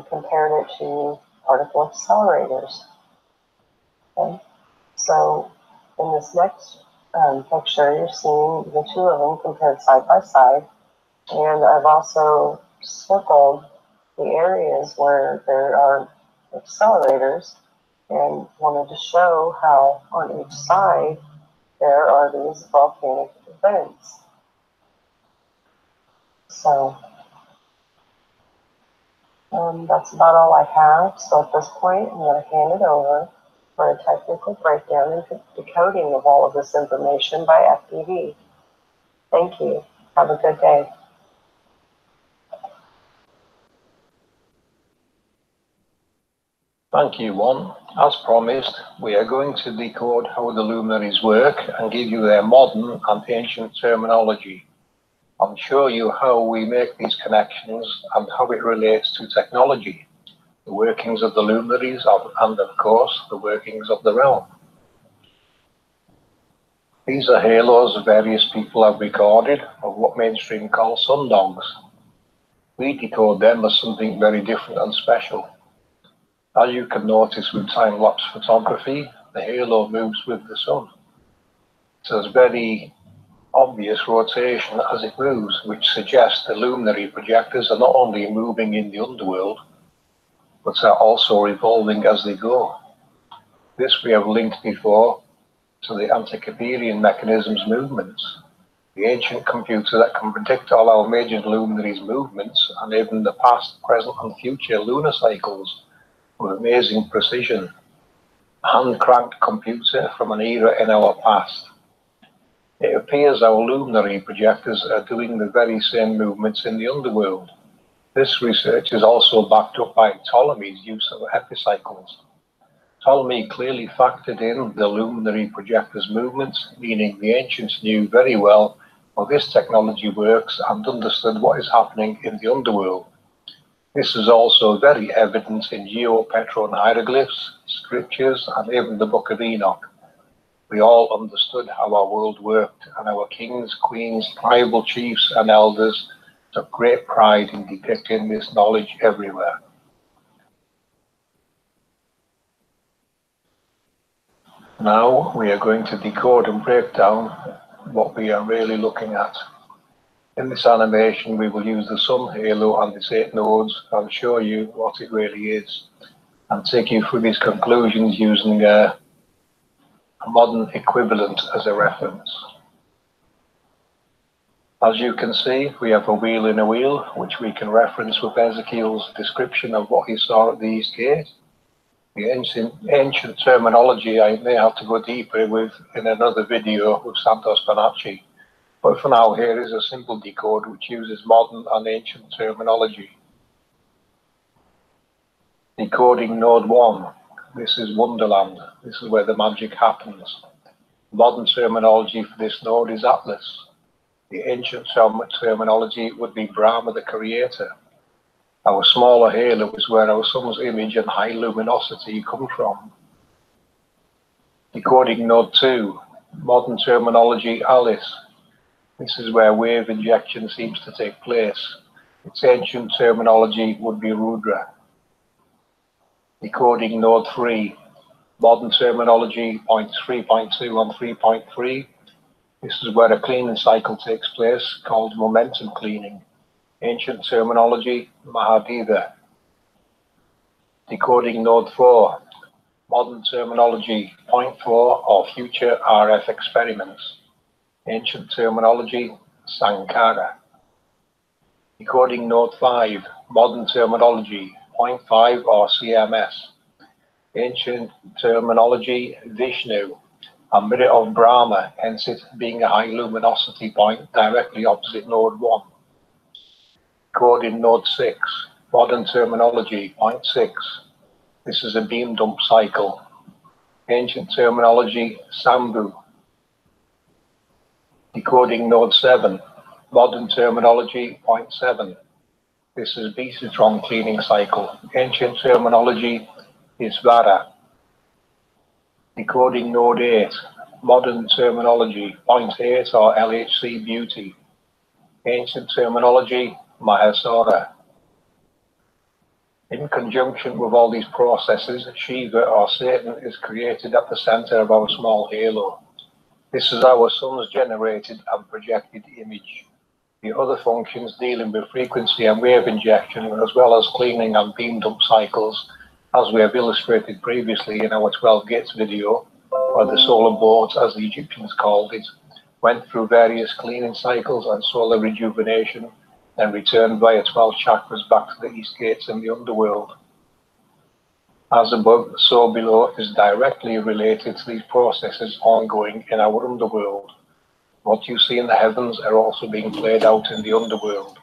compared it to particle accelerators. Okay? So in this next picture, you're seeing the two of them compared side by side, and I've also circled the areas where there are accelerators and wanted to show how on each side there are these volcanic vents. So that's about all I have. So at this point, I'm going to hand it over for a technical breakdown and decoding of all of this information by FPV. Thank you. Have a good day. Thank you, Juan. As promised, we are going to decode how the luminaries work and give you their modern and ancient terminology. I'll show you how we make these connections and how it relates to technology, the workings of the luminaries, and of course, the workings of the realm. These are halos various people have recorded of what mainstream calls sundogs. We decode them as something very different and special. As you can notice with time-lapse photography, the halo moves with the sun. So there's very obvious rotation as it moves, which suggests the luminary projectors are not only moving in the underworld, but are also revolving as they go. This we have linked before to the Antikytherian mechanism's movements, the ancient computer that can predict all our major luminaries' movements and even the past, present and future lunar cycles with amazing precision. A hand-cranked computer from an era in our past. It appears our luminary projectors are doing the very same movements in the underworld. This research is also backed up by Ptolemy's use of epicycles. Ptolemy clearly factored in the luminary projectors' movements, meaning the ancients knew very well how this technology works and understood what is happening in the underworld. This is also very evident in geopetron hieroglyphs, scriptures, and even the Book of Enoch. We all understood how our world worked, and our kings, queens, tribal chiefs, and elders took great pride in depicting this knowledge everywhere. Now we are going to decode and break down what we are really looking at. In this animation, we will use the sun halo and its 8 nodes and show you what it really is, and take you through these conclusions using a modern equivalent as a reference. As you can see, we have a wheel in a wheel, which we can reference with Ezekiel's description of what he saw at the East Gate. The ancient terminology I may have to go deeper with in another video with Santos Bonacci. But for now, here is a simple decode which uses modern and ancient terminology. Decoding Node 1. This is Wonderland. This is where the magic happens. Modern terminology for this node is Atlas. The ancient terminology would be Brahma, the creator. Our smaller halo is where our sun's image and high luminosity come from. Decoding Node 2. Modern terminology Alice. This is where wave injection seems to take place. Its ancient terminology would be Rudra. Decoding Node 3. Modern terminology points 3.2 and 3.3. This is where a cleaning cycle takes place called momentum cleaning. Ancient terminology Mahadeva. Decoding Node 4. Modern terminology point 4 or future RF experiments. Ancient terminology Sankara. Decoding Node 5. Modern terminology point 5 or CMS. Ancient terminology Vishnu, a mirror of Brahma, hence it being a high luminosity point directly opposite Node 1. Decoding Node 6. Modern terminology point 6. This is a beam dump cycle. Ancient terminology Sambhu. Decoding Node 7. Modern terminology point 7. This is Beatatron cleaning cycle. Ancient terminology is Vara. Decoding Node 8. Modern terminology point 8 or LHC beauty. Ancient terminology Mahasara. In conjunction with all these processes, Shiva or Satan is created at the center of our small halo. This is our sun's generated and projected image. The other functions dealing with frequency and wave injection, as well as cleaning and beam dump cycles, as we have illustrated previously in our 12 gates video, or the solar boat as the Egyptians called it, went through various cleaning cycles and solar rejuvenation, and returned via 12 chakras back to the East Gates in the underworld. As above, so below is directly related to these processes ongoing in our underworld. What you see in the heavens are also being played out in the underworld.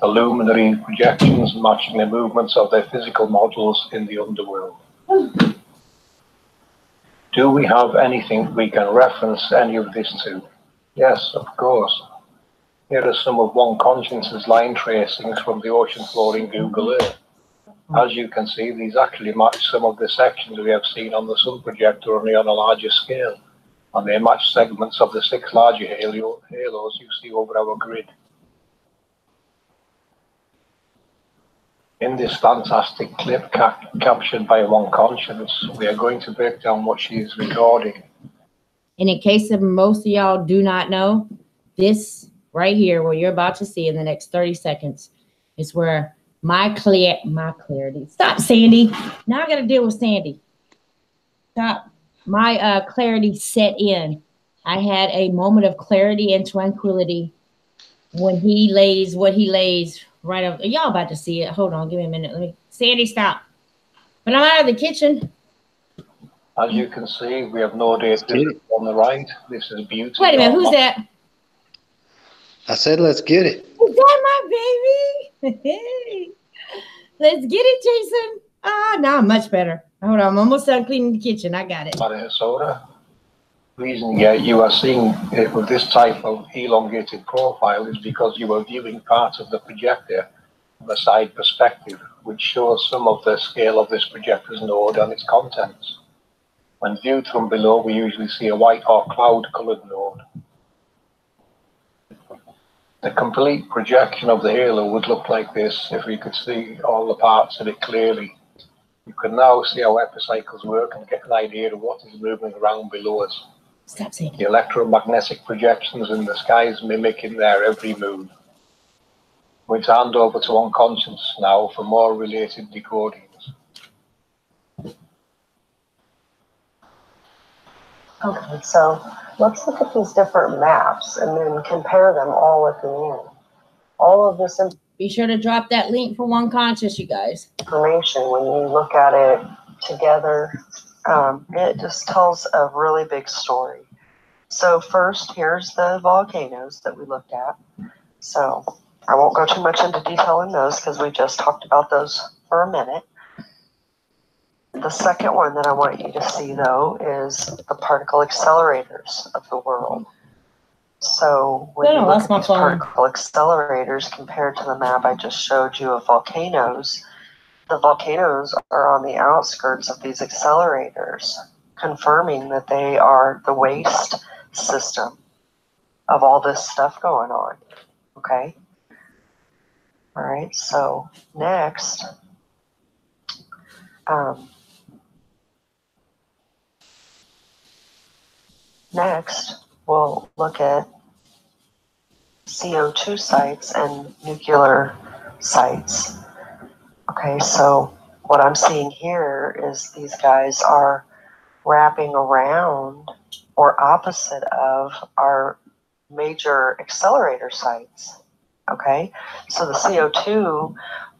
The luminary projections matching the movements of their physical models in the underworld. Do we have anything we can reference any of this to? Yes, of course. Here are some of One Conscience's line tracings from the ocean floor in Google Earth. As you can see, these actually match some of the sections we have seen on the sun projector, only on a larger scale. And they match segments of the 6 larger halos you see over our grid. In this fantastic clip captured by One Conscience, we are going to break down what she is recording. And in case of most of y'all do not know, this right here, what you're about to see in the next 30 seconds, is where my clarity. Stop, Sandy. Now I got to deal with Sandy. Stop. My clarity set in. I had a moment of clarity and tranquility when he lays what he lays right up. Y'all about to see it. Hold on, give me a minute. Sandy, stop. But I'm out of the kitchen. As you can see, we have Node 8 on the right. This is beauty. Wait a minute, who's that? I said, let's get it. Is that my baby? Let's get it, Jason. Ah, now I'm much better. Hold on, I'm almost done cleaning the kitchen. I got it. The reason you are seeing it with this type of elongated profile is because you are viewing part of the projector from a side perspective, which shows some of the scale of this projector's node and its contents. When viewed from below, we usually see a white or cloud-colored node. The complete projection of the halo would look like this if we could see all the parts of it clearly. You can now see how epicycles work and get an idea of what is moving around below us. Stop saying The electromagnetic projections in the sky is mimicking their every move. We'll hand over to unconscious now for more related decodings. Okay, so let's look at these different maps and then compare them all at the end. All of this Be sure to drop that link for One Conscious, you guys. information, when you look at it together, it just tells a really big story. So first, here's the volcanoes that we looked at. So I won't go too much into detail in those because we just talked about those for a minute. The second one that I want you to see, though, is the particle accelerators of the world. So when you look at these particle accelerators compared to the map I just showed you of volcanoes, the volcanoes are on the outskirts of these accelerators, confirming that they are the waste system of all this stuff going on. Okay? All right, so next, we'll look at CO2 sites and nuclear sites. Okay, so what I'm seeing here is these guys are wrapping around or opposite of our major accelerator sites. Okay, so the CO2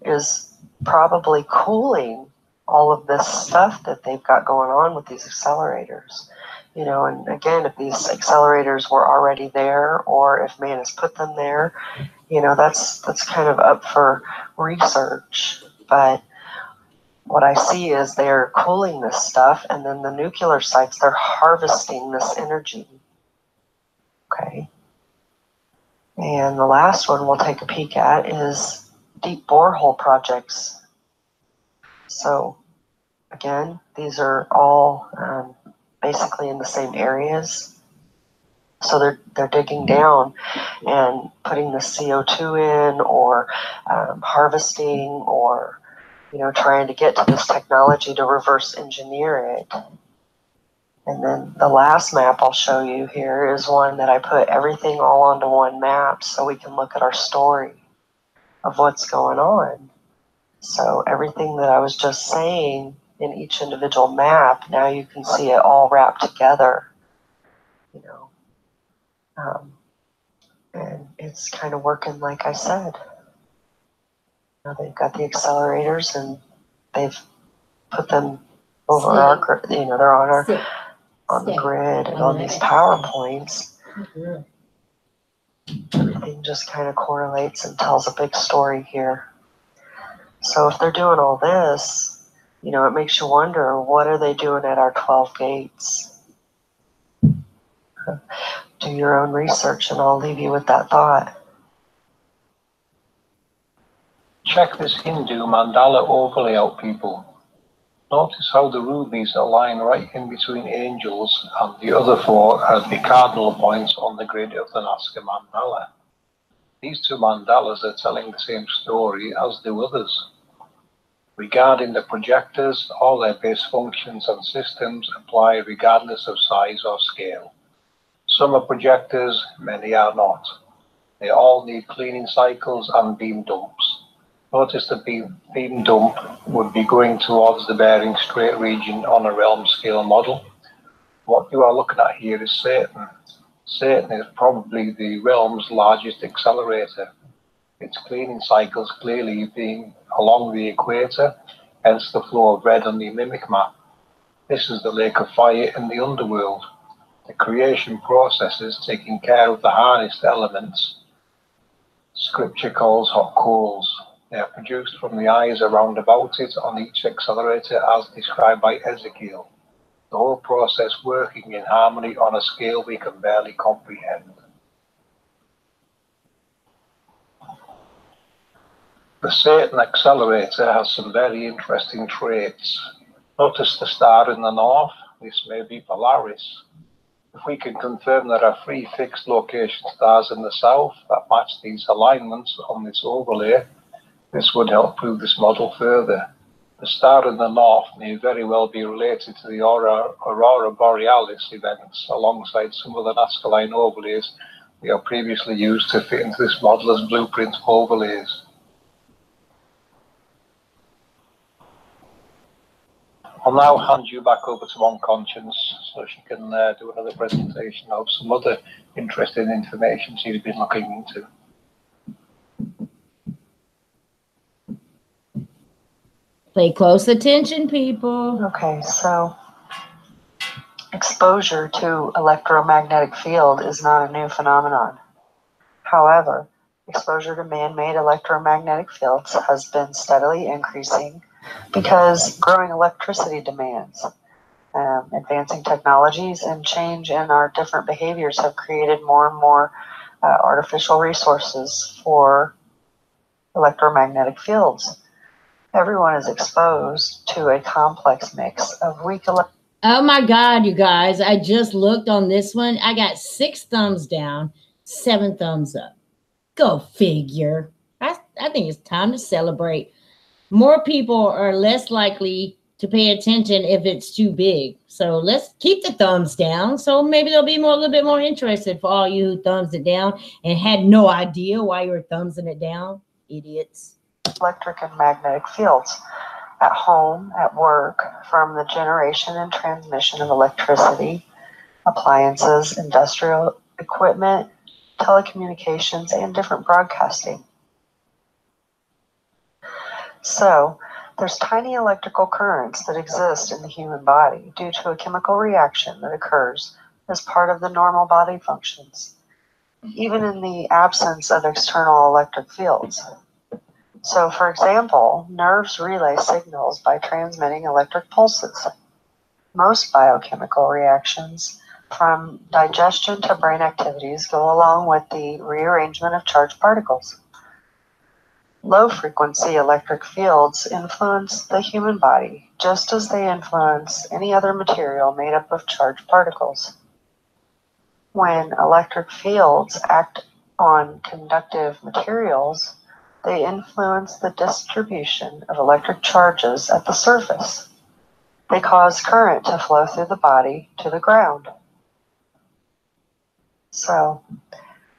is probably cooling all of this stuff that they've got going on with these accelerators. You know, and again, if these accelerators were already there or if man has put them there, you know, that's kind of up for research. But what I see is they're cooling this stuff, and then the nuclear sites, they're harvesting this energy. Okay. And the last one we'll take a peek at is deep borehole projects. So again, these are all basically in the same areas. So they're digging down and putting the CO2 in, or harvesting, or trying to get to this technology to reverse engineer it. And then the last map I'll show you here is one that I put everything all onto one map so we can look at our story of what's going on. So everything that I was just saying in each individual map, now you can see it all wrapped together, and it's kind of working like I said. They've got the accelerators and they've put them over our, they're on the grid and on these PowerPoints. Everything just kind of correlates and tells a big story here. So if they're doing all this, it makes you wonder, what are they doing at our 12 gates? Do your own research, and I'll leave you with that thought. Check this Hindu mandala overlay out, people. Notice how the rubies align right in between angels and the other four as the cardinal points on the grid of the Nazca mandala. These two mandalas are telling the same story as do others. Regarding the projectors, all their base functions and systems apply regardless of size or scale. Some are projectors, many are not. They all need cleaning cycles and beam dumps. Notice the beam dump would be going towards the Bering Strait region on a realm scale model. What you are looking at here is Satan. Satan is probably the realm's largest accelerator. Its cleaning cycles clearly being along the equator, hence the flow of red on the mimic map. This is the lake of fire in the underworld. The creation processes taking care of the harnessed elements. Scripture calls hot coals. They are produced from the eyes around about it on each accelerator as described by Ezekiel. The whole process working in harmony on a scale we can barely comprehend. The Satan accelerator has some very interesting traits. Notice the star in the north. This may be Polaris. If we can confirm there are 3 fixed location stars in the south that match these alignments on this overlay, this would help prove this model further. The star in the north may very well be related to the Aurora Borealis events alongside some of the Nazca Line overlays we have previously used to fit into this model as blueprint overlays. I'll now hand you back over to On Conscience so she can do another presentation of some other interesting information she's been looking into. Pay close attention, people. Okay, so exposure to electromagnetic field is not a new phenomenon. However, exposure to man-made electromagnetic fields has been steadily increasing because growing electricity demands, advancing technologies, and change in our different behaviors have created more and more artificial resources for electromagnetic fields. Everyone is exposed to a complex mix of weak Oh my God, you guys, I just looked on this one. I got 6 thumbs down, 7 thumbs up. Go figure. I think it's time to celebrate. More people are less likely to pay attention if it's too big. So let's keep the thumbs down. So maybe they'll be a little bit more interested for all you who thumbs it down and had no idea why you were thumbsing it down. Idiots. Electric and magnetic fields at home, at work, from the generation and transmission of electricity, appliances, industrial equipment, telecommunications, and different broadcasting. So, there's tiny electrical currents that exist in the human body due to a chemical reaction that occurs as part of the normal body functions, even in the absence of external electric fields. So, for example, nerves relay signals by transmitting electric pulses. Most biochemical reactions, from digestion to brain activities, go along with the rearrangement of charged particles. Low-frequency electric fields influence the human body just as they influence any other material made up of charged particles. When electric fields act on conductive materials, they influence the distribution of electric charges at the surface. They cause current to flow through the body to the ground. So,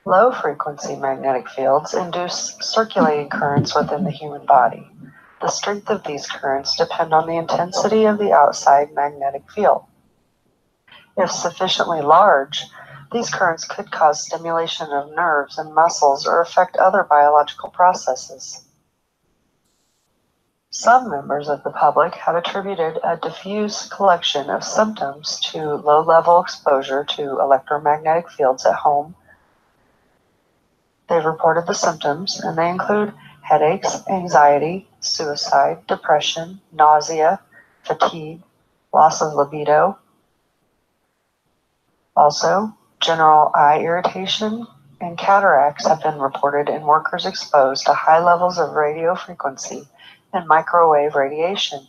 low-frequency magnetic fields induce circulating currents within the human body. The strength of these currents depend on the intensity of the outside magnetic field. If sufficiently large, these currents could cause stimulation of nerves and muscles or affect other biological processes. Some members of the public have attributed a diffuse collection of symptoms to low-level exposure to electromagnetic fields at home. They've reported the symptoms, and they include headaches, anxiety, suicide, depression, nausea, fatigue, loss of libido. Also, general eye irritation and cataracts have been reported in workers exposed to high levels of radio frequency and microwave radiation.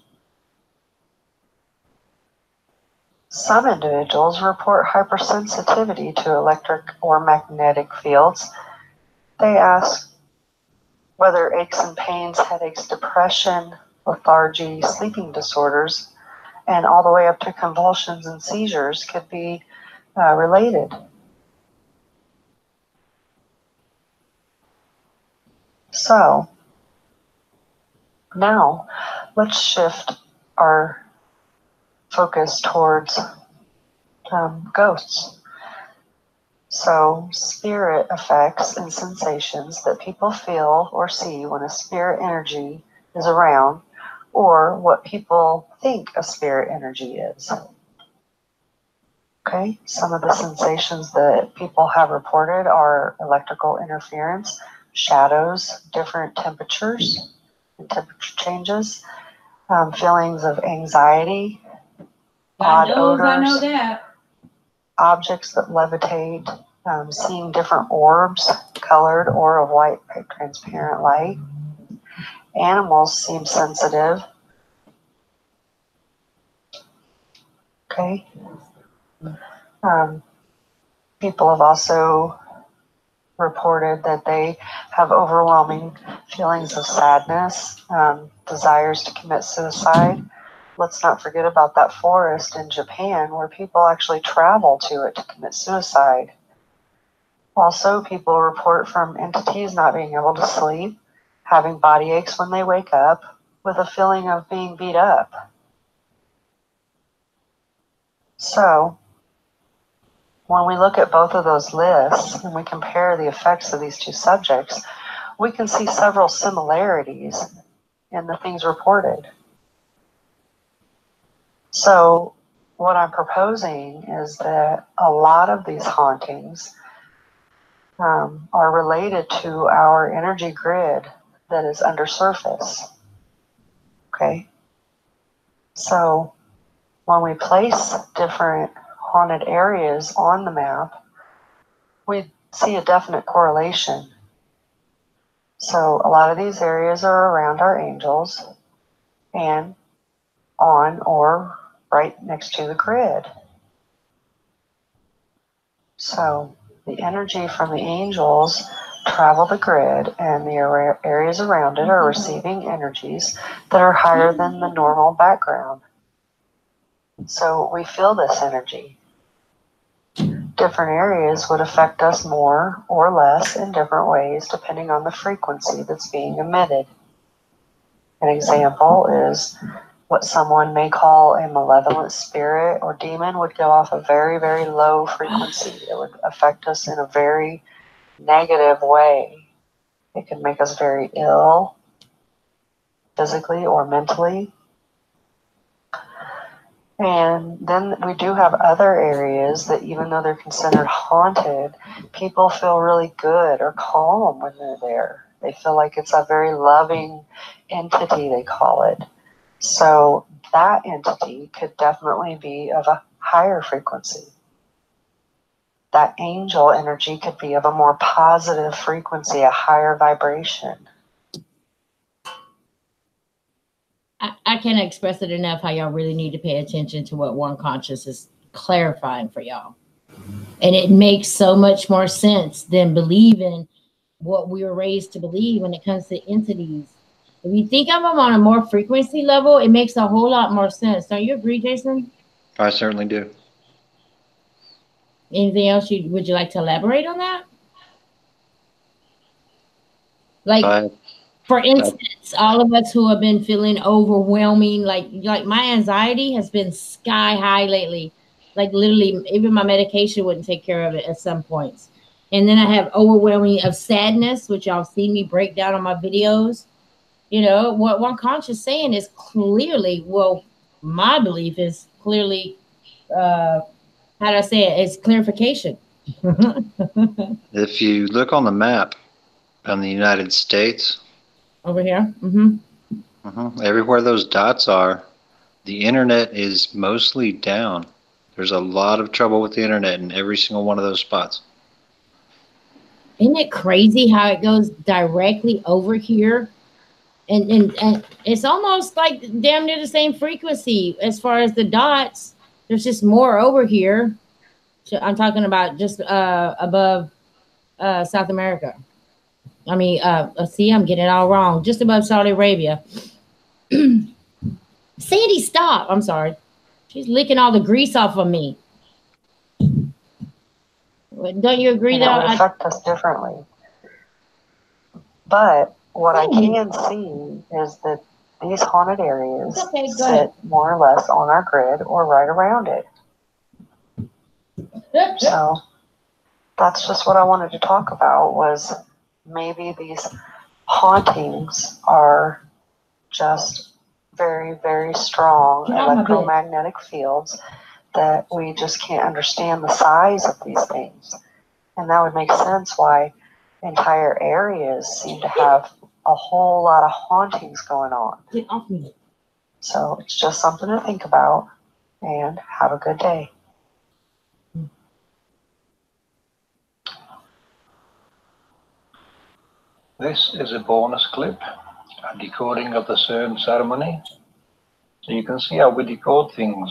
Some individuals report hypersensitivity to electric or magnetic fields. They ask whether aches and pains, headaches, depression, lethargy, sleeping disorders, and all the way up to convulsions and seizures could be related. So, now let's shift our focus towards ghosts. So, spirit effects and sensations that people feel or see when a spirit energy is around, or what people think a spirit energy is. Okay, some of the sensations that people have reported are electrical interference, shadows, different temperatures and temperature changes, feelings of anxiety, odd odors, I know that. objects that levitate, seeing different orbs, colored or of white transparent light, Animals seem sensitive. Okay. People have also reported that they have overwhelming feelings of sadness, desires to commit suicide. Let's not forget about that forest in Japan where people actually travel to it to commit suicide. Also, people report from entities not being able to sleep, having body aches when they wake up, with a feeling of being beat up. So, when we look at both of those lists and we compare the effects of these two subjects, we can see several similarities in the things reported. So, what I'm proposing is that a lot of these hauntings are related to our energy grid that is under surface. Okay? So, when we place different haunted areas on the map, we see a definite correlation. So, a lot of these areas are around our angels and on or right next to the grid. So, the energy from the angels travel the grid, and the areas around it are receiving energies that are higher than the normal background. So we feel this energy. Different areas would affect us more or less in different ways depending on the frequency that's being emitted. An example is what someone may call a malevolent spirit or demon would go off a very, very low frequency. It would affect us in a very negative way. It can make us very ill, physically or mentally. And then we do have other areas that, even though they're considered haunted, people feel really good or calm when they're there. They feel like it's a very loving entity, they call it. So that entity could definitely be of a higher frequency. That angel energy could be of a more positive frequency, a higher vibration. I can't express it enough how y'all really need to pay attention to what One Conscious is clarifying for y'all. And it makes so much more sense than believing what we were raised to believe when it comes to entities. If you think of them on a more frequency level, it makes a whole lot more sense. Don't you agree, Jason? I certainly do. Anything else would you like to elaborate on that? Like, for instance, all of us who have been feeling overwhelming, like my anxiety has been sky high lately. Like literally, even my medication wouldn't take care of it at some points. And then I have overwhelming of sadness, which y'all see me break down on my videos. You know, what One Conscious saying is clearly, well, my belief is clearly, how do I say it? It's clarification. If you look on the map on the United States, over here, everywhere those dots are, the internet is mostly down. There's a lot of trouble with the internet in every single one of those spots. Isn't it crazy how it goes directly over here? And it's almost like damn near the same frequency as far as the dots. There's just more over here. I'm talking about just above South America. I mean, see, I'm getting it all wrong. Just above Saudi Arabia. Sandy, stop. I'm sorry. She's licking all the grease off of me. Don't you agree that? It would That affect us differently. But what I can see is that these haunted areas sit more or less on our grid or right around it. So that's just what I wanted to talk about, was maybe these hauntings are just very, very strong electromagnetic fields that we just can't understand the size of these things. And that would make sense why entire areas seem to have a whole lot of hauntings going on. Get off me. So it's just something to think about, and have a good day. This is a bonus clip a decoding of the CERN ceremony. So you can see how we decode things.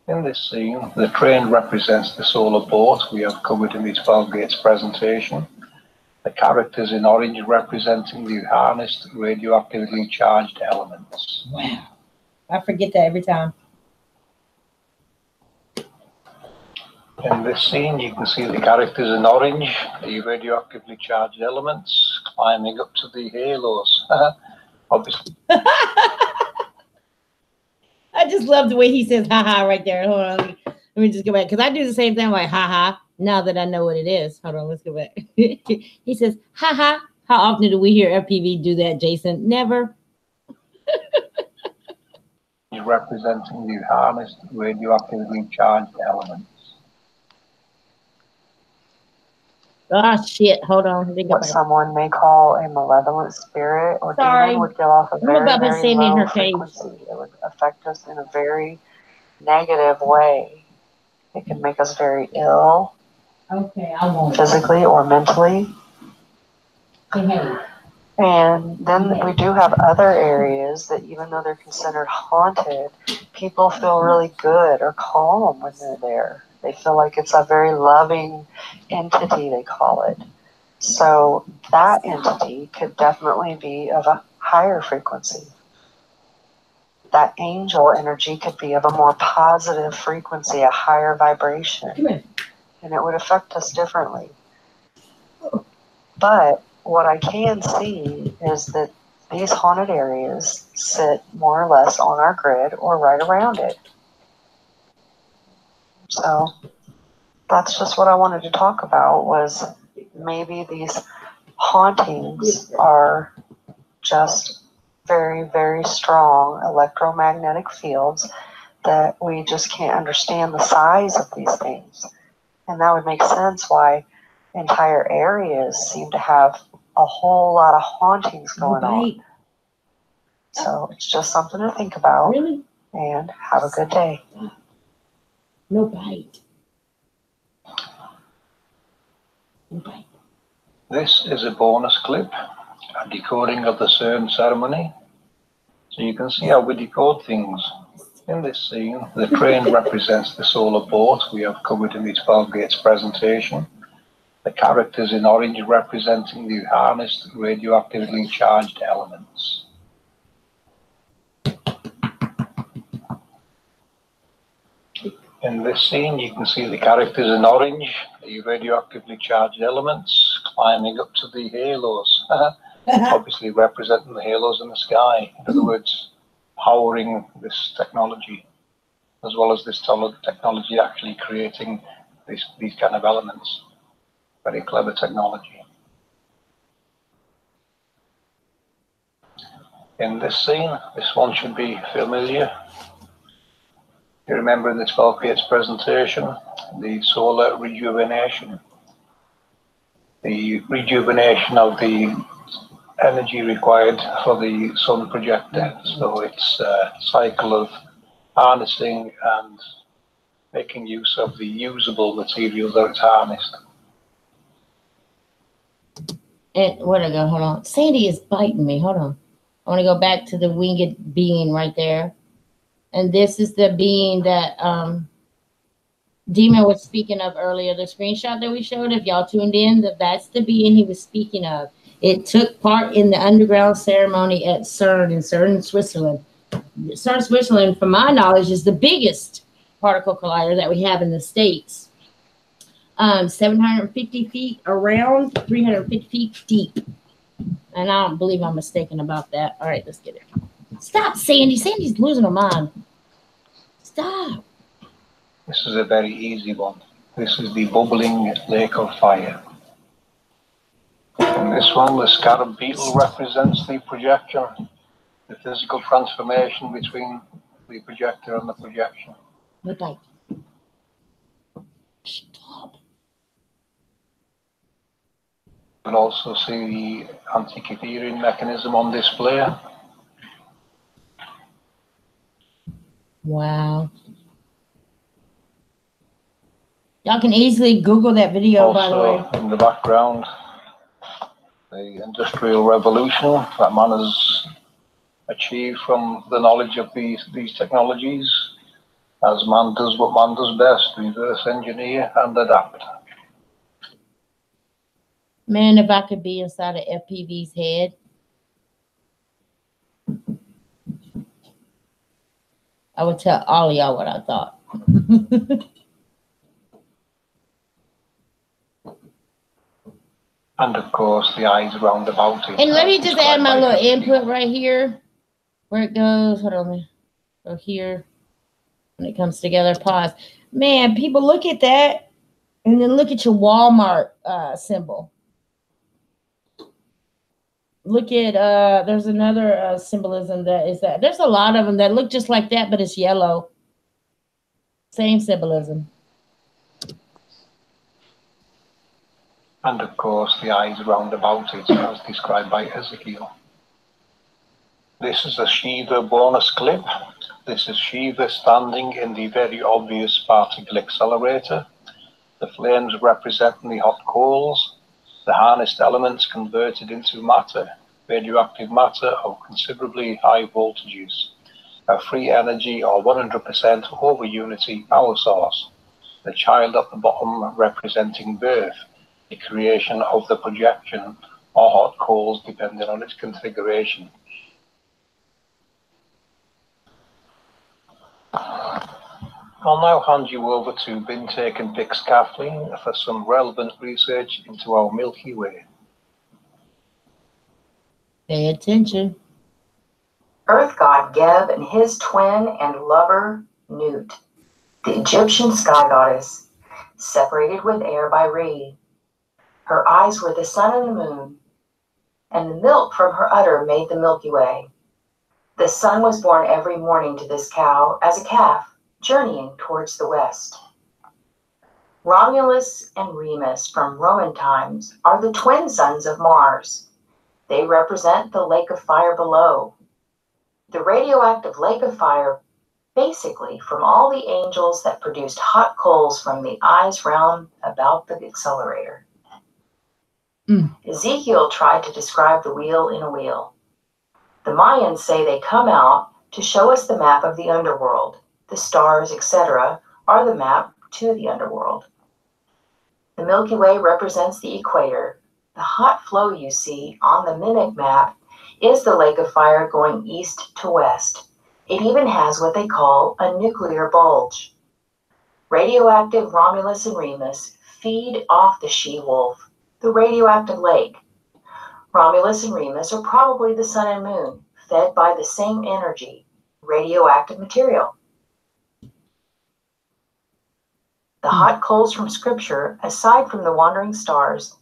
In this scene, the train represents the solar boat we have covered in the 12 gates presentation. The characters in orange representing the harnessed radioactively charged elements. Wow. I forget that every time. In this scene, you can see the characters in orange, the radioactively charged elements, climbing up to the halos. Obviously. I just love the way he says haha right there. Hold on. Let me just go back. Because I do the same thing like haha. Now that I know what it is. Hold on, let's go back. He says haha. How often do we hear FPV do that, Jason? Never. Representing the harnessed radioactively charged elements. Oh shit! Hold on. What someone may call a malevolent spirit or Sorry. demon would give off a I'm very, about to very see me in low her cage. frequency. It would affect us in a very negative way. It can make us very ill, Okay, I won't. physically or mentally. Behave. And then we do have other areas that even though they're considered haunted, people feel really good or calm when they're there. They feel like it's a very loving entity, they call it. So that entity could definitely be of a higher frequency. That angel energy could be of a more positive frequency, a higher vibration. And it would affect us differently. But what I can see is that these haunted areas sit more or less on our grid or right around it. So that's just what I wanted to talk about, was maybe these hauntings are just very, very strong electromagnetic fields that we just can't understand the size of these things. And that would make sense why entire areas seem to have a whole lot of hauntings going on. So it's just something to think about. Really? And have a good day. No bite. No bite. This is a bonus clip, a decoding of the CERN ceremony. So you can see how we decode things. In this scene, the train represents the solar boat we have covered in the 12 gates presentation. The characters in orange representing the harnessed radioactively charged elements. In this scene, you can see the characters in orange, the radioactively charged elements, climbing up to the halos, obviously representing the halos in the sky. In other words, powering this technology, as well as this technology actually creating these kind of elements. Very clever technology. In this scene, this one should be familiar. You remember in the 12 gates presentation, the solar rejuvenation. The rejuvenation of the energy required for the sun projector. So it's a cycle of harnessing and making use of the usable material that it's harnessed. And where'd I go? Hold on. Sandy is biting me. Hold on. I want to go back to the winged being right there. And this is the being that Demon was speaking of earlier. The screenshot that we showed, if y'all tuned in, that's the being he was speaking of. It took part in the underground ceremony at CERN in CERN, Switzerland. CERN, Switzerland, from my knowledge, is the biggest particle collider that we have in the States. 750 feet around, 350 feet deep. And I don't believe I'm mistaken about that. All right, let's get it. Stop, Sandy. Sandy's losing her mind. Stop. This is a very easy one. This is the bubbling lake of fire. In this one, the scarab beetle represents the projection, the physical transformation between the projector and the projection. Goodbye. Stop. You can also see the Antikytherian mechanism on display. Wow. Y'all can easily Google that video, by the way. Also, in the background, the Industrial Revolution. That man has achieve from the knowledge of these technologies, as man does what man does best, reverse engineer and adapt. Man, if I could be inside of FPV's head, I would tell all of y'all what I thought. And of course, the eyes round about it. And let me just add my little input right here, where it goes. Hold on. Go here. When it comes together, pause. Man, people, look at that. And then look at your Walmart symbol. Look at, there's another symbolism that is that. There's a lot of them that look just like that, but it's yellow. Same symbolism. And of course, the eyes round about it, as described by Ezekiel. This is a Shiva bonus clip. This is Shiva standing in the very obvious particle accelerator. The flames representing the hot coals, the harnessed elements converted into matter, radioactive matter of considerably high voltages, a free energy or 100% over unity power source, the child at the bottom representing birth, the creation of the projection or hot coals depending on its configuration. I'll now hand you over to Bintake and Bix Kathleen for some relevant research into our Milky Way. Pay attention. Earth god Geb and his twin and lover Nut, the Egyptian sky goddess, separated with air by Re. Her eyes were the sun and the moon, and the milk from her udder made the Milky Way. The sun was born every morning to this cow as a calf, journeying towards the west. Romulus and Remus from Roman times are the twin sons of Mars. They represent the lake of fire below. The radioactive lake of fire, basically from all the angels that produced hot coals from the eyes round about the accelerator. Ezekiel tried to describe the wheel in a wheel. The Mayans say they come out to show us the map of the underworld. The stars, etc., are the map to the underworld. The Milky Way represents the equator. The hot flow you see on the mimic map is the lake of fire going east to west. It even has what they call a nuclear bulge. Radioactive Romulus and Remus feed off the she-wolf, the radioactive lake. Romulus and Remus are probably the sun and moon, fed by the same energy, radioactive material. The hot coals from Scripture, aside from the wandering stars,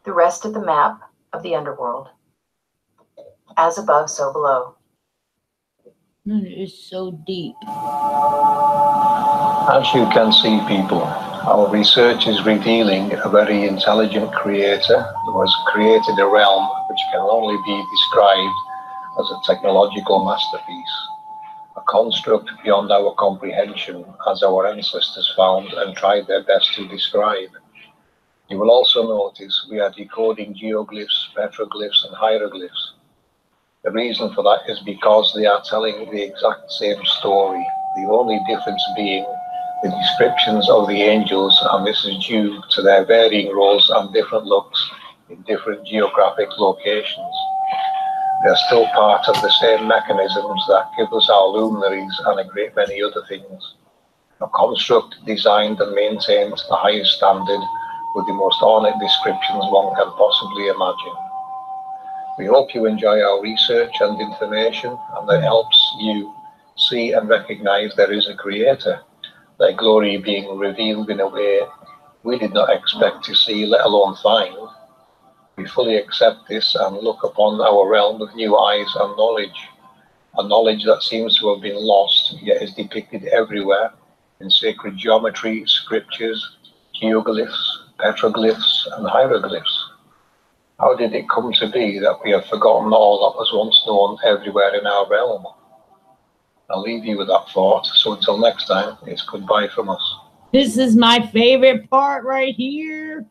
the rest of the map of the underworld. As above, so below. It is so deep. As you can see, people, our research is revealing a very intelligent creator who has created a realm which can only be described as a technological masterpiece, a construct beyond our comprehension, as our ancestors found and tried their best to describe. You will also notice we are decoding geoglyphs, petroglyphs, and hieroglyphs. The reason for that is because they are telling the exact same story, the only difference being the descriptions of the angels, and this is due to their varying roles and different looks in different geographic locations. They are still part of the same mechanisms that give us our luminaries and a great many other things. A construct designed and maintained to the highest standard with the most ornate descriptions one can possibly imagine. We hope you enjoy our research and information, and that helps you see and recognize there is a creator, their glory being revealed in a way we did not expect to see, let alone find. We fully accept this and look upon our realm with new eyes and knowledge, a knowledge that seems to have been lost, yet is depicted everywhere in sacred geometry, scriptures, geoglyphs, petroglyphs, and hieroglyphs. How did it come to be that we have forgotten all that was once known everywhere in our realm? I'll leave you with that thought, so until next time, it's goodbye from us. This is my favorite part right here.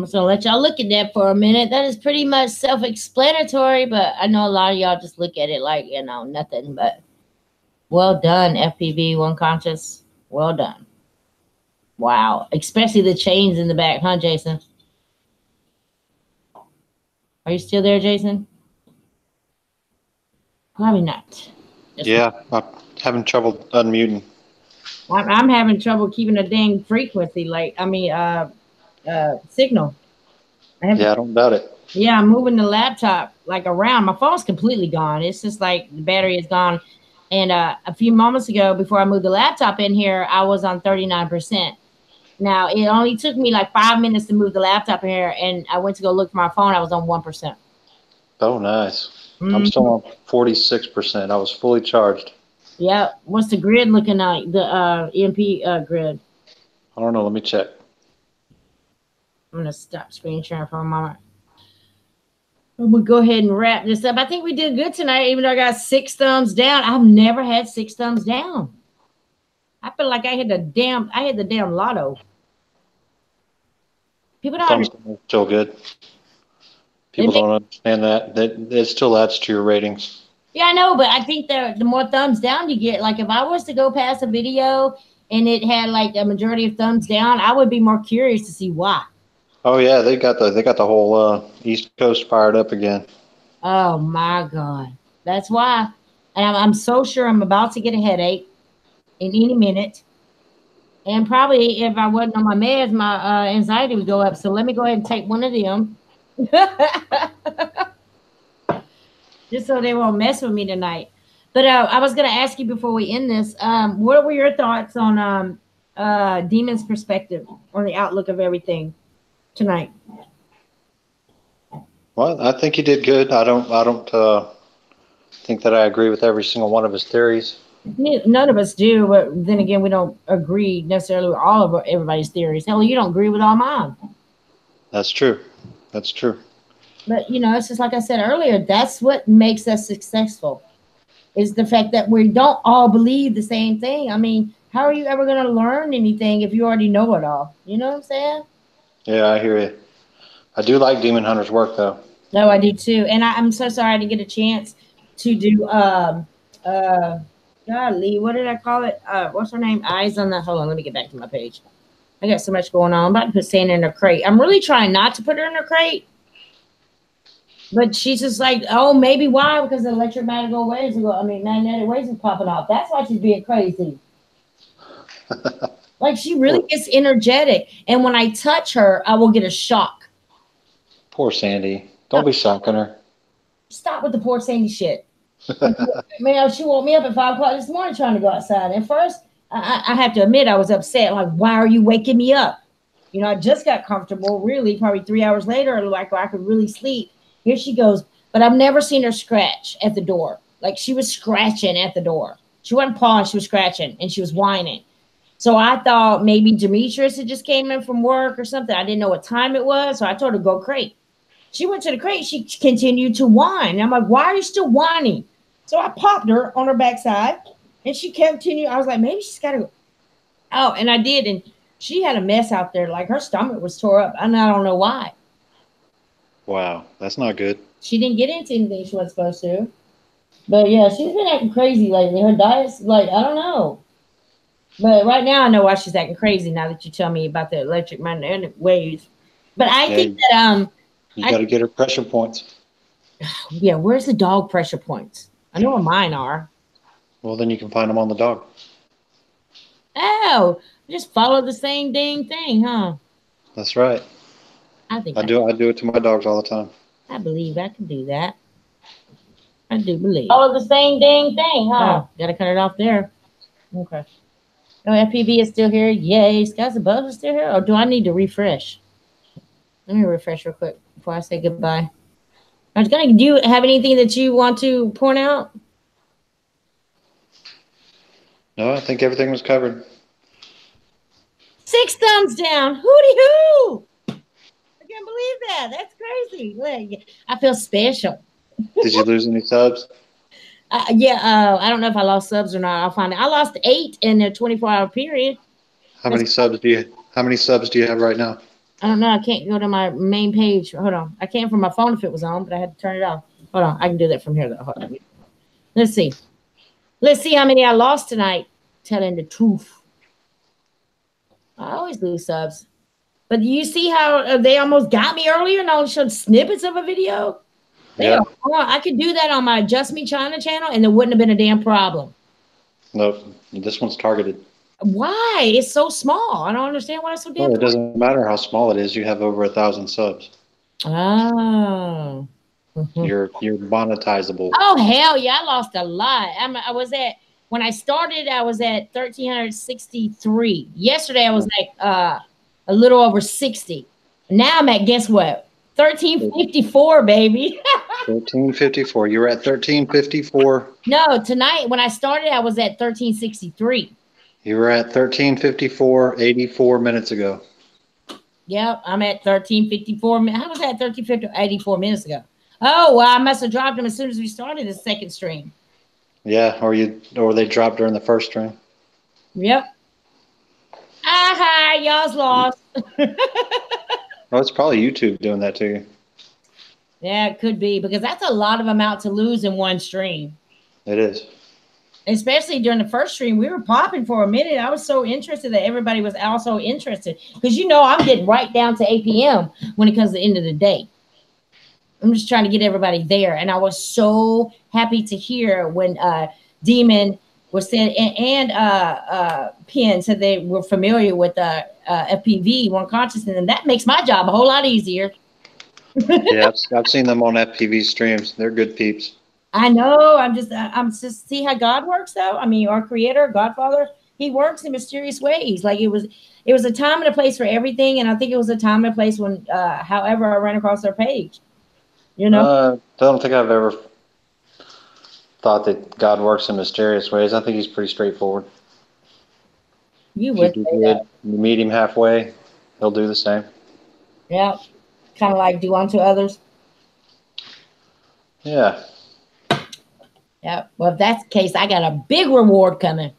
just gonna let y'all look at that for a minute. That is pretty much self-explanatory, but I know a lot of y'all just look at it like, nothing. But well done, FPV One Conscious. Well done. Wow. Especially the chains in the back, huh, Jason? Are you still there, Jason? Probably not. Yeah, I'm having trouble unmuting. I'm having trouble keeping a dang frequency, signal. I don't doubt it. Yeah, I'm moving the laptop around. My phone's completely gone. It's just like the battery is gone. And a few moments ago, before I moved the laptop in here, I was on 39%. Now, it only took me 5 minutes to move the laptop in here, and I went to go look for my phone. I was on 1%. Oh, nice. I'm still on 46%. I was fully charged. Yeah. What's the grid looking like? The EMP grid. I don't know. Let me check. I'm going to stop screen sharing for a moment. We'll go ahead and wrap this up. I think we did good tonight, even though I got 6 thumbs down. I've never had 6 thumbs down. I feel like I hit the damn lotto. People don't understand. Still good. People don't understand that. It still adds to your ratings. Yeah, I know, but I think the more thumbs down you get, if I was to go past a video and it had a majority of thumbs down, I would be more curious to see why. Oh yeah, they got the whole East Coast fired up again. Oh my God, that's why. And I'm so sure I'm about to get a headache in any minute. And probably if I wasn't on my meds, my anxiety would go up. So let me go ahead and take one of them. Just so they won't mess with me tonight. But I was going to ask you before we end this, what were your thoughts on Demon's perspective on the outlook of everything tonight? Well, I think he did good. I don't think that I agree with every single one of his theories. None of us do, but then again, we don't agree necessarily with all of everybody's theories. Hell, you don't agree with all mine. That's true. That's true. But, it's just like I said earlier, that's what makes us successful, is the fact that we don't all believe the same thing. I mean, how are you ever going to learn anything if you already know it all? You know what I'm saying? Yeah, I hear you. I do like Demon Hunter's work, though. No, I do too. And I'm so sorry I didn't get a chance to do, golly, what did I call it? What's her name? Eyes on the, hold on, let me get back to my page. I got so much going on. I'm about to put Santa in her crate. I'm really trying not to put her in her crate. But she's just like, oh, maybe why? Because the magnetic waves are popping off. That's why she's being crazy. She really gets energetic. And when I touch her, I will get a shock. Poor Sandy. Don't be shocking her. Stop with the poor Sandy shit. Man, she woke me up at 5 o'clock this morning trying to go outside. And first, I have to admit, I was upset. Why are you waking me up? I just got comfortable, really, probably 3 hours later, I could really sleep. Here she goes. But I've never seen her scratch at the door. She was scratching at the door. She wasn't pawing, she was scratching, and she was whining. So I thought maybe Demetrius had just came in from work or something. I didn't know what time it was, so I told her to go crate. She went to the crate. She continued to whine. And I'm like, why are you still whining? So I popped her on her backside, and she continued. I was like, maybe she's got to go. Oh, and I did, and she had a mess out there. Her stomach was tore up, and I don't know why. Wow, that's not good. She didn't get into anything she wasn't supposed to. But, yeah, she's been acting crazy lately. Her diet's I don't know. But right now I know why she's acting crazy now that you tell me about the electromagnetic waves. But I think that you got to get her pressure points. Yeah, where's the dog pressure points? I know where mine are. Well, then you can find them on the dog. Oh, just follow the same dang thing, huh? That's right. I do it to my dogs all the time. I believe I can do that. I do believe. Follow the same dang thing, huh? Oh, gotta cut it off there. Okay. Oh, FPV is still here. Yay. Skies Above is still here. Or do I need to refresh? Let me refresh real quick before I say goodbye. Do you have anything that you want to point out? No, I think everything was covered. 6 thumbs down. Hooty-hoo! I can't believe that. That's crazy. I feel special. Did you lose any subs? Yeah, I don't know if I lost subs or not. I'll find it. I lost 8 in a 24-hour period. How many subs do you have right now? I don't know. I can't go to my main page. Hold on. I can from my phone if it was on, but I had to turn it off. Hold on. I can do that from here though. Hold on. Let's see. Let's see how many I lost tonight. Telling the truth. I always lose subs. But you see how they almost got me earlier and I showed snippets of a video? Yeah. I could do that on my Just Me China channel and there wouldn't have been a damn problem. No, this one's targeted. Why? It's so small. I don't understand why it's so damn. Well, it doesn't matter how small it is. You have over 1,000 subs. Oh. You're monetizable. Oh hell yeah! I lost a lot. I was at when I started. I was at 1,363. Yesterday I was like a little over 60. Now I'm at guess what? 1,354, baby. 1354. You were at 1354. No, tonight when I started, I was at 1,363. You were at 1354 84 minutes ago. Yep, I'm at 1,354. How was that 1,350 84 minutes ago? Oh, well, I must have dropped them as soon as we started the second stream. Yeah, or they dropped during the first stream. Yep. Aha, y'all's lost. Oh, it's probably YouTube doing that to you. Yeah, it could be because that's a lot of amount to lose in one stream. It is. Especially during the first stream, we were popping for a minute. I was so interested that everybody was also interested because I'm getting right down to 8 p.m. when it comes to the end of the day. I'm just trying to get everybody there. And I was so happy to hear when Demon was saying and Penn said they were familiar with FPV, One Consciousness, and that makes my job a whole lot easier. Yeah, I've seen them on FPV streams. They're good peeps. I know. I'm just see how God works though. I mean, our creator, Godfather, he works in mysterious ways. Like it was a time and a place for everything. And I think it was a time and a place when, however I ran across their page, I don't think I've ever thought that God works in mysterious ways. I think he's pretty straightforward. You would say that. You meet him halfway, he'll do the same. Yeah. Kind of like do unto others. Yeah. Yeah. Well, if that's the case, I got a big reward coming.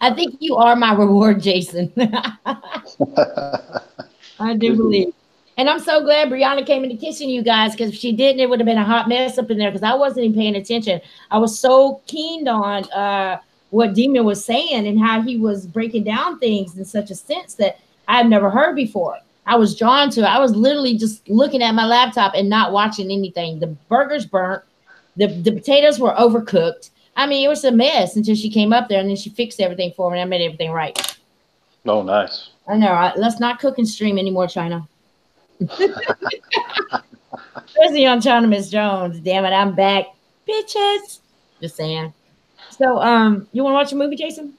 I think you are my reward, Jason. I do believe. And I'm so glad Brianna came in the kitchen, you guys, because if she didn't, it would have been a hot mess up in there because I wasn't even paying attention. I was so keen on what Demon was saying and how he was breaking down things in such a sense that I've never heard before. I was drawn to it. I was literally just looking at my laptop and not watching anything. The burgers burnt. The potatoes were overcooked. I mean, it was a mess until she came up there and then she fixed everything for me and I made everything right. Oh, nice. I know. Let's not cook and stream anymore, China. Especially on China Miss Jones. Damn it, I'm back. Bitches. Just saying. So, you want to watch a movie, Jason?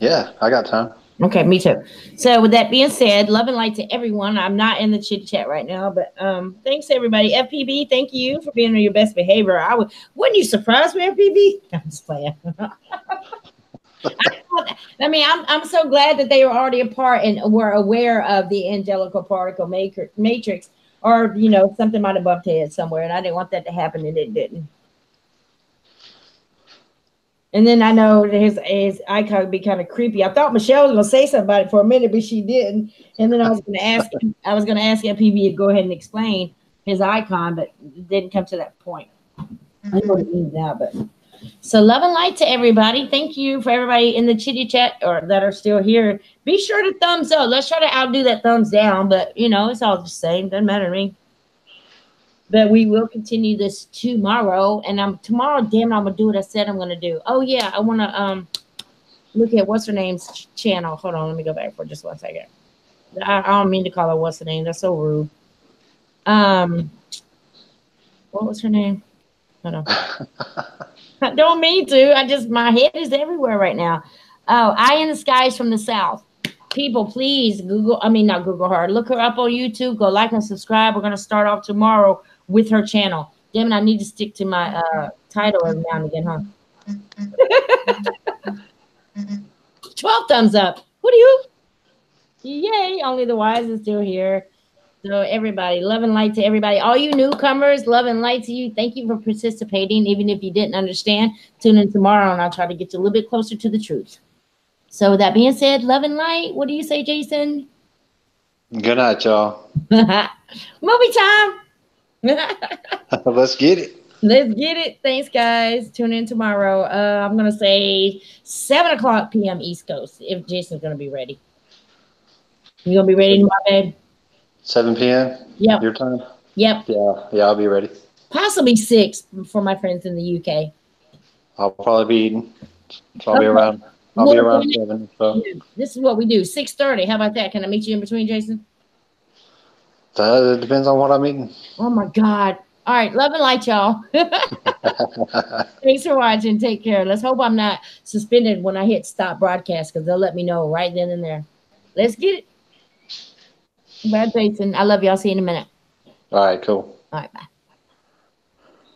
Yeah, I got time. Okay, me too. So with that being said, love and light to everyone. I'm not in the chit chat right now, but thanks everybody. FPV, thank you for being on your best behavior. Wouldn't you surprise me, FPV? I'm just playing. I mean, I'm so glad that they were already a part and were aware of the angelical particle matrix, or something might have bumped heads somewhere, and I didn't want that to happen, and it didn't. And then I know his icon would be kind of creepy. I thought Michelle was gonna say something about it for a minute, but she didn't. And then I was gonna ask FPV to go ahead and explain his icon, but it didn't come to that point. I know what it means now, but. So love and light to everybody. Thank you for everybody in the chitty chat or that are still here. Be sure to thumbs up. Let's try to outdo that thumbs down, but it's all the same. Doesn't matter to me. But we will continue this tomorrow. And tomorrow, damn it, I'm gonna do what I said I'm gonna do. Oh yeah, I wanna look at what's her name's channel. Hold on, let me go back for just 1 second. I don't mean to call her what's her name. That's so rude. What was her name? Hold on. I don't mean to. My head is everywhere right now. Oh, Eye in the Skies from the South. People, please not Google her. Look her up on YouTube. Go like and subscribe. We're going to start off tomorrow with her channel. Damn it, I need to stick to my title every now and again, huh? 12 thumbs up. Who do you? Yay, only the wise is still here. So everybody, love and light to everybody. All you newcomers, love and light to you. Thank you for participating, even if you didn't understand. Tune in tomorrow, and I'll try to get you a little bit closer to the truth. So with that being said, love and light. What do you say, Jason? Good night, y'all. Movie time. Let's get it. Let's get it. Thanks, guys. Tune in tomorrow. I'm gonna say 7:00 p.m. East Coast. If Jason's gonna be ready, you gonna be ready tomorrow, babe? 7 p.m. Yep. Your time. Yep. Yeah, I'll be ready. Possibly 6 for my friends in the UK. I'll probably be eating. So I'll Okay. be around. I'll be around 7. So this is what we do. 6:30. How about that? Can I meet you in between, Jason? that depends on what I'm eating. Oh my God. All right. Love and light, y'all. Thanks for watching. Take care. Let's hope I'm not suspended when I hit stop broadcast, because they'll let me know right then and there. Let's get it. Bye, Jason. I love y'all. See you in a minute. All right, cool. All right. Bye.